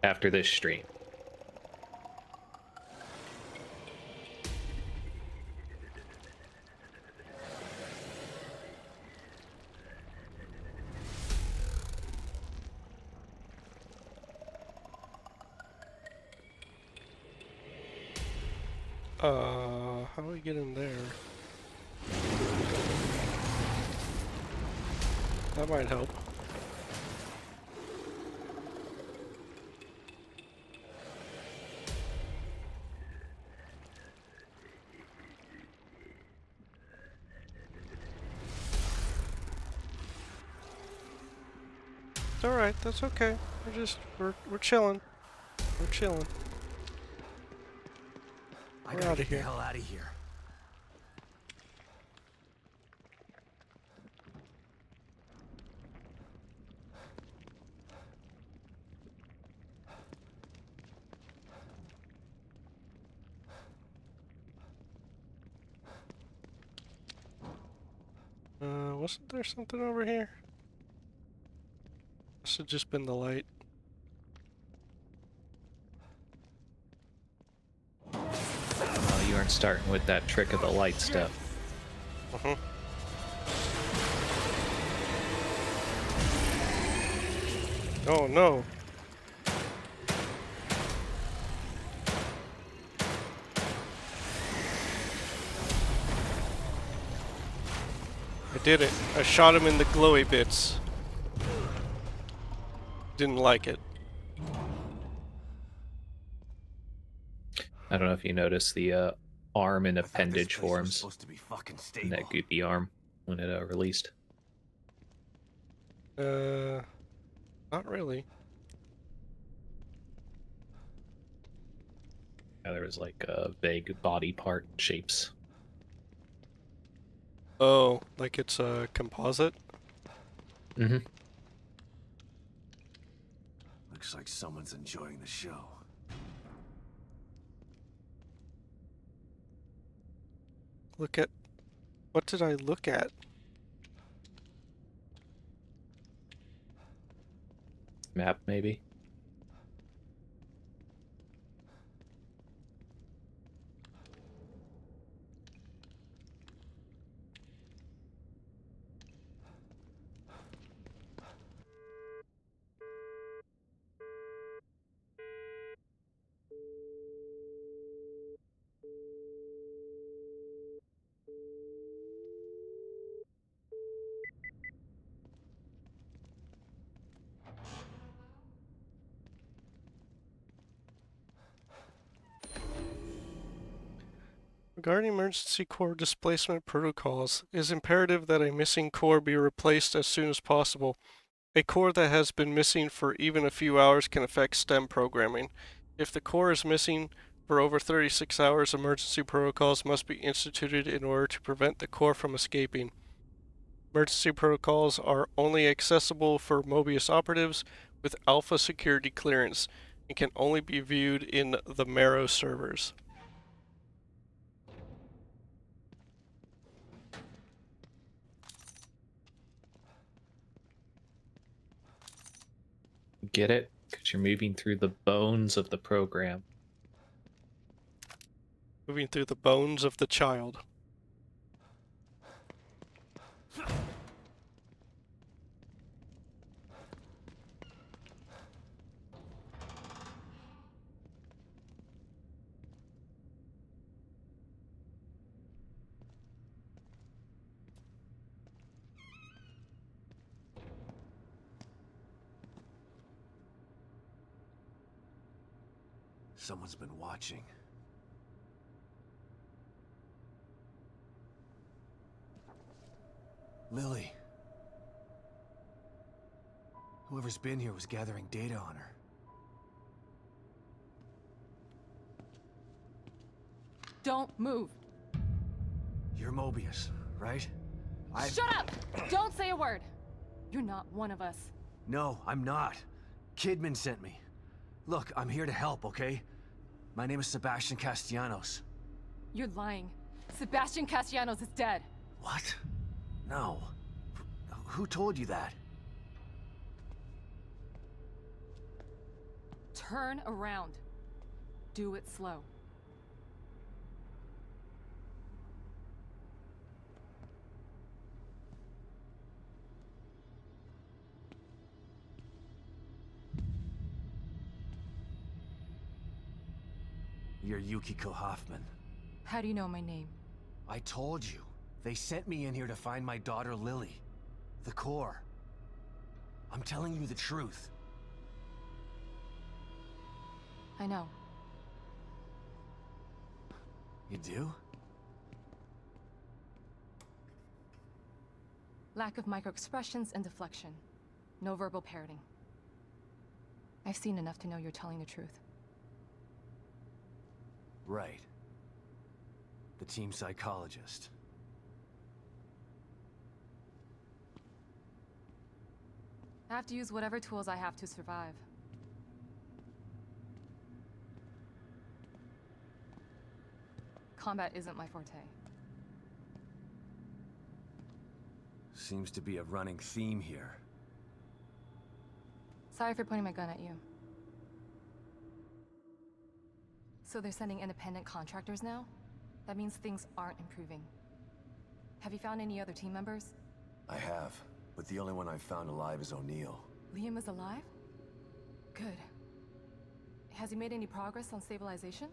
Speaker 12: After this stream.
Speaker 1: How do we get in there? That might help. It's alright, that's okay. We're chilling. We're chilling. We're out of
Speaker 2: Get the
Speaker 1: here.
Speaker 2: hell out of here.
Speaker 1: Wasn't there something over here? Must have just been the light.
Speaker 12: Well, you aren't starting with that trick of the light stuff.
Speaker 1: Oh no. I did it. I shot him in the glowy bits. Didn't like it.
Speaker 12: I don't know if you noticed the arm and
Speaker 2: I thought this
Speaker 12: appendage
Speaker 2: place was
Speaker 12: forms
Speaker 2: supposed to be fucking
Speaker 12: in that
Speaker 2: stable.
Speaker 12: goopy arm when it released.
Speaker 1: Not really.
Speaker 12: Yeah, there was like vague body part shapes.
Speaker 1: Oh, like it's a composite?
Speaker 12: Mm-hmm.
Speaker 2: Looks like someone's enjoying the show.
Speaker 1: Look at... What did I look at?
Speaker 12: Map, maybe?
Speaker 1: Regarding emergency core displacement protocols, it is imperative that a missing core be replaced as soon as possible. A core that has been missing for even a few hours can affect STEM programming. If the core is missing for over 36 hours, emergency protocols must be instituted in order to prevent the core from escaping. Emergency protocols are only accessible for Mobius operatives with alpha security clearance and can only be viewed in the Marrow servers.
Speaker 12: Get it? Because you're moving through the bones of the program.
Speaker 1: Moving through the bones of the child.
Speaker 2: Someone's been watching. Lily. Whoever's been here was gathering data on her.
Speaker 15: Don't move.
Speaker 2: You're Mobius, right?
Speaker 15: Shut up! Don't say a word. You're not one of us.
Speaker 2: No, I'm not. Kidman sent me. Look, I'm here to help, okay? My name is Sebastian Castellanos.
Speaker 15: You're lying. Sebastian Castellanos is dead.
Speaker 2: What? No. Who told you that?
Speaker 15: Turn around. Do it slow.
Speaker 2: You're Yukiko Hoffman.
Speaker 15: How do you know my name?
Speaker 2: I told you. They sent me in here to find my daughter Lily. The core. I'm telling you the truth.
Speaker 15: I know.
Speaker 2: You do?
Speaker 15: Lack of microexpressions and deflection. No verbal parroting. I've seen enough to know you're telling the truth.
Speaker 2: Right. The team psychologist.
Speaker 15: I have to use whatever tools I have to survive. Combat isn't my forte.
Speaker 2: Seems to be a running theme here.
Speaker 15: Sorry for pointing my gun at you. So they're sending independent contractors now? That means things aren't improving. Have you found any other team members?
Speaker 2: I have, but the only one I've found alive is O'Neill.
Speaker 15: Liam is alive? Good. Has he made any progress on stabilization?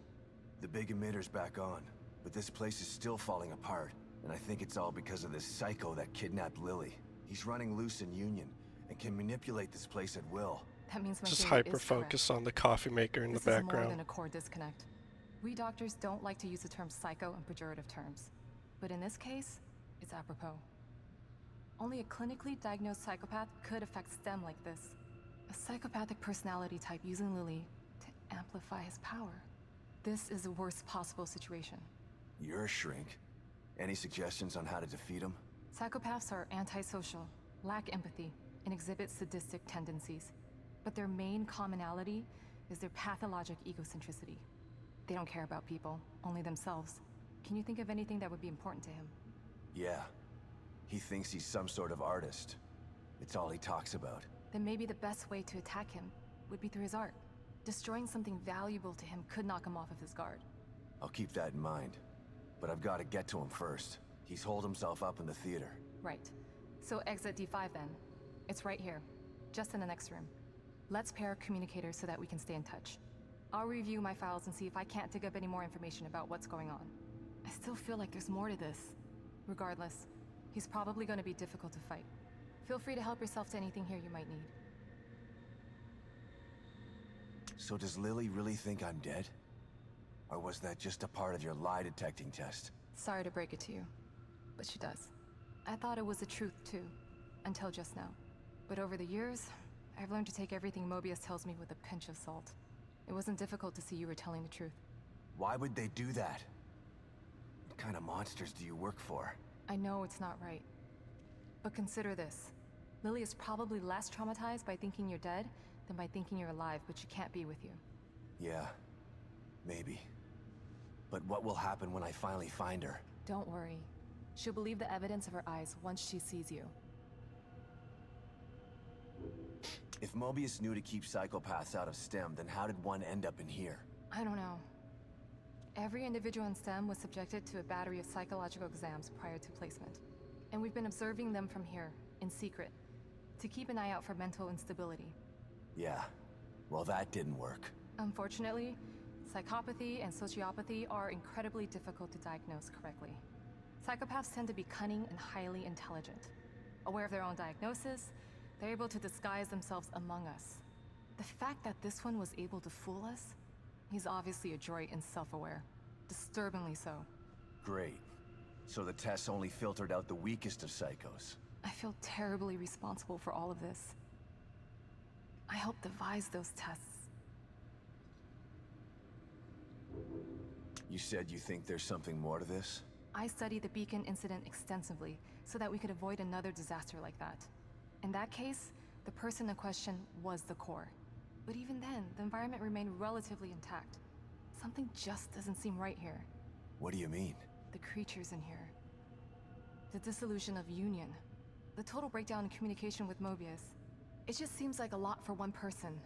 Speaker 2: The big emitter's back on, but this place is still falling apart, and I think it's all because of this psycho that kidnapped Lily. He's running loose in Union, and can manipulate this place at will.
Speaker 15: That means my
Speaker 1: Just
Speaker 15: theory
Speaker 1: hyper
Speaker 15: is correct.
Speaker 1: focus on the coffee maker in
Speaker 15: This
Speaker 1: the
Speaker 15: is more
Speaker 1: background.
Speaker 15: than a core disconnect. We doctors don't like to use the term psycho in pejorative terms, but in this case, it's apropos. Only a clinically diagnosed psychopath could affect STEM like this. A psychopathic personality type using Lily to amplify his power. This is the worst possible situation.
Speaker 2: You're a shrink. Any suggestions on how to defeat him?
Speaker 15: Psychopaths are antisocial, lack empathy, and exhibit sadistic tendencies. But their main commonality is their pathologic egocentricity. They don't care about people, only themselves. Can you think of anything that would be important to him?
Speaker 2: Yeah. He thinks he's some sort of artist. It's all he talks about.
Speaker 15: Then maybe the best way to attack him would be through his art. Destroying something valuable to him could knock him off of his guard.
Speaker 2: I'll keep that in mind. But I've got to get to him first. He's holed himself up in the theater.
Speaker 15: Right. So exit D5 then. It's right here, just in the next room. Let's pair communicators so that we can stay in touch. I'll review my files and see if I can't dig up any more information about what's going on. I still feel like there's more to this. Regardless, he's probably going to be difficult to fight. Feel free to help yourself to anything here you might need.
Speaker 2: So does Lily really think I'm dead? Or was that just a part of your lie detecting test?
Speaker 15: Sorry to break it to you, but she does. I thought it was the truth too, until just now. But over the years, I've learned to take everything Mobius tells me with a pinch of salt. It wasn't difficult to see you were telling the truth.
Speaker 2: Why would they do that? What kind of monsters do you work for?
Speaker 15: I know it's not right. But consider this. Lily is probably less traumatized by thinking you're dead than by thinking you're alive, but she can't be with you.
Speaker 2: Yeah, maybe. But what will happen when I finally find her?
Speaker 15: Don't worry. She'll believe the evidence of her eyes once she sees you.
Speaker 2: If Mobius knew to keep psychopaths out of STEM, then how did one end up in here?
Speaker 15: I don't know. Every individual in STEM was subjected to a battery of psychological exams prior to placement. And we've been observing them from here, in secret, to keep an eye out for mental instability.
Speaker 2: Yeah, well that didn't work.
Speaker 15: Unfortunately, psychopathy and sociopathy are incredibly difficult to diagnose correctly. Psychopaths tend to be cunning and highly intelligent. Aware of their own diagnosis, they're able to disguise themselves among us. The fact that this one was able to fool us, he's obviously adroit and self-aware. Disturbingly so.
Speaker 2: Great. So the tests only filtered out the weakest of psychos.
Speaker 15: I feel terribly responsible for all of this. I helped devise those tests.
Speaker 2: You said you think there's something more to this?
Speaker 15: I studied the Beacon incident extensively so that we could avoid another disaster like that. In that case, the person in question was the core. But even then, the environment remained relatively intact. Something just doesn't seem right here.
Speaker 2: What do you mean?
Speaker 15: The creatures in here. The dissolution of Union. The total breakdown in communication with Mobius. It just seems like a lot for one person.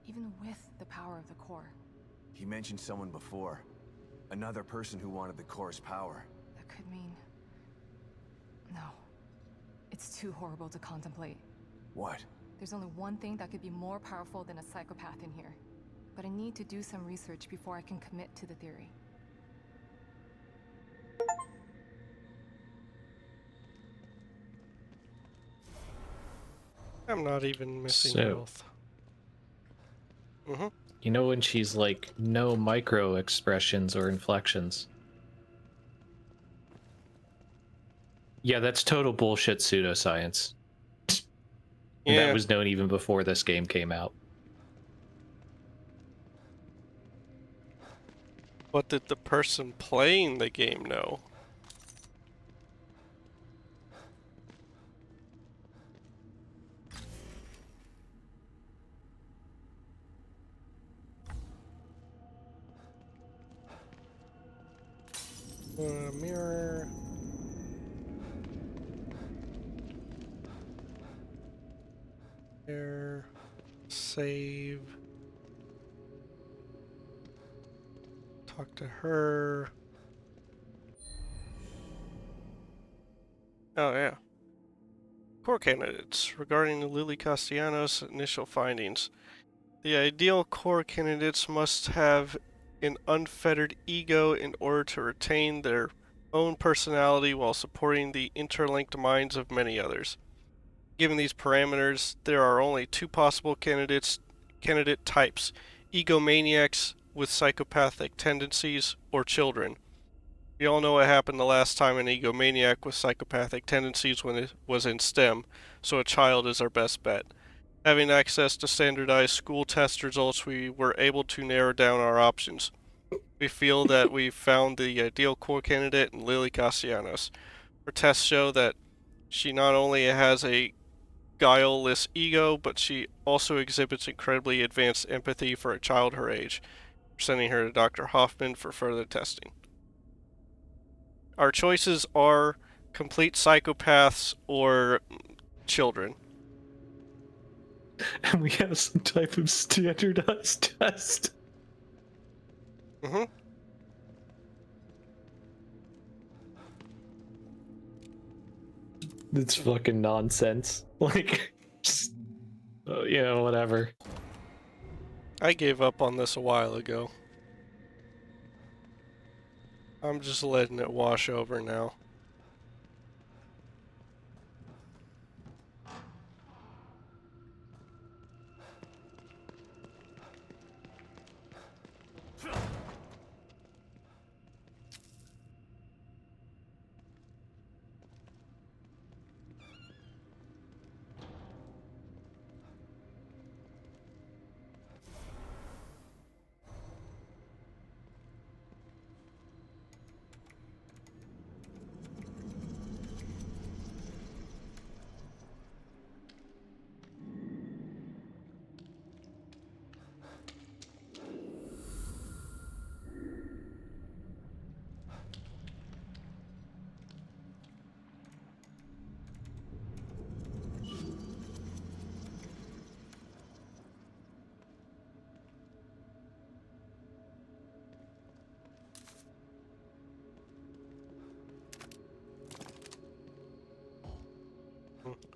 Speaker 15: Even with the power of the core.
Speaker 2: He mentioned someone before. Another person who wanted the core's power.
Speaker 15: That could mean... No. It's too horrible to contemplate.
Speaker 2: What?
Speaker 15: There's only one thing that could be more powerful than a psychopath in here. But I need to do some research before I can commit to the theory.
Speaker 1: I'm not even missing
Speaker 12: So-
Speaker 1: health.
Speaker 12: You know when she's like, no micro expressions or inflections? Yeah, that's total bullshit pseudoscience.
Speaker 1: Yeah.
Speaker 12: That was known even before this game came out.
Speaker 1: What did the person playing the game know? Mirror. There. Save. Talk to her. Oh, yeah. Core candidates. Regarding the Lily Castellanos' initial findings, The ideal core candidates must have an unfettered ego in order to retain their own personality while supporting the interlinked minds of many others. Given these parameters, there are only two possible candidate types: egomaniacs with psychopathic tendencies or children. We all know what happened the last time an egomaniac with psychopathic tendencies when it was in STEM, so a child is our best bet. Having access to standardized school test results, we were able to narrow down our options. We feel that we've found the ideal core candidate in Lily Castellanos. Her tests show that she not only has a guileless ego, but she also exhibits incredibly advanced empathy for a child her age. We're sending her to Dr. Hoffman for further testing. Our choices are complete psychopaths or children.
Speaker 12: And we have some type of standardized test.
Speaker 1: Mm-hmm.
Speaker 12: It's fucking nonsense. Like, just, whatever.
Speaker 1: I gave up on this a while ago. I'm just letting it wash over now.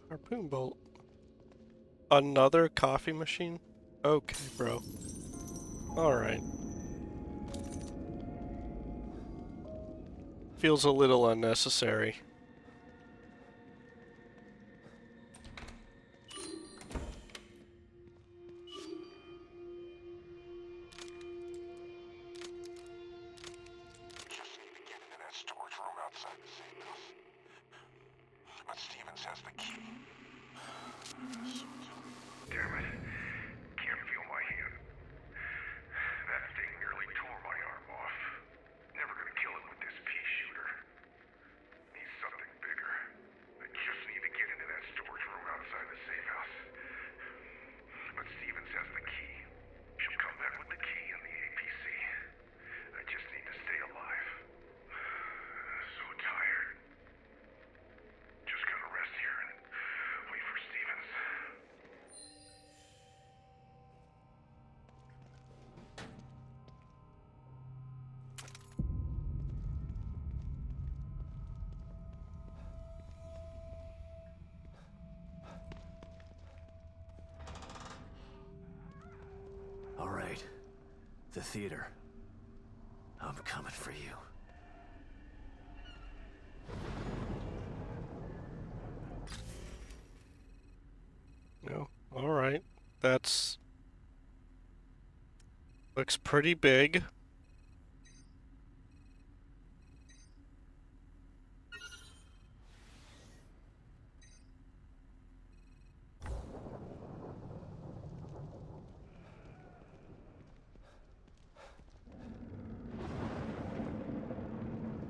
Speaker 1: Harpoon bolt. Another coffee machine? Okay, bro. Alright. Feels a little unnecessary.
Speaker 9: Just need to get into that storage room outside the safe house. But Stevens has the key.
Speaker 8: Damn it. Can't feel my hand. That thing nearly tore my arm off. Never gonna kill it with this pea shooter. Need something bigger. I just need to get into that storage room outside the safe house. But Stevens has the key. She'll come back with the key and the APC. I just need to stay alive. So tired. Just gonna rest here and wait for Stevens.
Speaker 2: All right. The theater. I'm coming for you.
Speaker 1: No. Alright. That's... looks pretty big.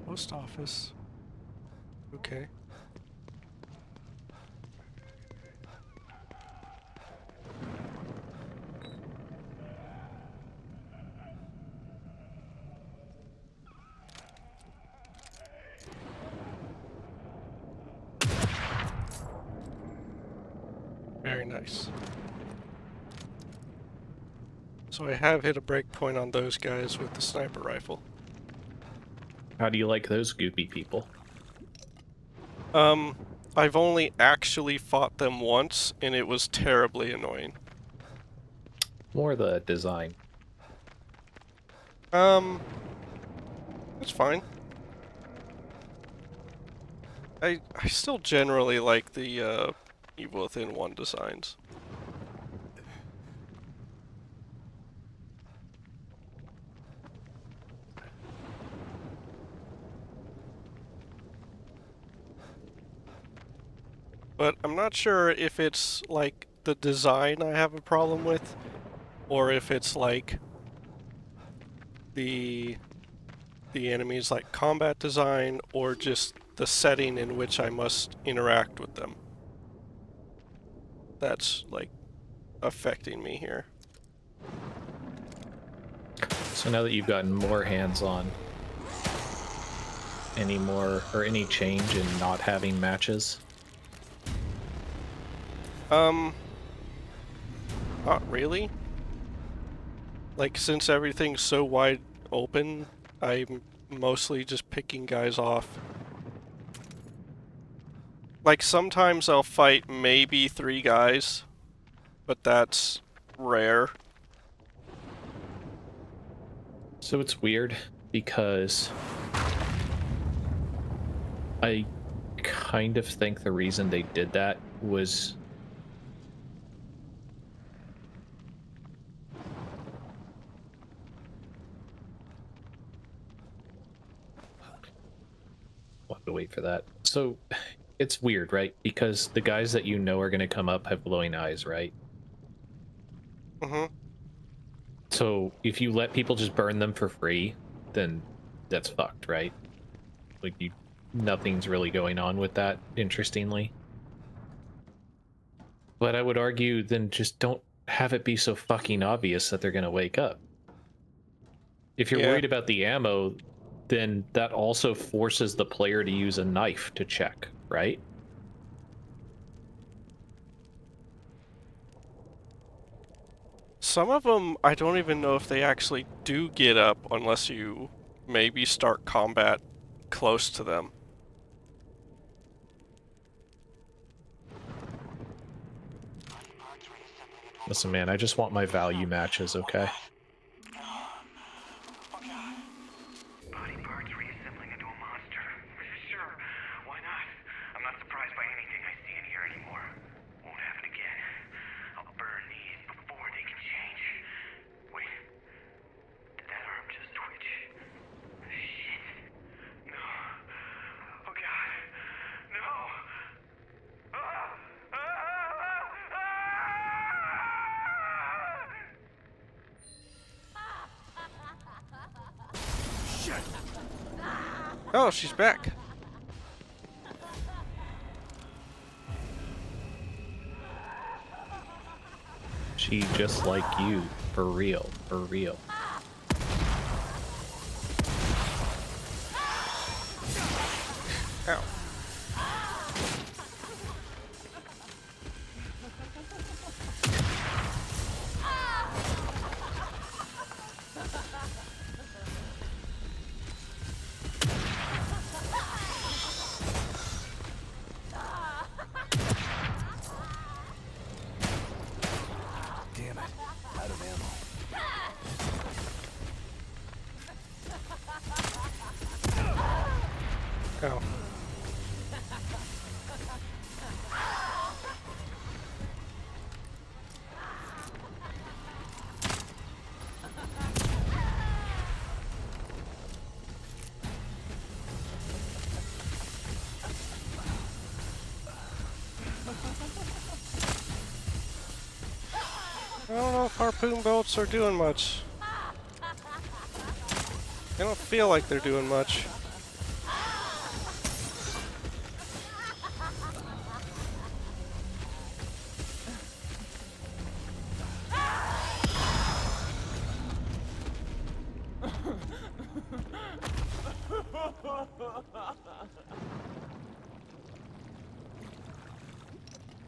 Speaker 1: Post office. Okay. Very nice. So I have hit a breakpoint on those guys with the sniper rifle.
Speaker 12: How do you like those goopy people?
Speaker 1: I've only actually fought them once, and it was terribly annoying.
Speaker 12: More the design.
Speaker 1: That's fine. I still generally like the Evil Within 1 designs. But I'm not sure if it's like the design I have a problem with, or if it's like the enemies like combat design, or just the setting in which I must interact with them. That's like affecting me here.
Speaker 12: So now that you've gotten more hands-on, any more or any change in not having matches?
Speaker 1: Not really. Like, since everything's so wide open, I'm mostly just picking guys off. Like, sometimes I'll fight maybe 3 guys, but that's rare.
Speaker 12: So it's weird because I kind of think the reason they did that was we'll have to wait for that. So it's weird, right? Because the guys that you know are going to come up have glowing eyes, right?
Speaker 1: Mm-hmm.
Speaker 12: So if you let people just burn them for free, then that's fucked, right? Like, nothing's really going on with that, interestingly. But I would argue then just don't have it be so fucking obvious that they're going to wake up. If you're worried about the ammo, then that also forces the player to use a knife to check, right?
Speaker 1: Some of them, I don't even know if they actually do get up unless you maybe start combat close to them.
Speaker 12: Listen, man, I just want my value matches, okay?
Speaker 8: Body parts reassembling into a monster. Sure, why not? I'm not surprised by anything I see in here anymore. Won't happen again. I'll burn these before they can change. Wait, did that arm just twitch? Shit. No. Oh god. No. Ah! Ah! Ah!
Speaker 1: Shit! Oh, she's back.
Speaker 12: She just like you, for real, for real.
Speaker 1: Ow.
Speaker 2: Damn it. Out of ammo.
Speaker 1: Ow. I don't know if harpoon bolts are doing much. I don't feel like they're doing much.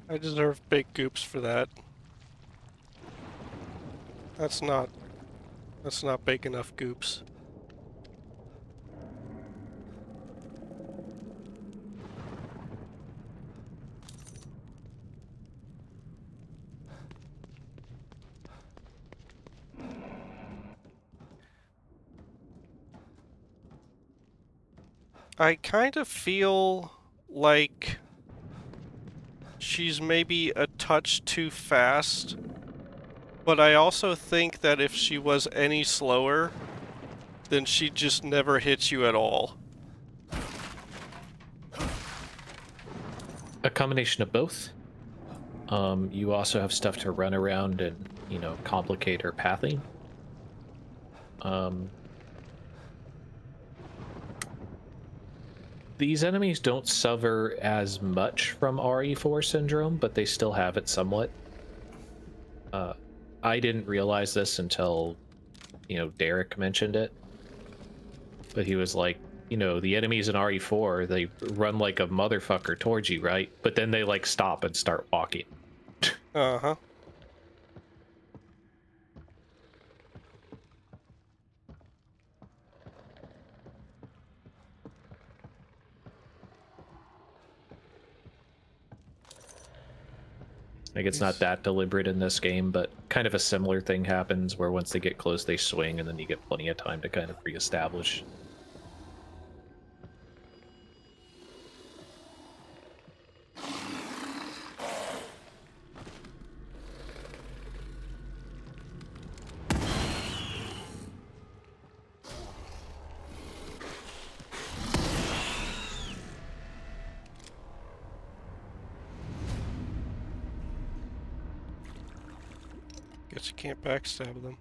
Speaker 1: I deserve big goops for that. That's not big enough goops. I kind of feel like she's maybe a touch too fast, but I also think that if she was any slower, then she'd just never hit you at all.
Speaker 12: A combination of both. You also have stuff to run around and, you know, complicate her pathing. These enemies don't suffer as much from RE4 syndrome, but they still have it somewhat. I didn't realize this until, you know, Derek mentioned it. But he was like, you know, the enemies in RE4, they run like a motherfucker towards you, right? But then they like stop and start walking.
Speaker 1: Uh-huh.
Speaker 12: Like, it's not that deliberate in this game, but kind of a similar thing happens where once they get close, they swing, and then you get plenty of time to kind of reestablish.
Speaker 1: Guess you can't backstab them.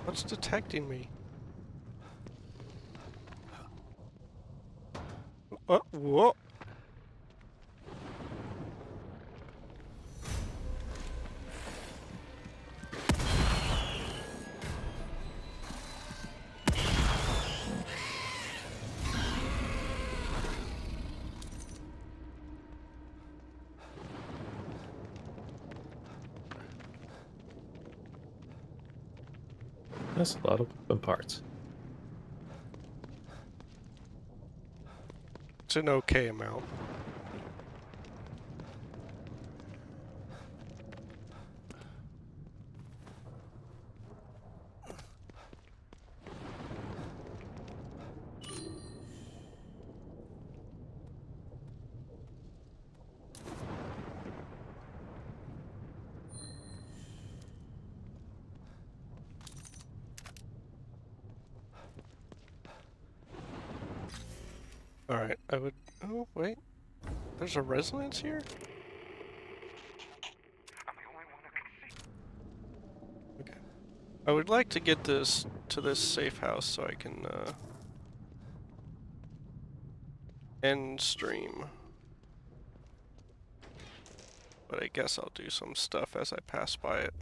Speaker 1: What's detecting me? Whoa!
Speaker 12: That's a lot of fun parts.
Speaker 1: It's an okay amount. Alright, I would... Oh, wait. There's a resonance here? Okay. I would like to get this to this safe house so I can, end stream. But I guess I'll do some stuff as I pass by it.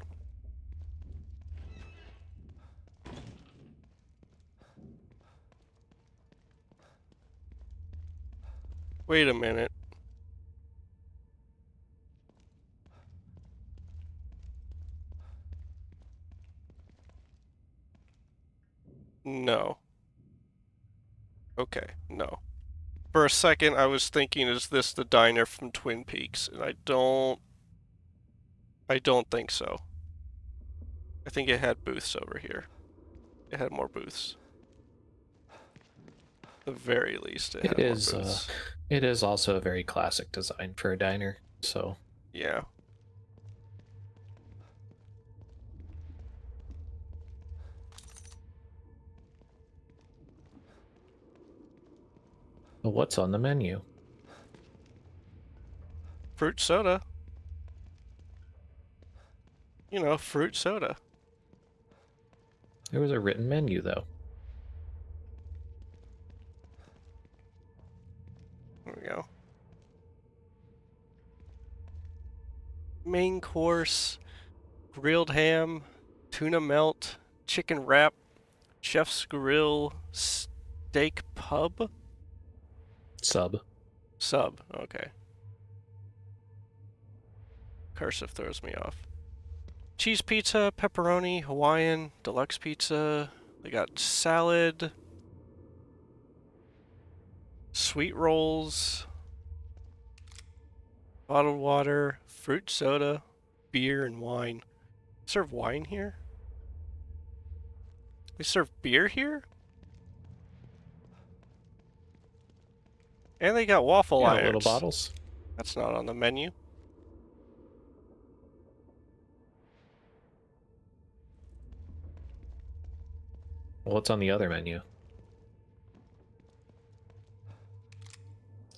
Speaker 1: Wait a minute. No. Okay, no. For a second, I was thinking, is this the diner from Twin Peaks? And I don't think so. I think it had booths over here. It had more booths. At the very least, it had more booths.
Speaker 12: It is also a very classic design for a diner, so...
Speaker 1: Yeah.
Speaker 12: But what's on the menu?
Speaker 1: Fruit soda. You know, fruit soda.
Speaker 12: There was a written menu, though.
Speaker 1: There we go. Main course, grilled ham, tuna melt, chicken wrap, chef's grill, steak pub?
Speaker 12: Sub.
Speaker 1: Sub, okay. Cursive throws me off. cheese pizza, pepperoni, Hawaiian, deluxe pizza. They got salad, sweet rolls, bottled water, fruit soda, beer, and wine. Serve wine here? They serve beer here? And they got waffle
Speaker 12: Yeah, little
Speaker 1: irons.
Speaker 12: bottles.
Speaker 1: That's not on the menu.
Speaker 12: Well, what's on the other menu?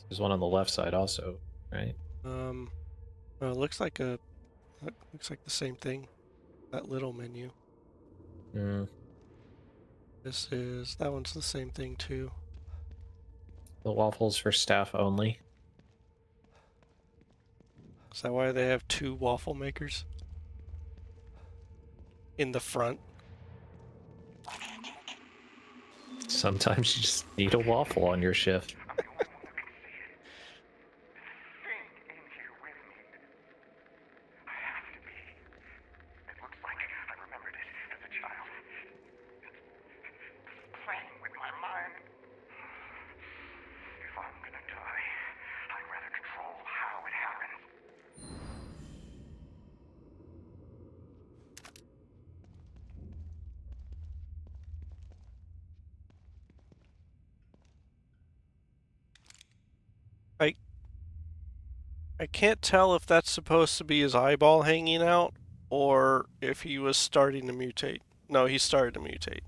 Speaker 12: There's one on the left side also, right?
Speaker 1: Well, it looks like the same thing. That little menu.
Speaker 12: Mm.
Speaker 1: That one's the same thing too.
Speaker 12: The waffles for staff only.
Speaker 1: Is that why they have 2 waffle makers? In the front?
Speaker 12: Sometimes you just need a waffle on your shift.
Speaker 1: I can't tell if that's supposed to be his eyeball hanging out or if he was starting to mutate. No, he started to mutate.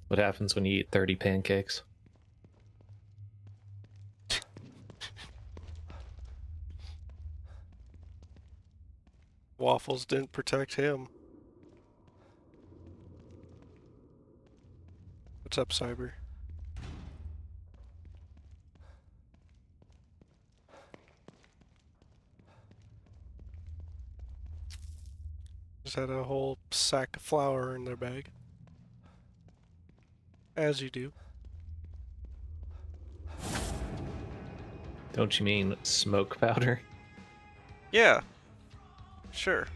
Speaker 12: What happens when you eat 30 pancakes?
Speaker 1: Waffles didn't protect him. What's up, Cyber? Just had a whole sack of flour in their bag. As you do.
Speaker 12: Don't you mean smoke powder?
Speaker 1: Yeah. Sure.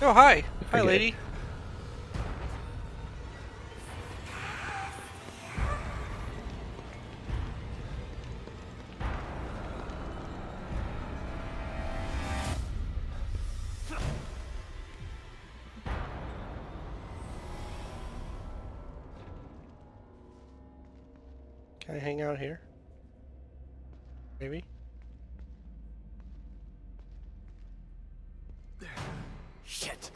Speaker 1: Oh, hi. Hi, lady. Can I hang out here? Maybe?
Speaker 2: Shit.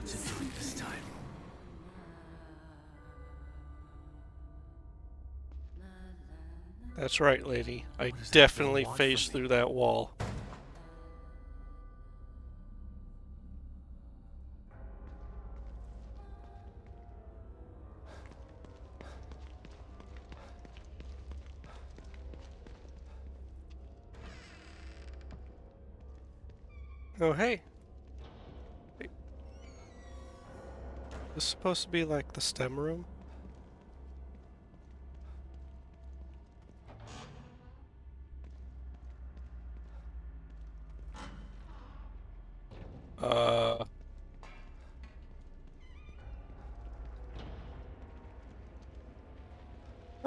Speaker 2: What's it doing this time?
Speaker 1: That's right, lady. I definitely phased through that wall. Oh, hey. Wait. This is supposed to be like the STEM room?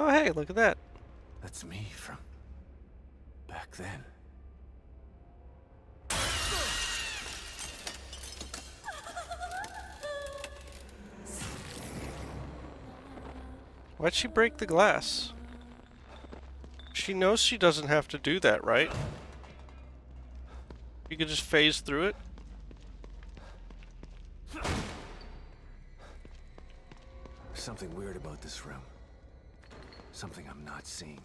Speaker 1: Oh, hey, look at that.
Speaker 2: That's me from back then.
Speaker 1: Why'd she break the glass? She knows she doesn't have to do that, right? You could just phase through it?
Speaker 2: There's something weird about this room. Something I'm not seeing.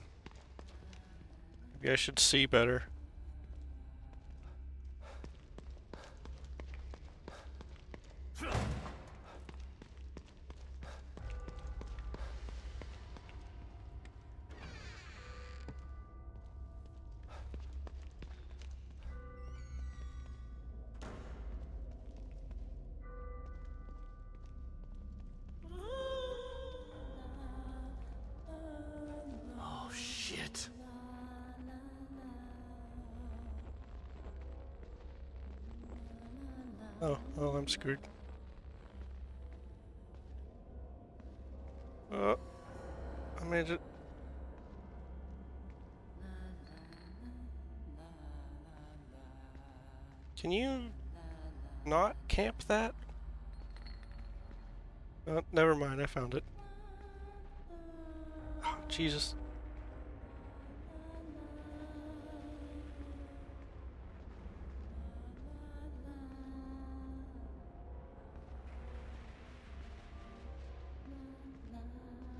Speaker 1: Maybe I should see better.
Speaker 2: Oh, shit.
Speaker 1: Oh, I'm screwed. Oh, I made it. Can you not camp that? Oh, never mind, I found it. Oh, Jesus.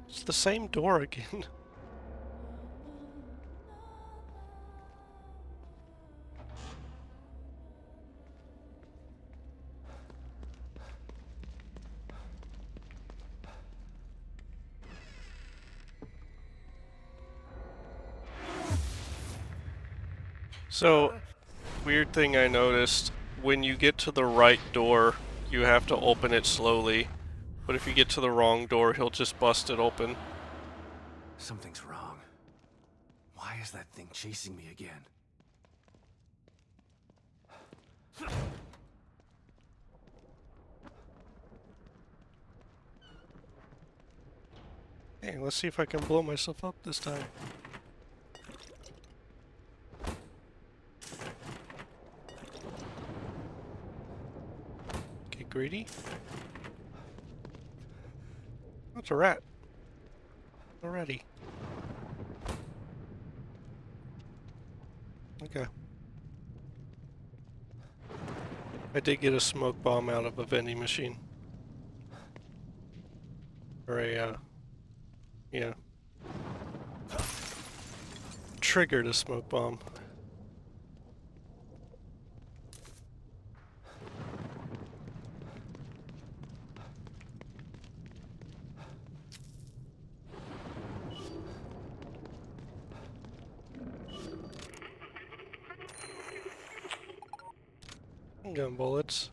Speaker 1: It's the same door again. So, weird thing I noticed, when you get to the right door, you have to open it slowly. But if you get to the wrong door, he'll just bust it open.
Speaker 2: Something's wrong. Why is that thing chasing me again?
Speaker 1: Hey, let's see if I can blow myself up this time. Okay, greedy. That's a rat. Already. Okay. I did get a smoke bomb out of a vending machine. Or a, yeah. Triggered a smoke bomb. Gun bullets.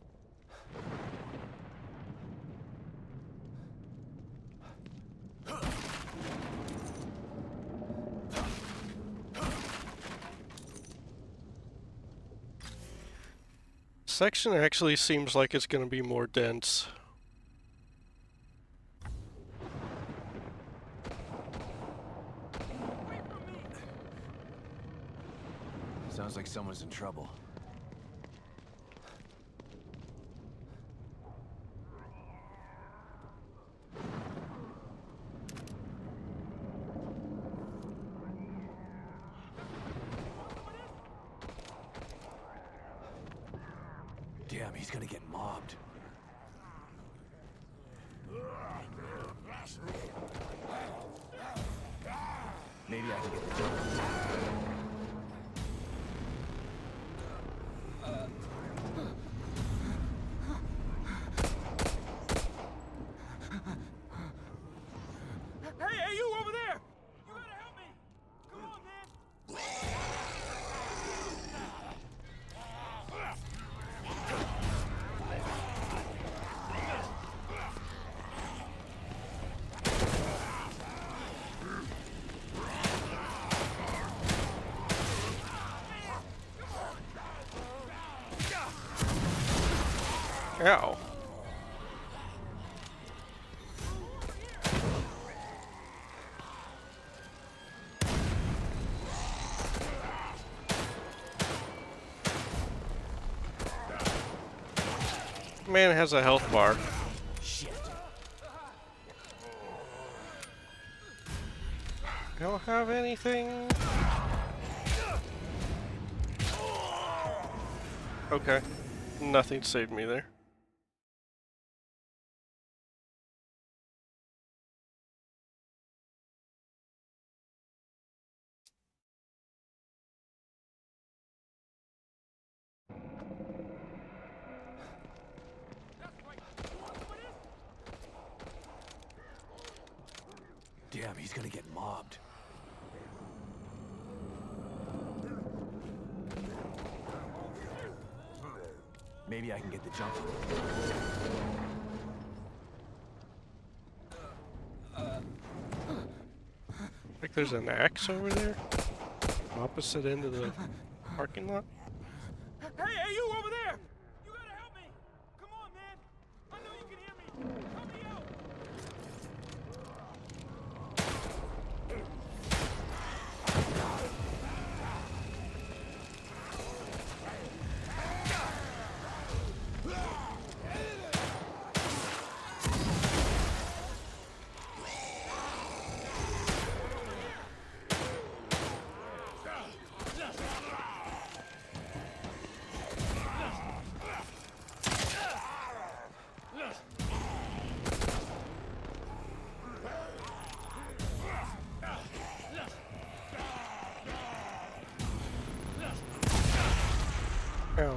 Speaker 1: Section actually seems like it's going to be more dense.
Speaker 2: Sounds like someone's in trouble. Damn, he's gonna get mobbed. Maybe I can get the door.
Speaker 6: Hey, you over there! You gotta help me! Come on, man!
Speaker 1: Ow. Man has a health bar.
Speaker 2: Shit.
Speaker 1: Don't have anything. Okay. Nothing saved me there.
Speaker 2: Damn, he's gonna get mobbed. Maybe I can get the jump on him.
Speaker 1: Like there's an axe over there? Opposite end of the parking lot?
Speaker 6: Hey, you over there! You gotta help me! Come on, man! I know you can hear me! Help me out!
Speaker 1: Ow.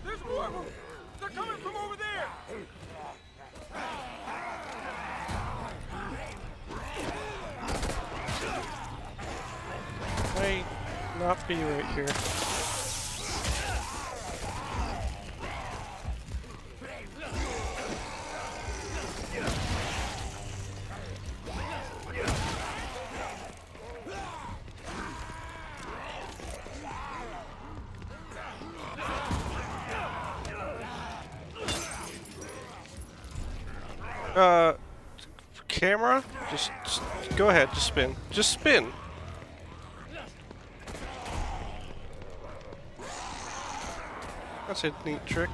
Speaker 6: There's more of them! They're coming from over there!
Speaker 1: Might not be right here. Camera? Just go ahead, just spin. Just spin! That's a neat trick.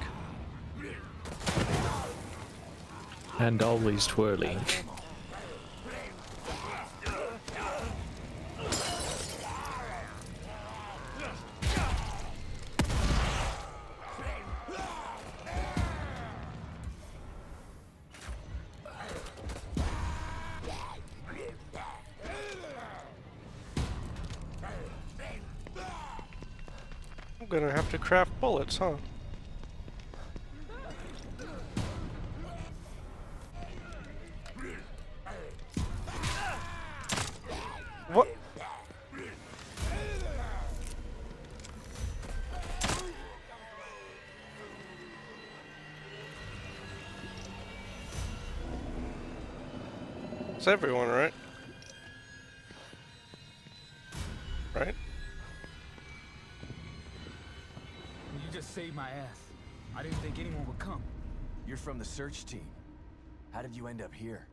Speaker 12: And always twirling.
Speaker 1: I'm gonna have to craft bullets, huh? What? It's everyone, right? Right?
Speaker 6: You just saved my ass. I didn't think anyone would come.
Speaker 2: You're from the search team. How did you end up here?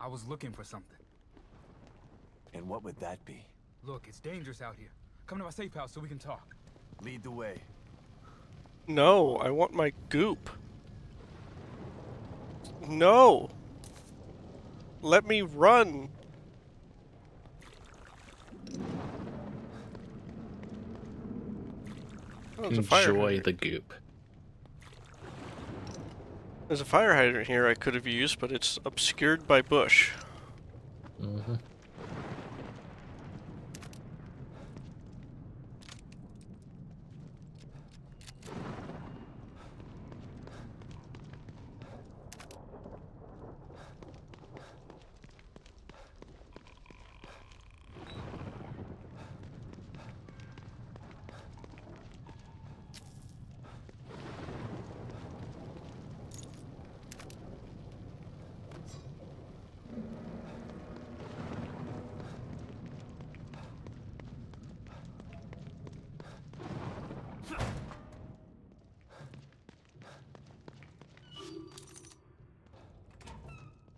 Speaker 6: I was looking for something.
Speaker 2: And what would that be?
Speaker 6: Look, it's dangerous out here. Come to my safe house so we can talk.
Speaker 2: Lead the way.
Speaker 1: No, I want my goop. No! Let me run! Oh, there's a fire
Speaker 12: Enjoy
Speaker 1: hydrant.
Speaker 12: the goop.
Speaker 1: There's a fire hydrant here I could have used, but it's obscured by bush.
Speaker 12: Mm-hmm.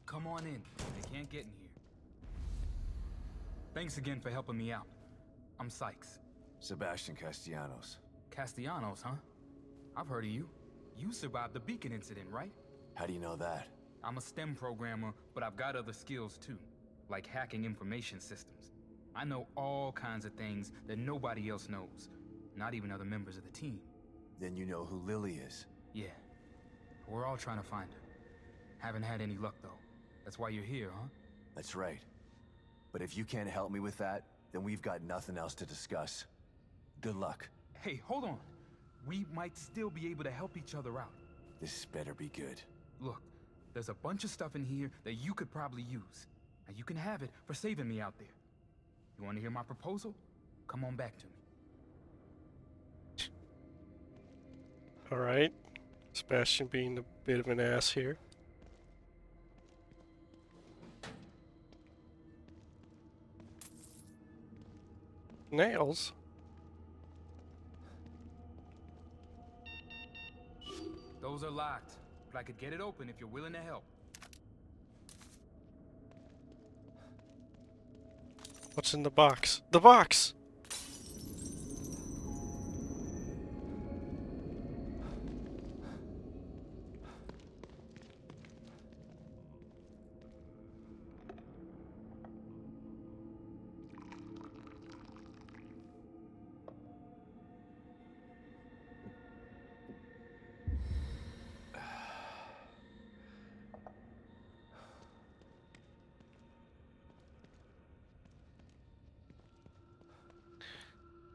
Speaker 6: Come on in. They can't get in here. Thanks again for helping me out. I'm Sykes.
Speaker 2: Sebastian Castellanos.
Speaker 6: Castellanos, huh? I've heard of you. You survived the beacon incident, right?
Speaker 2: How do you know that?
Speaker 6: I'm a STEM programmer, but I've got other skills too, like hacking information systems. I know all kinds of things that nobody else knows, not even other members of the team.
Speaker 2: Then you know who Lily is.
Speaker 6: Yeah.
Speaker 16: We're all trying to find her. Haven't had any luck, though. That's why you're here, huh?
Speaker 2: That's right. But if you can't help me with that, then we've got nothing else to discuss. Good luck.
Speaker 16: Hey, hold on. We might still be able to help each other out.
Speaker 2: This better be good.
Speaker 16: Look, there's a bunch of stuff in here that you could probably use. And you can have it for saving me out there. You want to hear my proposal? Come on back to me.
Speaker 1: Alright. Sebastian being a bit of an ass here. Nails?
Speaker 16: Those are locked, but I could get it open if you're willing to help.
Speaker 1: What's in the box? The box!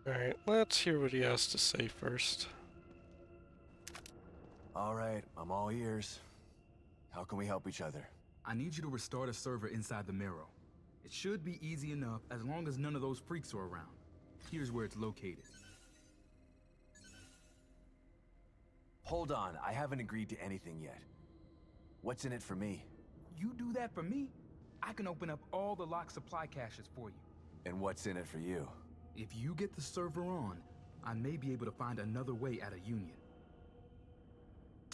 Speaker 1: Alright, let's hear what he has to say first.
Speaker 2: Alright, I'm all ears. How can we help each other?
Speaker 16: I need you to restore the server inside the Marrow. It should be easy enough as long as none of those freaks are around. Here's where it's located.
Speaker 2: Hold on, I haven't agreed to anything yet. What's in it for me?
Speaker 16: You do that for me, I can open up all the locked supply caches for you.
Speaker 2: And what's in it for you?
Speaker 16: If you get the server on, I may be able to find another way out of Union.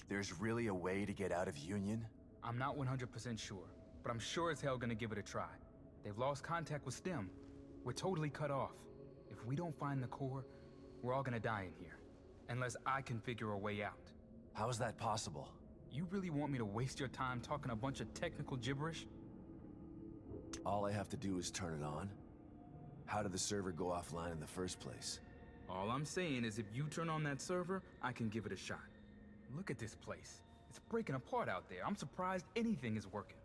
Speaker 2: There's really a way to get out of Union?
Speaker 16: I'm not 100% sure, but I'm sure as hell gonna give it a try. They've lost contact with STEM. We're totally cut off. If we don't find the core, we're all gonna die in here. Unless I can figure a way out.
Speaker 2: How is that possible?
Speaker 16: You really want me to waste your time talking a bunch of technical gibberish?
Speaker 2: All I have to do is turn it on? How did the server go offline in the first place?
Speaker 16: All I'm saying is if you turn on that server, I can give it a shot. Look at this place. It's breaking apart out there. I'm surprised anything is working.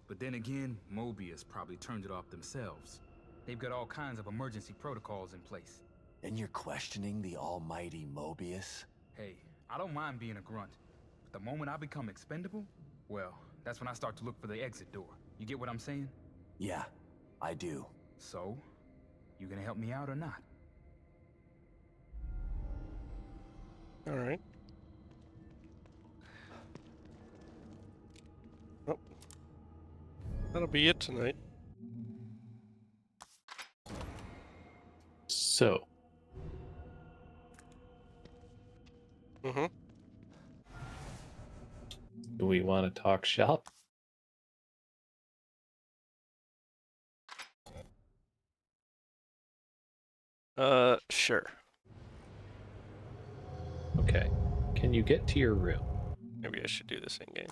Speaker 16: But then again, Mobius probably turned it off themselves. They've got all kinds of emergency protocols in place.
Speaker 2: And you're questioning the almighty Mobius?
Speaker 16: Hey, I don't mind being a grunt. But the moment I become expendable, well, that's when I start to look for the exit door. You get what I'm saying?
Speaker 2: Yeah, I do.
Speaker 16: So, you gonna help me out or not?
Speaker 1: Alright. Oh. That'll be it tonight.
Speaker 12: So.
Speaker 1: Mm-hmm.
Speaker 12: Do we want to talk shop?
Speaker 1: Sure.
Speaker 12: Okay. Can you get to your room?
Speaker 1: Maybe I should do this in game.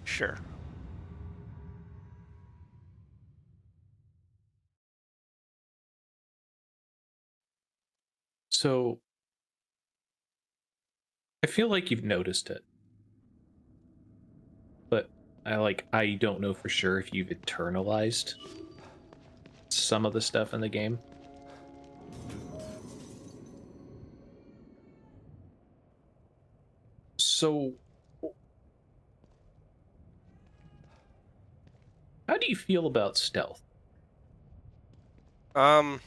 Speaker 1: Sure.
Speaker 12: So, I feel like you've noticed it. But I don't know for sure if you've internalized some of the stuff in the game. So, how do you feel about stealth?
Speaker 1: Uh,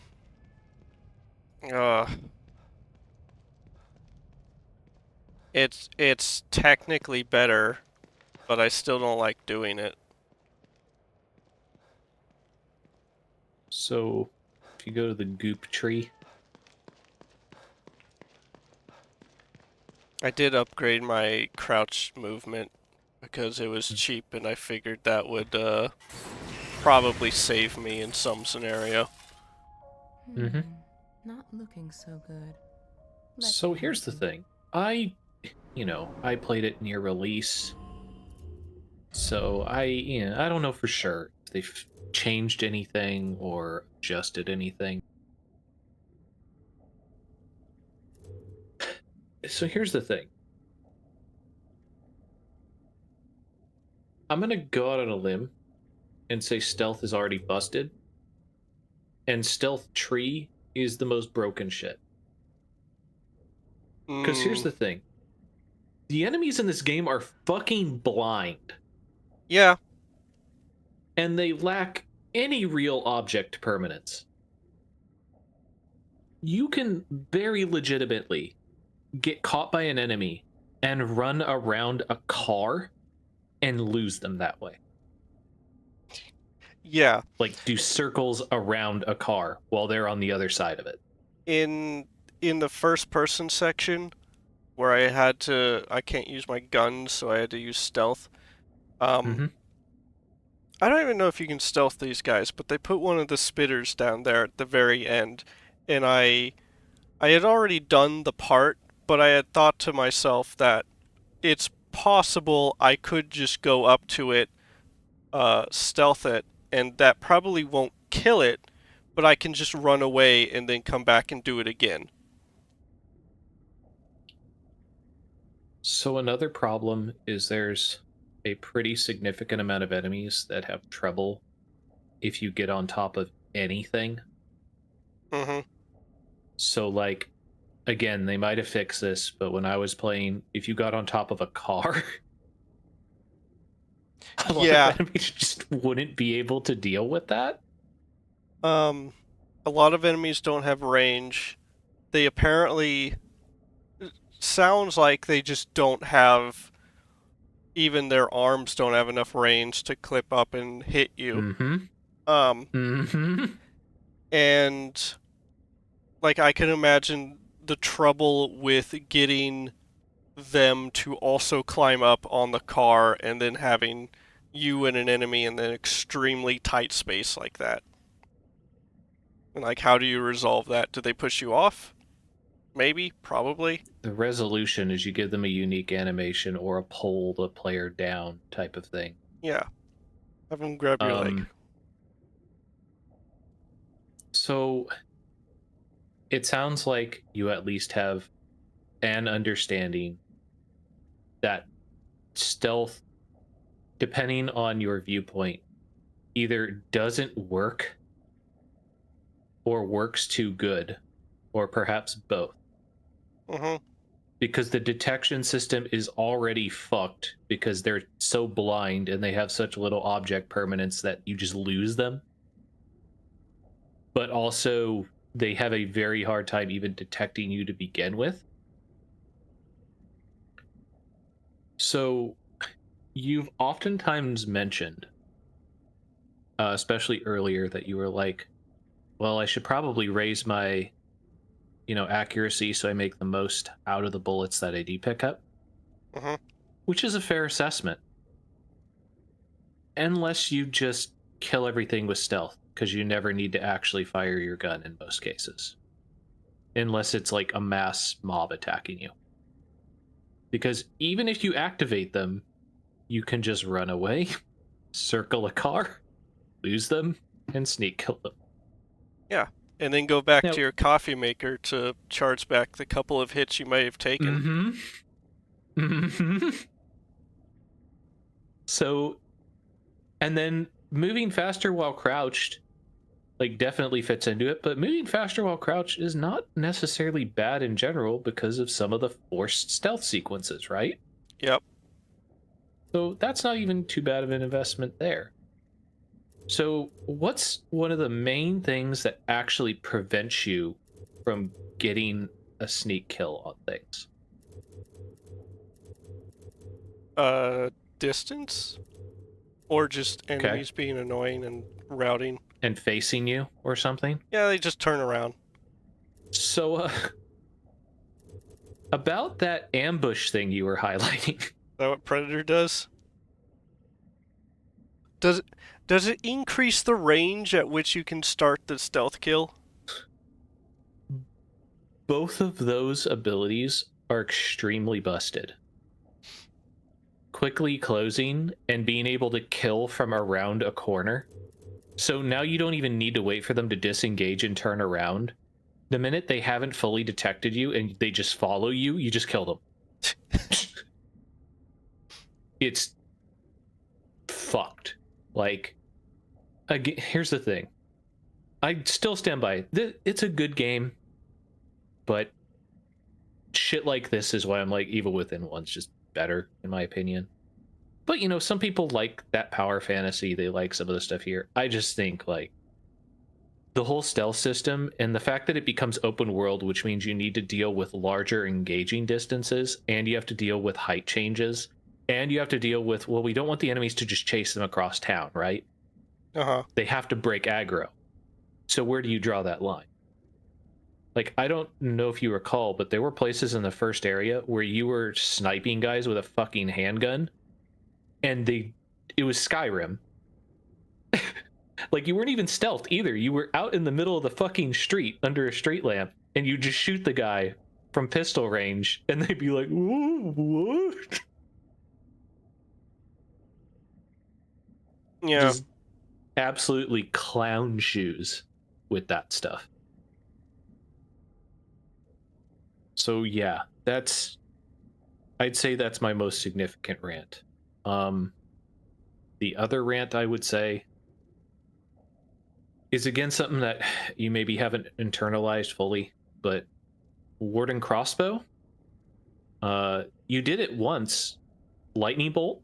Speaker 1: it's technically better, but I still don't like doing it.
Speaker 12: So, if you go to the goop tree,
Speaker 1: I did upgrade my crouch movement because it was cheap, and I figured that would probably save me in some scenario.
Speaker 3: Not looking so good.
Speaker 12: So here's the thing. I played it near release. So I don't know for sure if they've changed anything or adjusted anything. So here's the thing. I'm gonna go out on a limb and say stealth is already busted, and stealth tree is the most broken shit. Because here's
Speaker 1: Mm,
Speaker 12: the thing: the enemies in this game are fucking blind,
Speaker 1: yeah.
Speaker 12: and they lack any real object permanence. You can very legitimately get caught by an enemy and run around a car and lose them that way.
Speaker 1: Yeah.
Speaker 12: Like do circles around a car while they're on the other side of it.
Speaker 1: In the first person section where I can't use my guns, so I had to use stealth.
Speaker 12: Mm-hmm.
Speaker 1: I don't even know if you can stealth these guys, but they put one of the spitters down there at the very end, and I had already done the part, but I had thought to myself that it's possible I could just go up to it, stealth it, and that probably won't kill it, but I can just run away and then come back and do it again.
Speaker 12: So another problem is there's a pretty significant amount of enemies that have trouble if you get on top of anything.
Speaker 1: Mm-hmm.
Speaker 12: So like again, they might have fixed this, but when I was playing, if you got on top of a car, a lot of
Speaker 1: Yeah.
Speaker 12: enemies just wouldn't be able to deal with that.
Speaker 1: A lot of enemies don't have range. They apparently sounds like they just don't have, even their arms don't have enough range to clip up and hit you.
Speaker 12: Mm-hmm.
Speaker 1: Um,
Speaker 12: Mm-hmm.
Speaker 1: and like I can imagine the trouble with getting them to also climb up on the car and then having you and an enemy in an extremely tight space like that. And like, how do you resolve that? Do they push you off? Maybe, probably.
Speaker 12: The resolution is you give them a unique animation or a pull the player down type of thing.
Speaker 1: Yeah. Have them grab your leg.
Speaker 12: So it sounds like you at least have an understanding that stealth, depending on your viewpoint, either doesn't work or works too good, or perhaps both.
Speaker 1: Mm-hmm.
Speaker 12: Because the detection system is already fucked because they're so blind and they have such little object permanence that you just lose them. But also, they have a very hard time even detecting you to begin with. So, you've oftentimes mentioned, especially earlier, that you were like, well, I should probably raise my, accuracy so I make the most out of the bullets that I do pick up.
Speaker 1: Mm-hmm.
Speaker 12: Which is a fair assessment. Unless you just kill everything with stealth, because you never need to actually fire your gun in most cases. Unless it's like a mass mob attacking you. Because even if you activate them, you can just run away, circle a car, lose them, and sneak kill them.
Speaker 1: Yeah. And then go back
Speaker 12: Now,
Speaker 1: to your coffee maker to charge back the couple of hits you may have taken.
Speaker 12: Mm-hmm. Mm-hmm. So, and then moving faster while crouched, like, definitely fits into it, but moving faster while crouched is not necessarily bad in general because of some of the forced stealth sequences, right?
Speaker 1: Yep.
Speaker 12: So that's not even too bad of an investment there. So what's one of the main things that actually prevents you from getting a sneak kill on things?
Speaker 1: Distance? Or just
Speaker 12: Okay.
Speaker 1: enemies being annoying and routing.
Speaker 12: And facing you or something?
Speaker 1: Yeah, they just turn around.
Speaker 12: So, about that ambush thing you were highlighting.
Speaker 1: Is that what Predator does? Does it increase the range at which you can start the stealth kill?
Speaker 12: Both of those abilities are extremely busted. Quickly closing and being able to kill from around a corner. So now you don't even need to wait for them to disengage and turn around. The minute they haven't fully detected you and they just follow you, you just kill them. It's fucked. Like, again, here's the thing. I still stand by it. It's a good game, but shit like this is why I'm like, Evil Within 1's just better, in my opinion. But, you know, some people like that power fantasy. They like some of the stuff here. I just think, like, the whole stealth system and the fact that it becomes open world, which means you need to deal with larger engaging distances, and you have to deal with height changes, and you have to deal with, well, we don't want the enemies to just chase them across town, right?
Speaker 1: Uh-huh.
Speaker 12: They have to break aggro. So where do you draw that line? Like, I don't know if you recall, but there were places in the first area where you were sniping guys with a fucking handgun, and it was Skyrim. Like, you weren't even stealth either. You were out in the middle of the fucking street under a street lamp, and you just shoot the guy from pistol range, and they'd be like, what?
Speaker 1: Yeah.
Speaker 12: Just absolutely clown shoes with that stuff. So yeah, I'd say that's my most significant rant. The other rant I would say is again something that you maybe haven't internalized fully, but Warden Crossbow, you did it once. Lightning Bolt,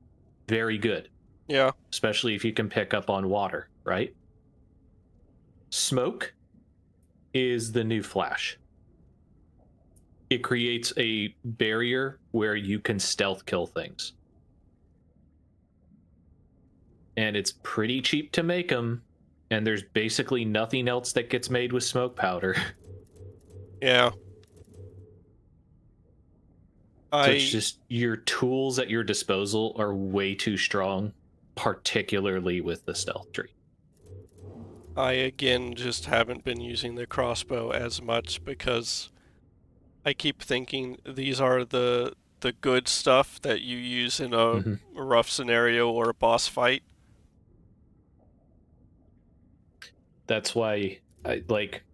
Speaker 12: very good.
Speaker 1: Yeah.
Speaker 12: Especially if you can pick up on water, right? Smoke is the new Flash. It creates a barrier where you can stealth kill things. And it's pretty cheap to make them, and there's basically nothing else that gets made with smoke powder.
Speaker 1: Yeah.
Speaker 12: So it's just your tools at your disposal are way too strong, particularly with the stealth tree.
Speaker 1: I again just haven't been using the crossbow as much because I keep thinking these are the good stuff that you use in a rough scenario or a boss fight.
Speaker 12: That's why I like,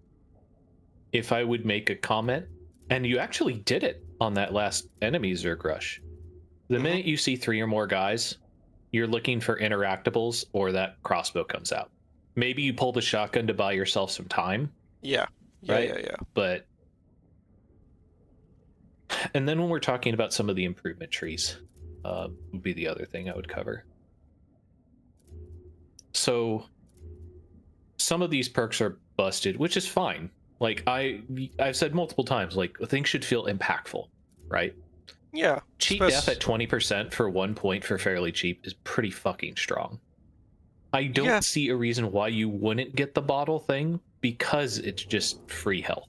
Speaker 12: if I would make a comment, and you actually did it on that last enemy Zerg rush. The minute you see 3 or more guys, you're looking for interactables or that crossbow comes out. Maybe you pull the shotgun to buy yourself some time.
Speaker 1: Yeah.
Speaker 12: Right?
Speaker 1: Yeah.
Speaker 12: But and then when we're talking about some of the improvement trees, would be the other thing I would cover. So some of these perks are busted, which is fine. Like I've said multiple times, like things should feel impactful, right?
Speaker 1: Yeah.
Speaker 12: Cheap death at 20% for 1 point for fairly cheap is pretty fucking strong. I don't see a reason why you wouldn't get the bottle thing, because it's just free health.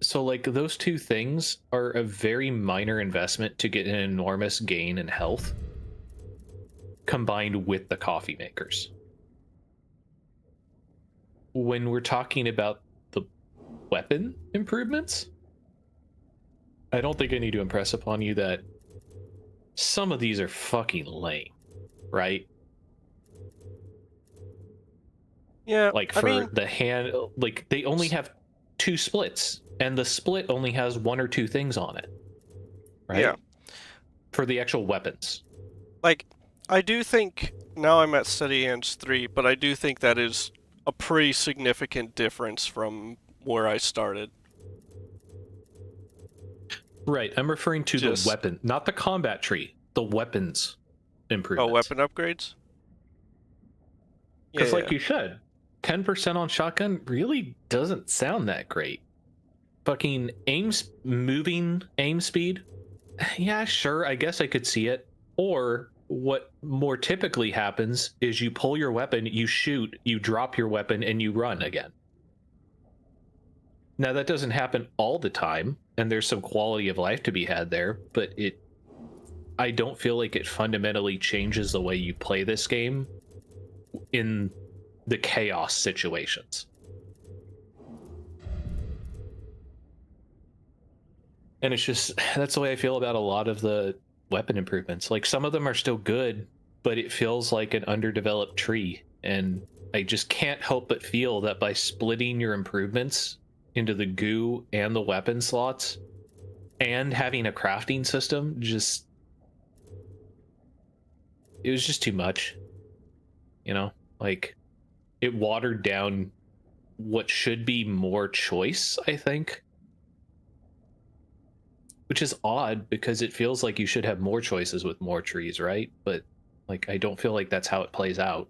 Speaker 12: So like those two things are a very minor investment to get an enormous gain in health combined with the coffee makers. When we're talking about the weapon improvements, I don't think I need to impress upon you that some of these are fucking lame, right?
Speaker 1: Yeah.
Speaker 12: Like for the hand, like they only have 2 splits, and the split only has 1 or 2 things on it, right?
Speaker 1: Yeah.
Speaker 12: For the actual weapons.
Speaker 1: Like, I do think, now I'm at Steady Hands 3, but I do think that is a pretty significant difference from where I started.
Speaker 12: Right, I'm referring to the weapon, not the combat tree, the weapons improvement.
Speaker 1: Oh, weapon upgrades?
Speaker 12: Because like you said, 10% on shotgun really doesn't sound that great. Fucking moving aim speed, yeah, sure, I guess I could see it. Or what more typically happens is you pull your weapon, you shoot, you drop your weapon, and you run again. Now that doesn't happen all the time, and there's some quality of life to be had there, but I don't feel like it fundamentally changes the way you play this game in the chaos situations. And it's just, that's the way I feel about a lot of the weapon improvements. Like some of them are still good, but it feels like an underdeveloped tree. And I just can't help but feel that by splitting your improvements into the goo and the weapon slots, and having a crafting system, just it was just too much. You know, like it watered down what should be more choice, I think. Which is odd because it feels like you should have more choices with more trees, right? But like I don't feel like that's how it plays out.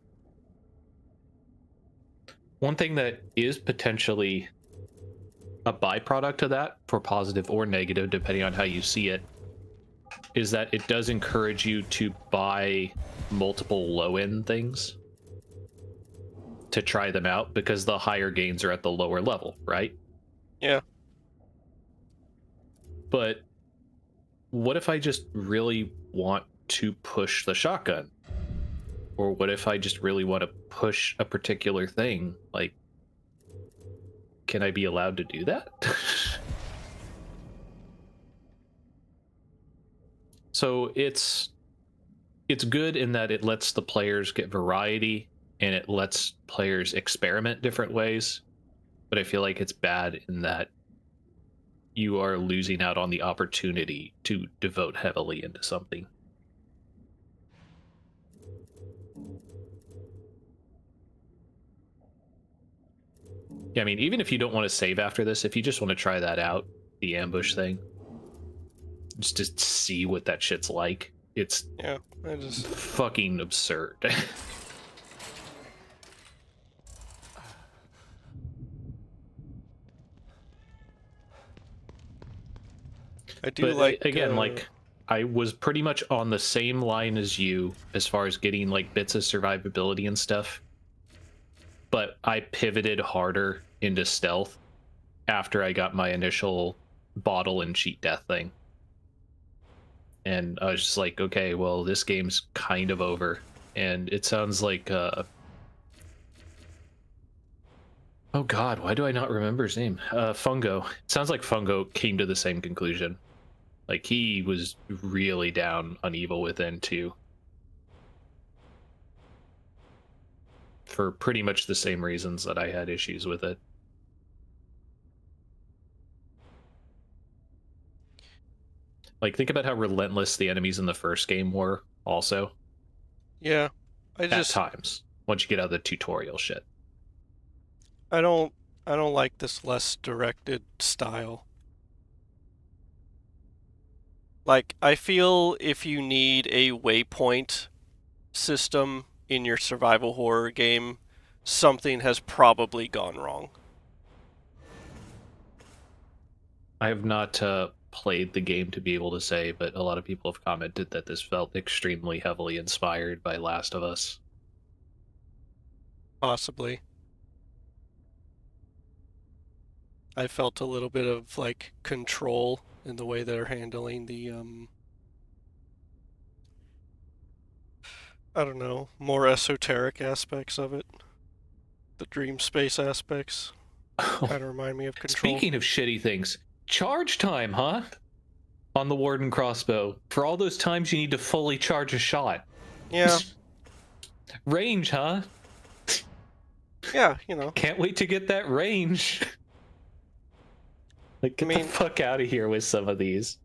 Speaker 12: One thing that is potentially a byproduct of that, for positive or negative, depending on how you see it, is that it does encourage you to buy multiple low-end things to try them out because the higher gains are at the lower level, right?
Speaker 1: Yeah.
Speaker 12: But what if I just really want to push the shotgun? Or what if I just really want to push a particular thing? Like, can I be allowed to do that? So it's good in that it lets the players get variety and it lets players experiment different ways. But I feel like it's bad in that you are losing out on the opportunity to devote heavily into something. Yeah, I mean, even if you don't want to save after this, if you just want to try that out, the ambush thing, just to see what that shit's like, it's fucking absurd.
Speaker 1: I do
Speaker 12: But
Speaker 1: like
Speaker 12: again, like I was pretty much on the same line as you as far as getting like bits of survivability and stuff. But I pivoted harder into stealth after I got my initial bottle and cheat death thing. And I was just like, okay, well, this game's kind of over. And it sounds like oh god, why do I not remember his name? Fungo. It sounds like Fungo came to the same conclusion. Like he was really down on Evil Within too. For pretty much the same reasons that I had issues with it. Like, think about how relentless the enemies in the first game were, also.
Speaker 1: Yeah.
Speaker 12: At times, once you get out of the tutorial shit.
Speaker 1: I don't like this less directed style. Like, I feel if you need a waypoint system in your survival horror game, something has probably gone wrong.
Speaker 12: I have not played the game to be able to say, but a lot of people have commented that this felt extremely heavily inspired by Last of Us.
Speaker 1: Possibly. I felt a little bit of like control in the way they're handling the I don't know, more esoteric aspects of it. The dream space aspects kind of remind me of Control.
Speaker 12: Speaking of shitty things, charge time, huh? On the Warden crossbow. For all those times you need to fully charge a shot.
Speaker 1: Yeah.
Speaker 12: Range, huh?
Speaker 1: Yeah, you know.
Speaker 12: Can't wait to get that range. Like, get the fuck out of here with some of these.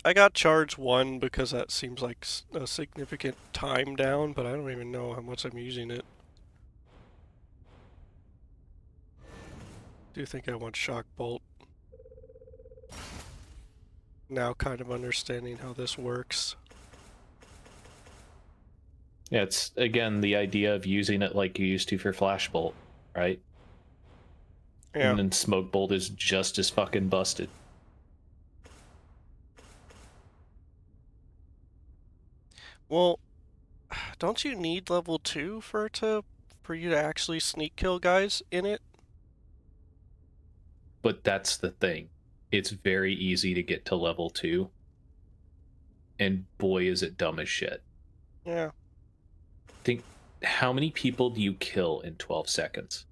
Speaker 1: I got charge 1 because that seems like a significant time down, but I don't even know how much I'm using it. Do think I want Shock Bolt. Now kind of understanding how this works.
Speaker 12: Yeah, it's, again, the idea of using it like you used to for Flashbolt, right?
Speaker 1: Yeah.
Speaker 12: And then Smoke Bolt is just as fucking busted.
Speaker 1: Well, don't you need level 2 for you to actually sneak kill guys in it?
Speaker 12: But that's the thing. It's very easy to get to level 2. And boy, is it dumb as shit.
Speaker 1: Yeah.
Speaker 12: Think, how many people do you kill in 12 seconds?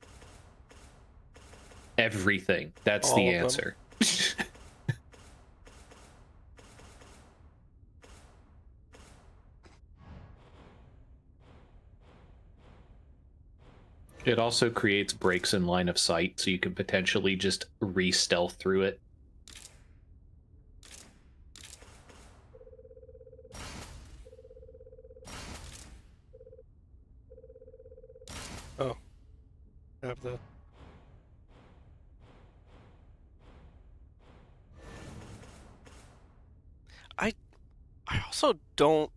Speaker 12: Everything. That's the answer. It also creates breaks in line of sight, so you can potentially just re-stealth through it.
Speaker 1: Oh. Have the... I also don't...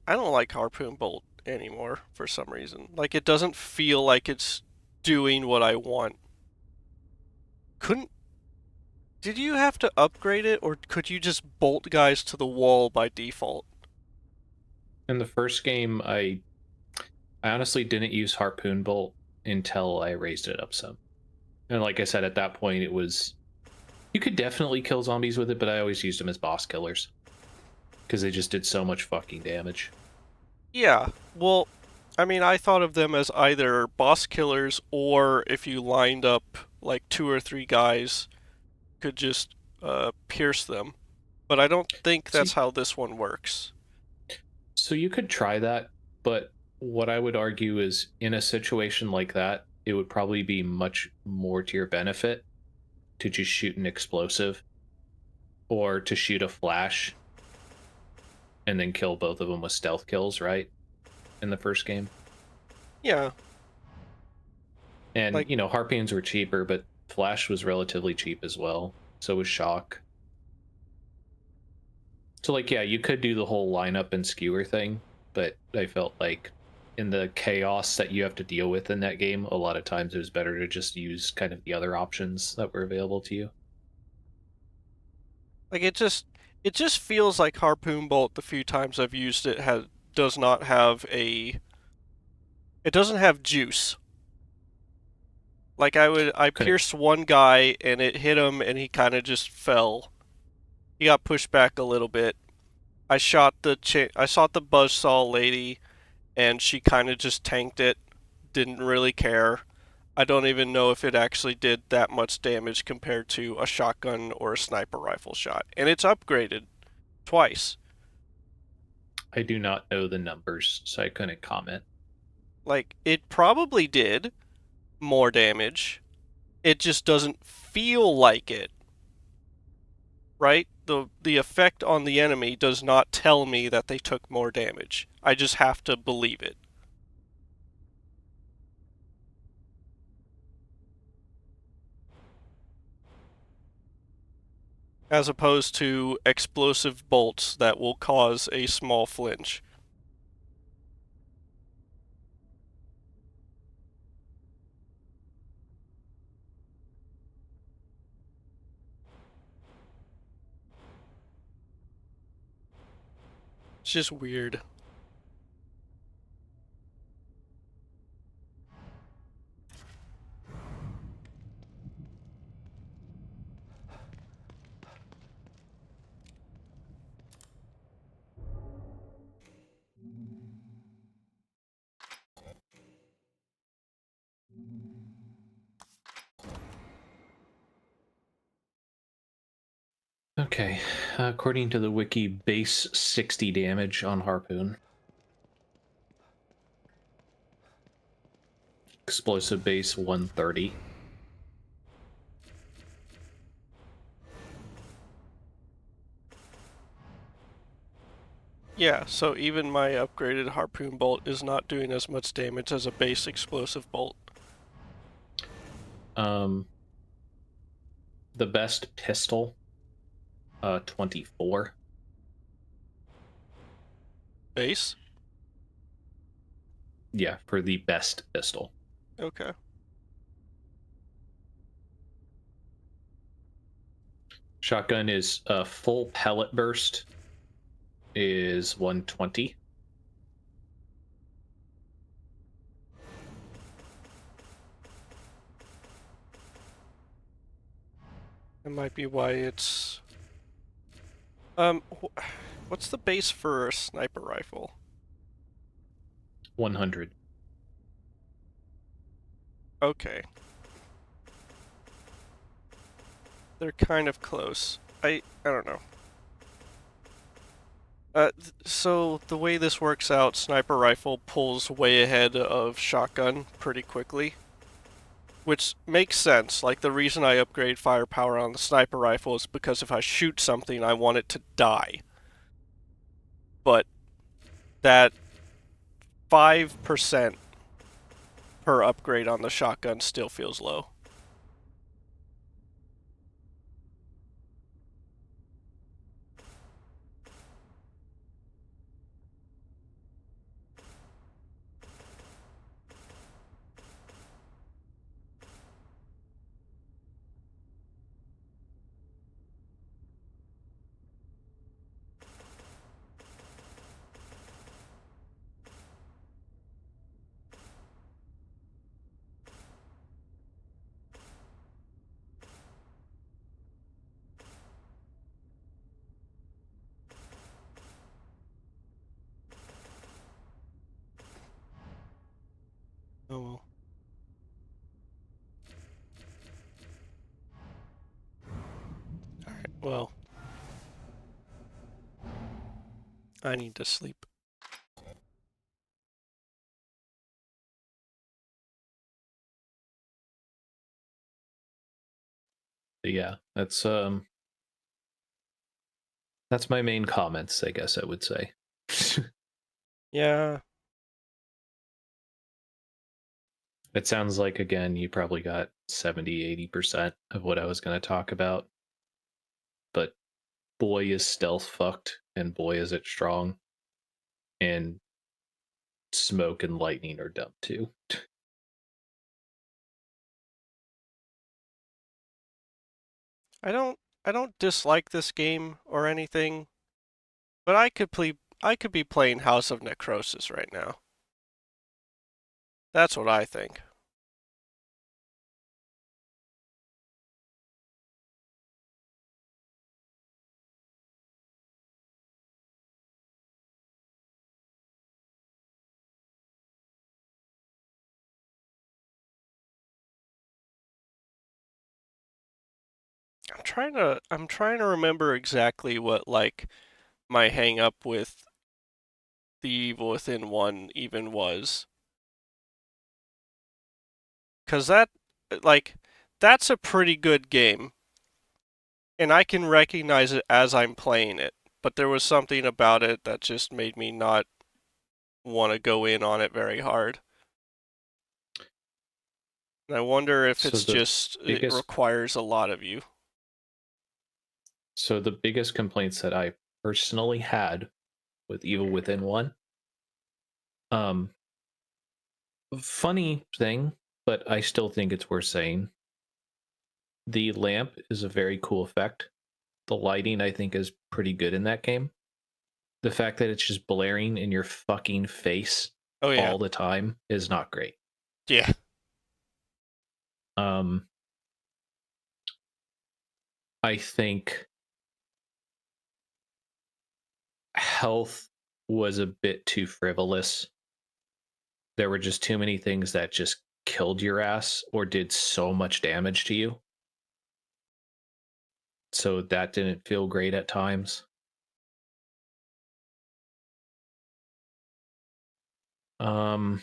Speaker 1: I don't like Harpoon Bolt anymore for some reason. Like, it doesn't feel like it's doing what I want. Couldn't... Did you have to upgrade it, or could you just bolt guys to the wall by default?
Speaker 12: In the first game, I honestly didn't use Harpoon Bolt until I raised it up some. And like I said, at that point, it was... You could definitely kill zombies with it, but I always used them as boss killers. Because they just did so much fucking damage.
Speaker 1: Yeah, well, I mean, I thought of them as either boss killers, or if you lined up like 2 or 3 guys, could just pierce them. But I don't think that's how this one works.
Speaker 12: So you could try that, but what I would argue is in a situation like that, it would probably be much more to your benefit to just shoot an explosive or to shoot a flash and then kill both of them with stealth kills, right? In the first game.
Speaker 1: Yeah.
Speaker 12: And, you know, harpoons were cheaper, but flash was relatively cheap as well. So was shock. So, like, yeah, you could do the whole lineup and skewer thing, but I felt like in the chaos that you have to deal with in that game, a lot of times it was better to just use kind of the other options that were available to you.
Speaker 1: Like, it just feels like Harpoon Bolt, the few times I've used it, does not have a... It doesn't have juice. Like, I pierced one guy, and it hit him, and he kind of just fell. He got pushed back a little bit. I shot the buzzsaw lady, and she kind of just tanked it. Didn't really care. I don't even know if it actually did that much damage compared to a shotgun or a sniper rifle shot. And it's upgraded twice.
Speaker 12: I do not know the numbers, so I couldn't comment.
Speaker 1: Like, it probably did more damage. It just doesn't feel like it. Right? The effect on the enemy does not tell me that they took more damage. I just have to believe it. As opposed to explosive bolts that will cause a small flinch. It's just weird.
Speaker 12: Okay, according to the wiki, base 60 damage on Harpoon. Explosive base 130.
Speaker 1: Yeah, so even my upgraded Harpoon Bolt is not doing as much damage as a base explosive bolt.
Speaker 12: The best pistol, 24.
Speaker 1: Base?
Speaker 12: Yeah, for the best pistol.
Speaker 1: Okay.
Speaker 12: Shotgun is a full pellet burst is 120.
Speaker 1: That might be why it's... what's the base for a sniper rifle?
Speaker 12: 100.
Speaker 1: Okay. They're kind of close. I don't know. So the way this works out, sniper rifle pulls way ahead of shotgun pretty quickly. Which makes sense. Like, the reason I upgrade firepower on the sniper rifle is because if I shoot something, I want it to die. But that 5% per upgrade on the shotgun still feels low. Oh well. Alright, well. I need to sleep.
Speaker 12: But yeah, that's my main comments, I guess I would say.
Speaker 1: Yeah.
Speaker 12: It sounds like, again, you probably got 70-80% of what I was going to talk about. But boy, is stealth fucked, and boy, is it strong. And smoke and lightning are dumb too.
Speaker 1: I don't dislike this game or anything, but I could be playing House of Necrosis right now. That's what I think. I'm trying to remember exactly what like my hang up with the Evil Within 1 even was. Cuz that like that's a pretty good game and I can recognize it as I'm playing it, but there was something about it that just made me not want to go in on it very hard. And I wonder if
Speaker 12: So
Speaker 1: it's
Speaker 12: the
Speaker 1: just it
Speaker 12: biggest
Speaker 1: requires a lot of you.
Speaker 12: so the biggest complaints that I personally had with Evil Within 1, um funny thing, but I still think it's worth saying. The lamp is a very cool effect. The lighting, I think, is pretty good in that game. The fact that it's just blaring in your fucking face
Speaker 1: Oh yeah.
Speaker 12: all the time is not great.
Speaker 1: Yeah.
Speaker 12: Um, I think health was a bit too frivolous. There were just too many things that just killed your ass or did so much damage to you. So that didn't feel great at times. Um,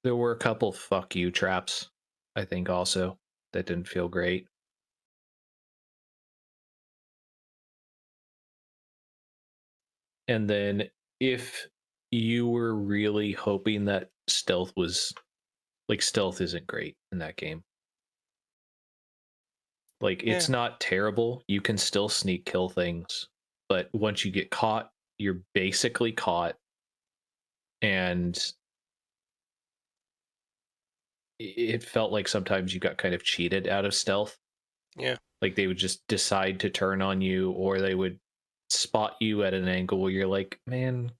Speaker 12: there were a couple fuck you traps, I think, also that didn't feel great. And then if you were really hoping that stealth was like, stealth isn't great in that game. Like,
Speaker 1: Yeah.
Speaker 12: it's not terrible. You can still sneak kill things, but once you get caught, you're basically caught, and it felt like sometimes you got kind of cheated out of stealth.
Speaker 1: Yeah.
Speaker 12: Like, they would just decide to turn on you, or they would spot you at an angle where you're like, man,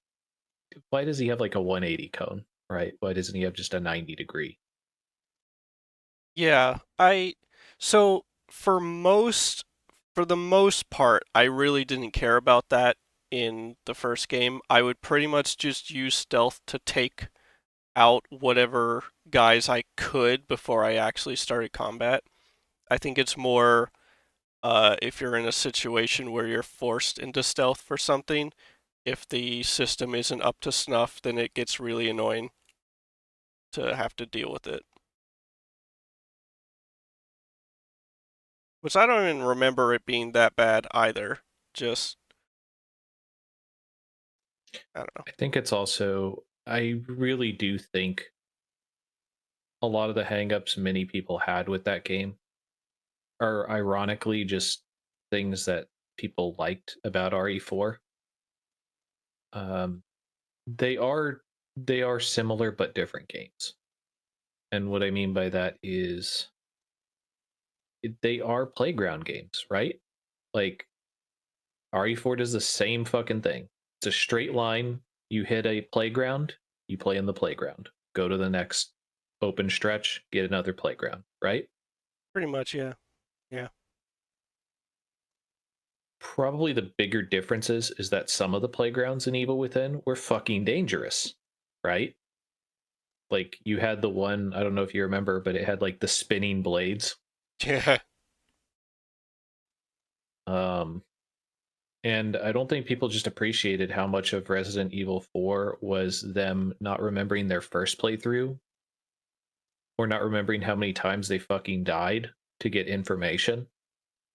Speaker 12: why does he have like a 180 cone, right? Why doesn't he have just a 90-degree?
Speaker 1: Yeah, so for the most part, I really didn't care about that in the first game. I would pretty much just use stealth to take out whatever guys I could before I actually started combat. I think it's more if you're in a situation where you're forced into stealth for something, if the system isn't up to snuff, then it gets really annoying to have to deal with it. Which I don't even remember it being that bad either. Just I don't know.
Speaker 12: I think it's also, I really do think a lot of the hangups many people had with that game are ironically just things that people liked about RE4. Um, they are similar but different games, and what I mean by that is they are playground games, right? Like RE4 does the same fucking thing. It's a straight line. You hit a playground, you play in the playground. Go to the next open stretch, get another playground, right?
Speaker 1: Pretty much, yeah. Yeah.
Speaker 12: Probably the bigger differences is that some of the playgrounds in Evil Within were fucking dangerous, right? Like you had the one, I don't know if you remember, but it had like the spinning blades.
Speaker 1: Yeah.
Speaker 12: Um and I don't think people just appreciated how much of Resident Evil 4 was them not remembering their first playthrough or not remembering how many times they fucking died to get information.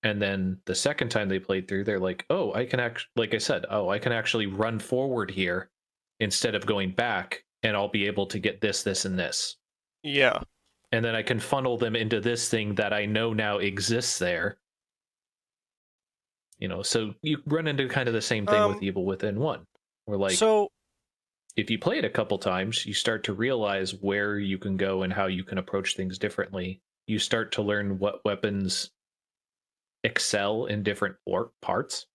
Speaker 12: And then the second time they played through, they're like, oh, I can actually, like I said, oh, I can actually run forward here instead of going back, and I'll be able to get this, this, and this.
Speaker 1: Yeah.
Speaker 12: And then I can funnel them into this thing that I know now exists there. You know, so you run into kind of the same thing with Evil Within 1. Where like
Speaker 1: so
Speaker 12: if you play it a couple times, you start to realize where you can go and how you can approach things differently. You start to learn what weapons excel in different parts.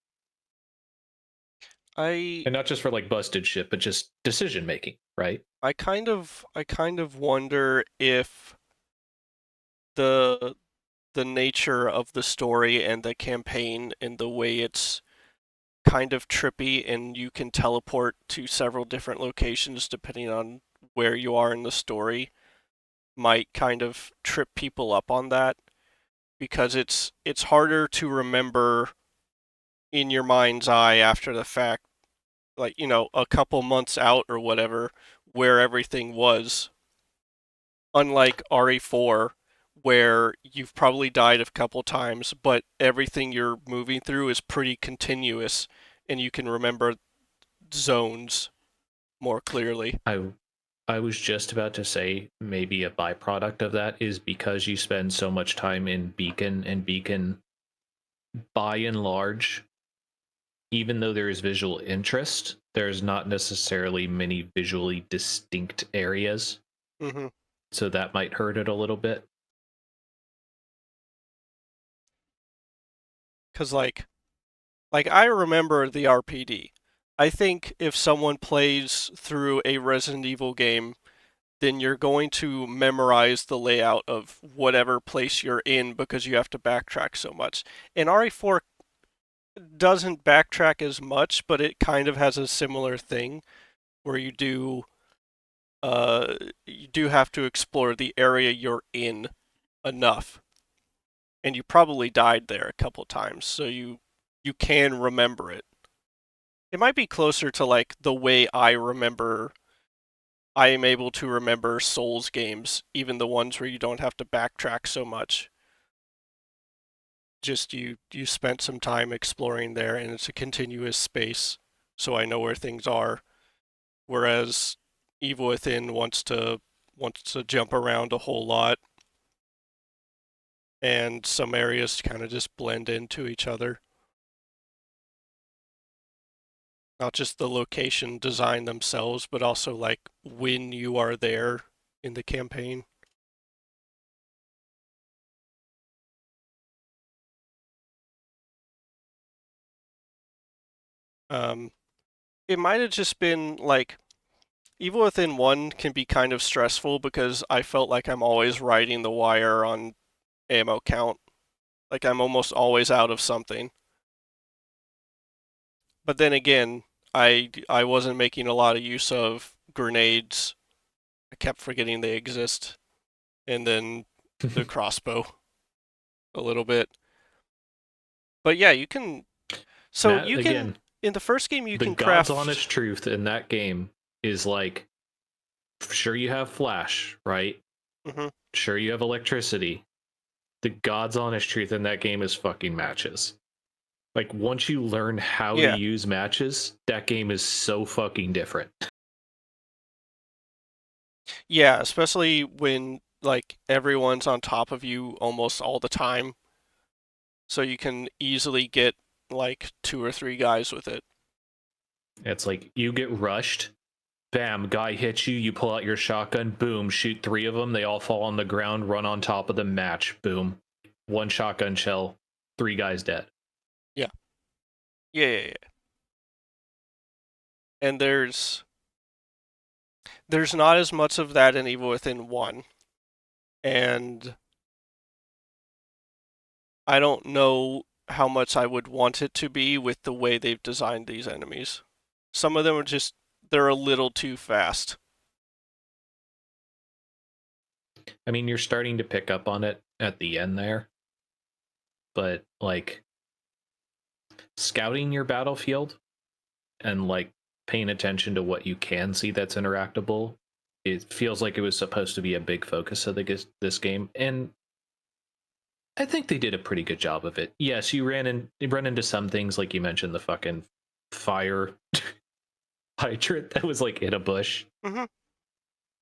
Speaker 12: And not just for like busted shit, but just decision making, right?
Speaker 1: I kind of wonder if the nature of the story and the campaign and the way it's kind of trippy and you can teleport to several different locations depending on where you are in the story might kind of trip people up on that because it's harder to remember in your mind's eye after the fact, like, you know, a couple months out or whatever, where everything was, unlike RE4 where you've probably died a couple times, but everything you're moving through is pretty continuous and you can remember zones more clearly.
Speaker 12: I was just about to say maybe a byproduct of that is because you spend so much time in Beacon, and Beacon by and large, even though there is visual interest, there's not necessarily many visually distinct areas.
Speaker 1: Mm-hmm.
Speaker 12: So that might hurt it a little bit.
Speaker 1: Cause like I remember the RPD. I think if someone plays through a Resident Evil game, then you're going to memorize the layout of whatever place you're in because you have to backtrack so much. And RE4 doesn't backtrack as much, but it kind of has a similar thing where you do have to explore the area you're in enough. And you probably died there a couple times, so you can remember it. It might be closer to like the way I am able to remember Souls games, even the ones where you don't have to backtrack so much. Just you spent some time exploring there and it's a continuous space, so I know where things are. Whereas Evil Within wants to jump around a whole lot and some areas kind of just blend into each other. Not just the location design themselves, but also like when you are there in the campaign. Um, it might have just been like Evil Within 1 can be kind of stressful because I felt like I'm always riding the wire on ammo count. Like I'm almost always out of something. But then again, I wasn't making a lot of use of grenades. I kept forgetting they exist. And then the crossbow a little bit. But yeah, you can so
Speaker 12: That
Speaker 1: you can
Speaker 12: again,
Speaker 1: in the first game you
Speaker 12: the
Speaker 1: can
Speaker 12: God's
Speaker 1: craft
Speaker 12: honest truth in that game is like, sure you have flash, right?
Speaker 1: Mhm.
Speaker 12: Sure you have electricity. The God's honest truth in that game is fucking matches. Like, once you learn how to
Speaker 1: Yeah.
Speaker 12: use matches, that game is so fucking different.
Speaker 1: Yeah, especially when like everyone's on top of you almost all the time, so you can easily get like 2 or 3 guys with it.
Speaker 12: It's like, you get rushed, bam, guy hits you, you pull out your shotgun, boom, shoot 3 of them, they all fall on the ground, run on top of the match, boom. 1 shotgun shell, 3 guys dead.
Speaker 1: Yeah. Yeah. And there's not as much of that in Evil Within 1. And I don't know how much I would want it to be with the way they've designed these enemies. Some of them are just, they're a little too fast.
Speaker 12: I mean, you're starting to pick up on it at the end there. But, like, scouting your battlefield and, like, paying attention to what you can see that's interactable, it feels like it was supposed to be a big focus of this game. And I think they did a pretty good job of it. Yes, you run into some things, like you mentioned, the fucking fire hydrant that was like in a bush.
Speaker 1: Mm-hmm.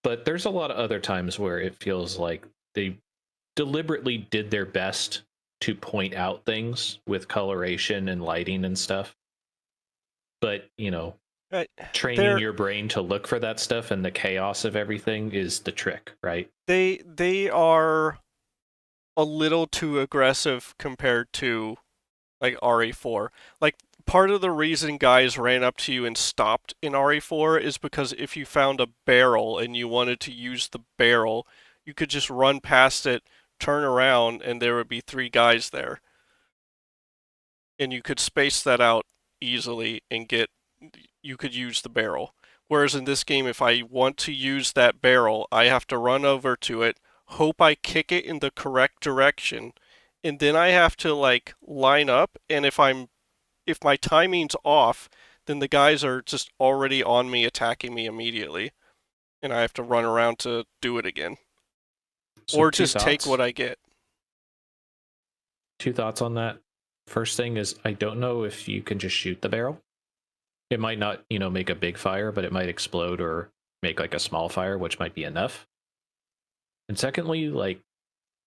Speaker 12: But there's a lot of other times where it feels like they deliberately did their best to point out things with coloration and lighting and stuff. But, you know,
Speaker 1: Right.
Speaker 12: training your brain to look for that stuff and the chaos of everything is the trick, right?
Speaker 1: They are a little too aggressive compared to like RE4. Like part of the reason guys ran up to you and stopped in RE4 is because if you found a barrel and you wanted to use the barrel, you could just run past it, turn around, and there would be 3 guys there. And you could space that out easily and you could use the barrel. Whereas in this game, if I want to use that barrel, I have to run over to it, hope I kick it in the correct direction, and then I have to like line up, and if my timing's off, then the guys are just already on me attacking me immediately, and I have to run around to do it again.
Speaker 12: So
Speaker 1: Or
Speaker 12: two
Speaker 1: just take
Speaker 12: thoughts.
Speaker 1: what I get.
Speaker 12: 2 thoughts on that. First thing is, I don't know if you can just shoot the barrel. It might not, you know, make a big fire, but it might explode or make like a small fire, which might be enough. And secondly, like,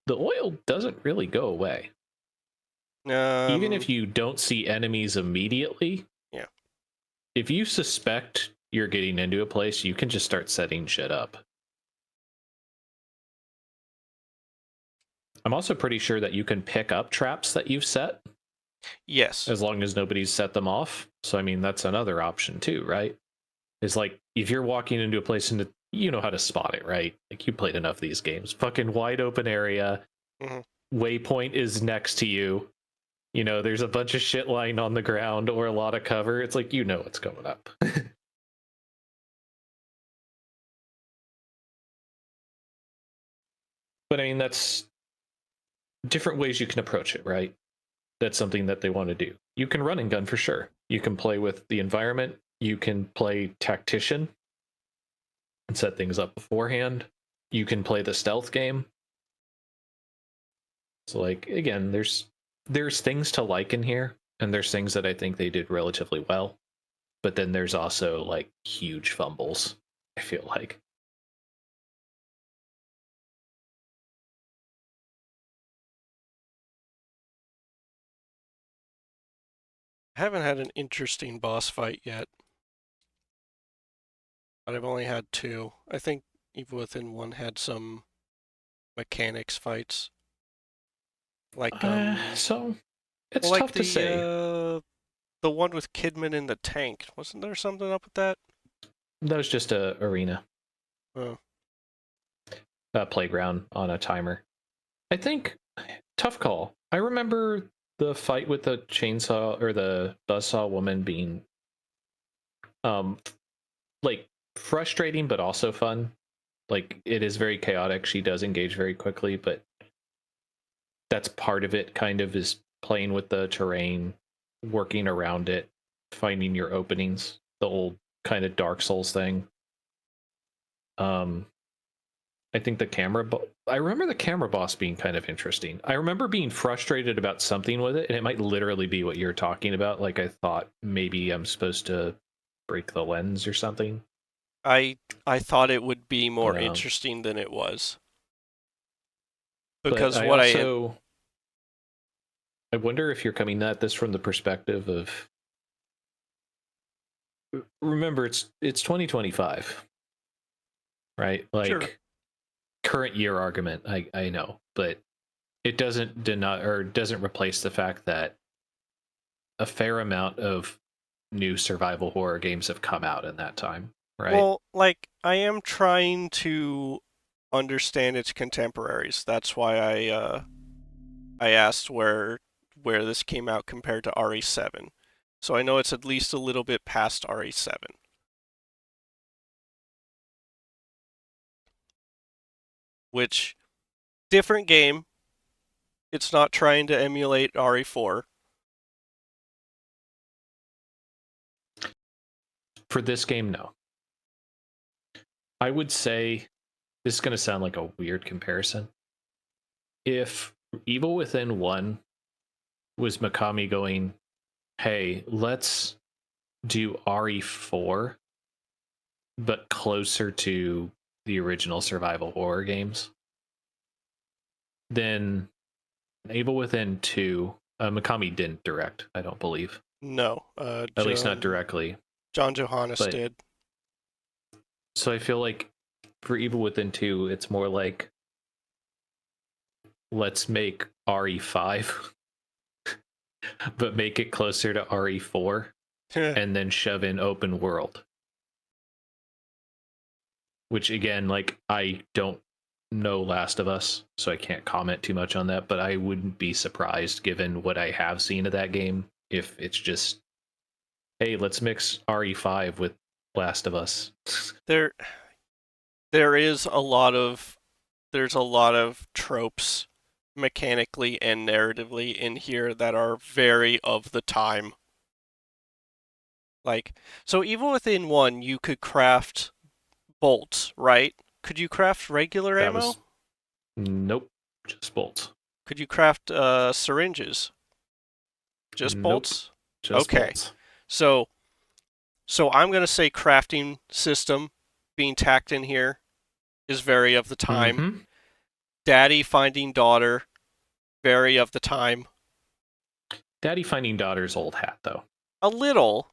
Speaker 12: the oil doesn't really go away. Even if you don't see enemies immediately,
Speaker 1: yeah.
Speaker 12: If you suspect you're getting into a place, you can just start setting shit up. I'm also pretty sure that you can pick up traps that you've set.
Speaker 1: Yes.
Speaker 12: As long as nobody's set them off. So, I mean, that's another option too, right? It's like, if you're walking into a place and you know how to spot it, right? Like, you played enough of these games. Fucking wide open area. Waypoint is next to you. You know, there's a bunch of shit lying on the ground or a lot of cover. It's like, you know what's going up. But I mean, that's different ways you can approach it, right? That's something that they want to do. You can run and gun for sure. You can play with the environment. You can play tactician and set things up beforehand. You can play the stealth game. So, like, again, there's things to like in here, and there's things that I think they did relatively well. But then there's also like huge fumbles, I feel like.
Speaker 1: I haven't had an interesting boss fight yet. But I've only had 2. I think Evil Within 1 had some mechanics fights. Like
Speaker 12: so it's
Speaker 1: like
Speaker 12: tough to say.
Speaker 1: The one with Kidman in the tank. Wasn't there something up with that?
Speaker 12: That was just a arena.
Speaker 1: Oh.
Speaker 12: A playground on a timer. I think tough call. I remember the fight with the chainsaw or the buzzsaw woman being like frustrating but also fun. Like, it is very chaotic. She does engage very quickly, but that's part of it, kind of, is playing with the terrain, working around it, finding your openings, the old kind of Dark Souls thing. I think the camera. I remember the camera boss being kind of interesting. I remember being frustrated about something with it, and it might literally be what you're talking about. Like I thought maybe I'm supposed to break the lens or something.
Speaker 1: I thought it would be more
Speaker 12: But,
Speaker 1: interesting than it was.
Speaker 12: But
Speaker 1: Because
Speaker 12: I
Speaker 1: what
Speaker 12: also I wonder if you're coming at this from the perspective of, remember it's 2025, right?
Speaker 1: Sure.
Speaker 12: Like current year argument, I know, but it doesn't deny or doesn't replace the fact that a fair amount of new survival horror games have come out in that time, right?
Speaker 1: Well, like I am trying to understand its contemporaries. That's why I asked where this came out compared to RE7. So I know it's at least a little bit past RE7. Which different game. It's not trying to emulate RE4.
Speaker 12: For this game, no. I would say this is going to sound like a weird comparison. If Evil Within 1 was Mikami going, hey, let's do RE4, but closer to the original survival horror games, then Evil Within 2, Mikami didn't direct, I don't believe.
Speaker 1: No.
Speaker 12: At least not directly.
Speaker 1: John Johannes did.
Speaker 12: So I feel like for Evil Within 2, it's more like, let's make RE5, but make it closer to RE4, and then shove in open world. Which again, like, I don't know Last of Us, so I can't comment too much on that, but I wouldn't be surprised, given what I have seen of that game, if it's just, hey, let's mix RE5 with Last of Us.
Speaker 1: There is a lot of tropes mechanically and narratively in here that are very of the time. Like, so Evil Within 1, you could craft bolts, right? Could you craft regular ammo?
Speaker 12: Nope, just bolts.
Speaker 1: Could you craft syringes? Just
Speaker 12: Nope,
Speaker 1: bolts?
Speaker 12: just
Speaker 1: okay.
Speaker 12: bolts.
Speaker 1: So I'm going to say crafting system being tacked in here is very of the time.
Speaker 12: Mm-hmm.
Speaker 1: Daddy finding daughter, very of the time.
Speaker 12: Daddy finding daughter's old hat, though.
Speaker 1: A little.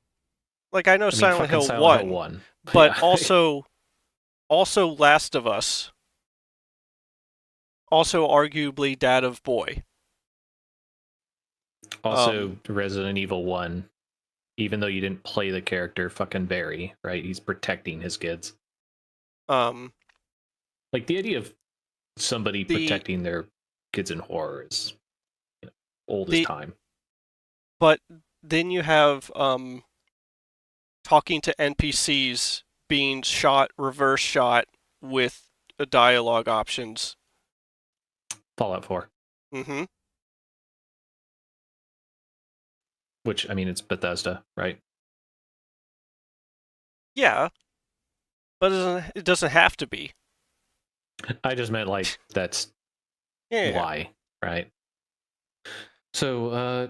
Speaker 1: Like, I know Silent Hill
Speaker 12: Silent
Speaker 1: 1,
Speaker 12: Hill 1.
Speaker 1: but
Speaker 12: yeah.
Speaker 1: also Last of Us. Also arguably Dad of Boy.
Speaker 12: Also Resident Evil 1. Even though you didn't play the character, fucking Barry, right? He's protecting his kids. Like, the idea of somebody protecting their kids in horror is, old as time.
Speaker 1: But then you have talking to NPCs being shot, reverse shot with dialogue options.
Speaker 12: Fallout 4.
Speaker 1: Mm-hmm.
Speaker 12: Which, I mean, it's Bethesda, right?
Speaker 1: Yeah. But it doesn't have to be.
Speaker 12: I just meant, like, that's why, right? So,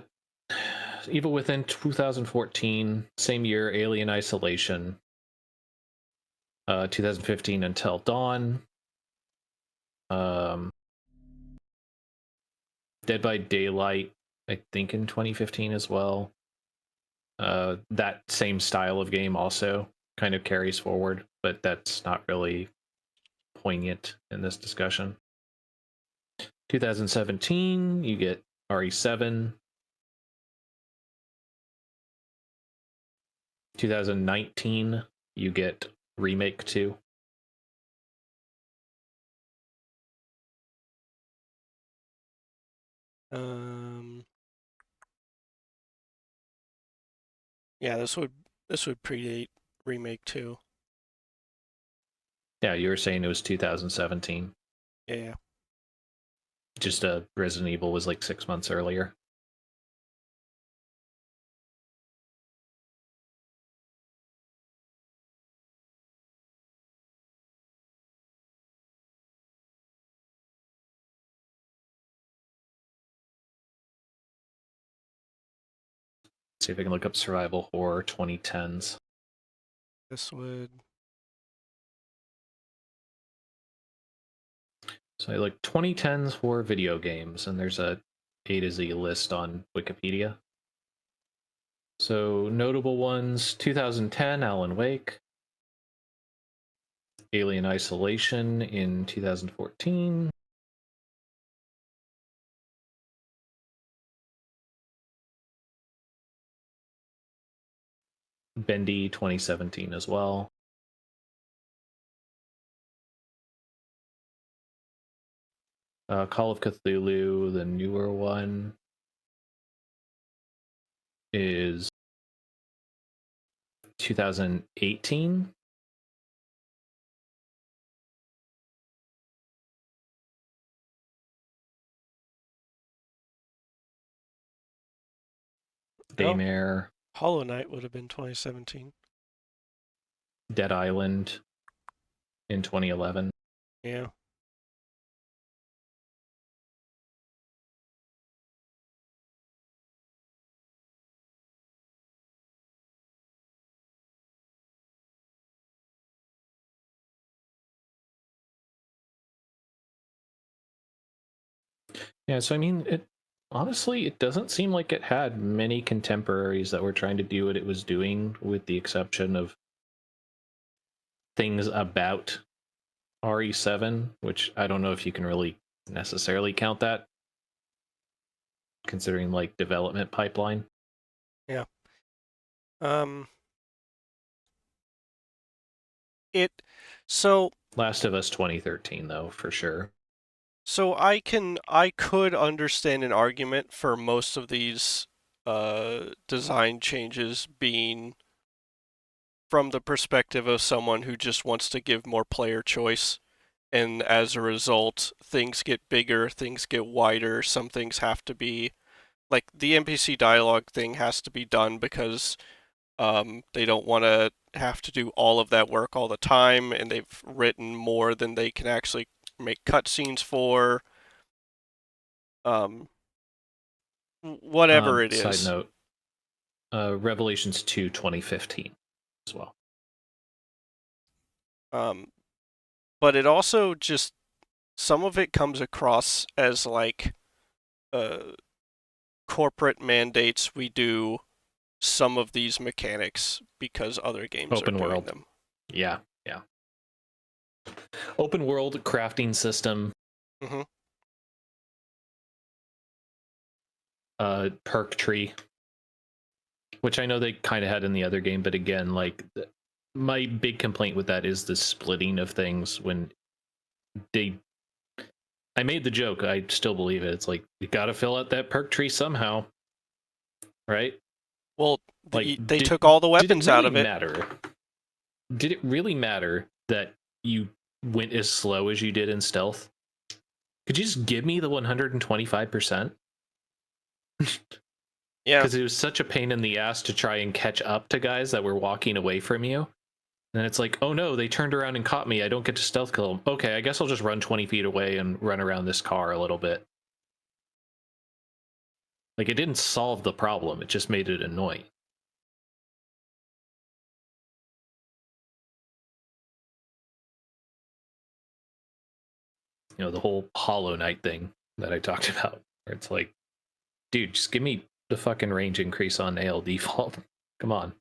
Speaker 12: Evil Within 2014, same year, Alien Isolation. 2015, Until Dawn. Dead by Daylight, I think in 2015 as well. That same style of game also kind of carries forward, but that's not really poignant in this discussion. 2017, you get RE7. 2019, you get Remake 2.
Speaker 1: Yeah, this would predate Remake 2.
Speaker 12: Yeah, you were saying it was 2017.
Speaker 1: Yeah.
Speaker 12: Just Resident Evil was like 6 months earlier. See if I can look up survival horror 2010s.
Speaker 1: This would.
Speaker 12: So I look 2010s horror video games, and there's a A to Z list on Wikipedia. So notable ones: 2010, Alan Wake. Alien Isolation in 2014. Bendy 2017 as well. Call of Cthulhu, the newer one, is 2018. Daymare.
Speaker 1: Hollow Knight would have been 2017.
Speaker 12: Dead Island in 2011.
Speaker 1: Yeah.
Speaker 12: Yeah, so I mean, it honestly, it doesn't seem like it had many contemporaries that were trying to do what it was doing, with the exception of things about RE7, which I don't know if you can really necessarily count that, considering like development pipeline.
Speaker 1: Yeah. So
Speaker 12: Last of Us 2013 though, for sure.
Speaker 1: So I could understand an argument for most of these design changes being from the perspective of someone who just wants to give more player choice, and as a result, things get bigger, things get wider, some things have to be like the NPC dialogue thing has to be done because they don't want to have to do all of that work all the time, and they've written more than they can actually make cutscenes for. Whatever it
Speaker 12: Side
Speaker 1: is.
Speaker 12: note, Revelations 2 2015 as well.
Speaker 1: But it also just, some of it comes across as like corporate mandates. We do some of these mechanics because other games
Speaker 12: Open
Speaker 1: are doing
Speaker 12: world.
Speaker 1: them.
Speaker 12: Yeah. Open world crafting system.
Speaker 1: Mm-hmm.
Speaker 12: Perk tree, which I know they kind of had in the other game, but again, like my big complaint with that is the splitting of things. When I made the joke, I still believe it. It's like, you gotta fill out that perk tree somehow, right?
Speaker 1: Well,
Speaker 12: Like,
Speaker 1: they took all the weapons
Speaker 12: did it really
Speaker 1: out of it.
Speaker 12: matter? Did it really matter that you went as slow as you did in stealth? Could you just give me the 125%?
Speaker 1: Yeah.
Speaker 12: Because it was such a pain in the ass to try and catch up to guys that were walking away from you. And it's like, oh no, they turned around and caught me. I don't get to stealth kill them. Okay, I guess I'll just run 20 feet away and run around this car a little bit. Like, it didn't solve the problem, it just made it annoying. You know, the whole Hollow Knight thing that I talked about, where it's like, dude, just give me the fucking range increase on AL default. Come on.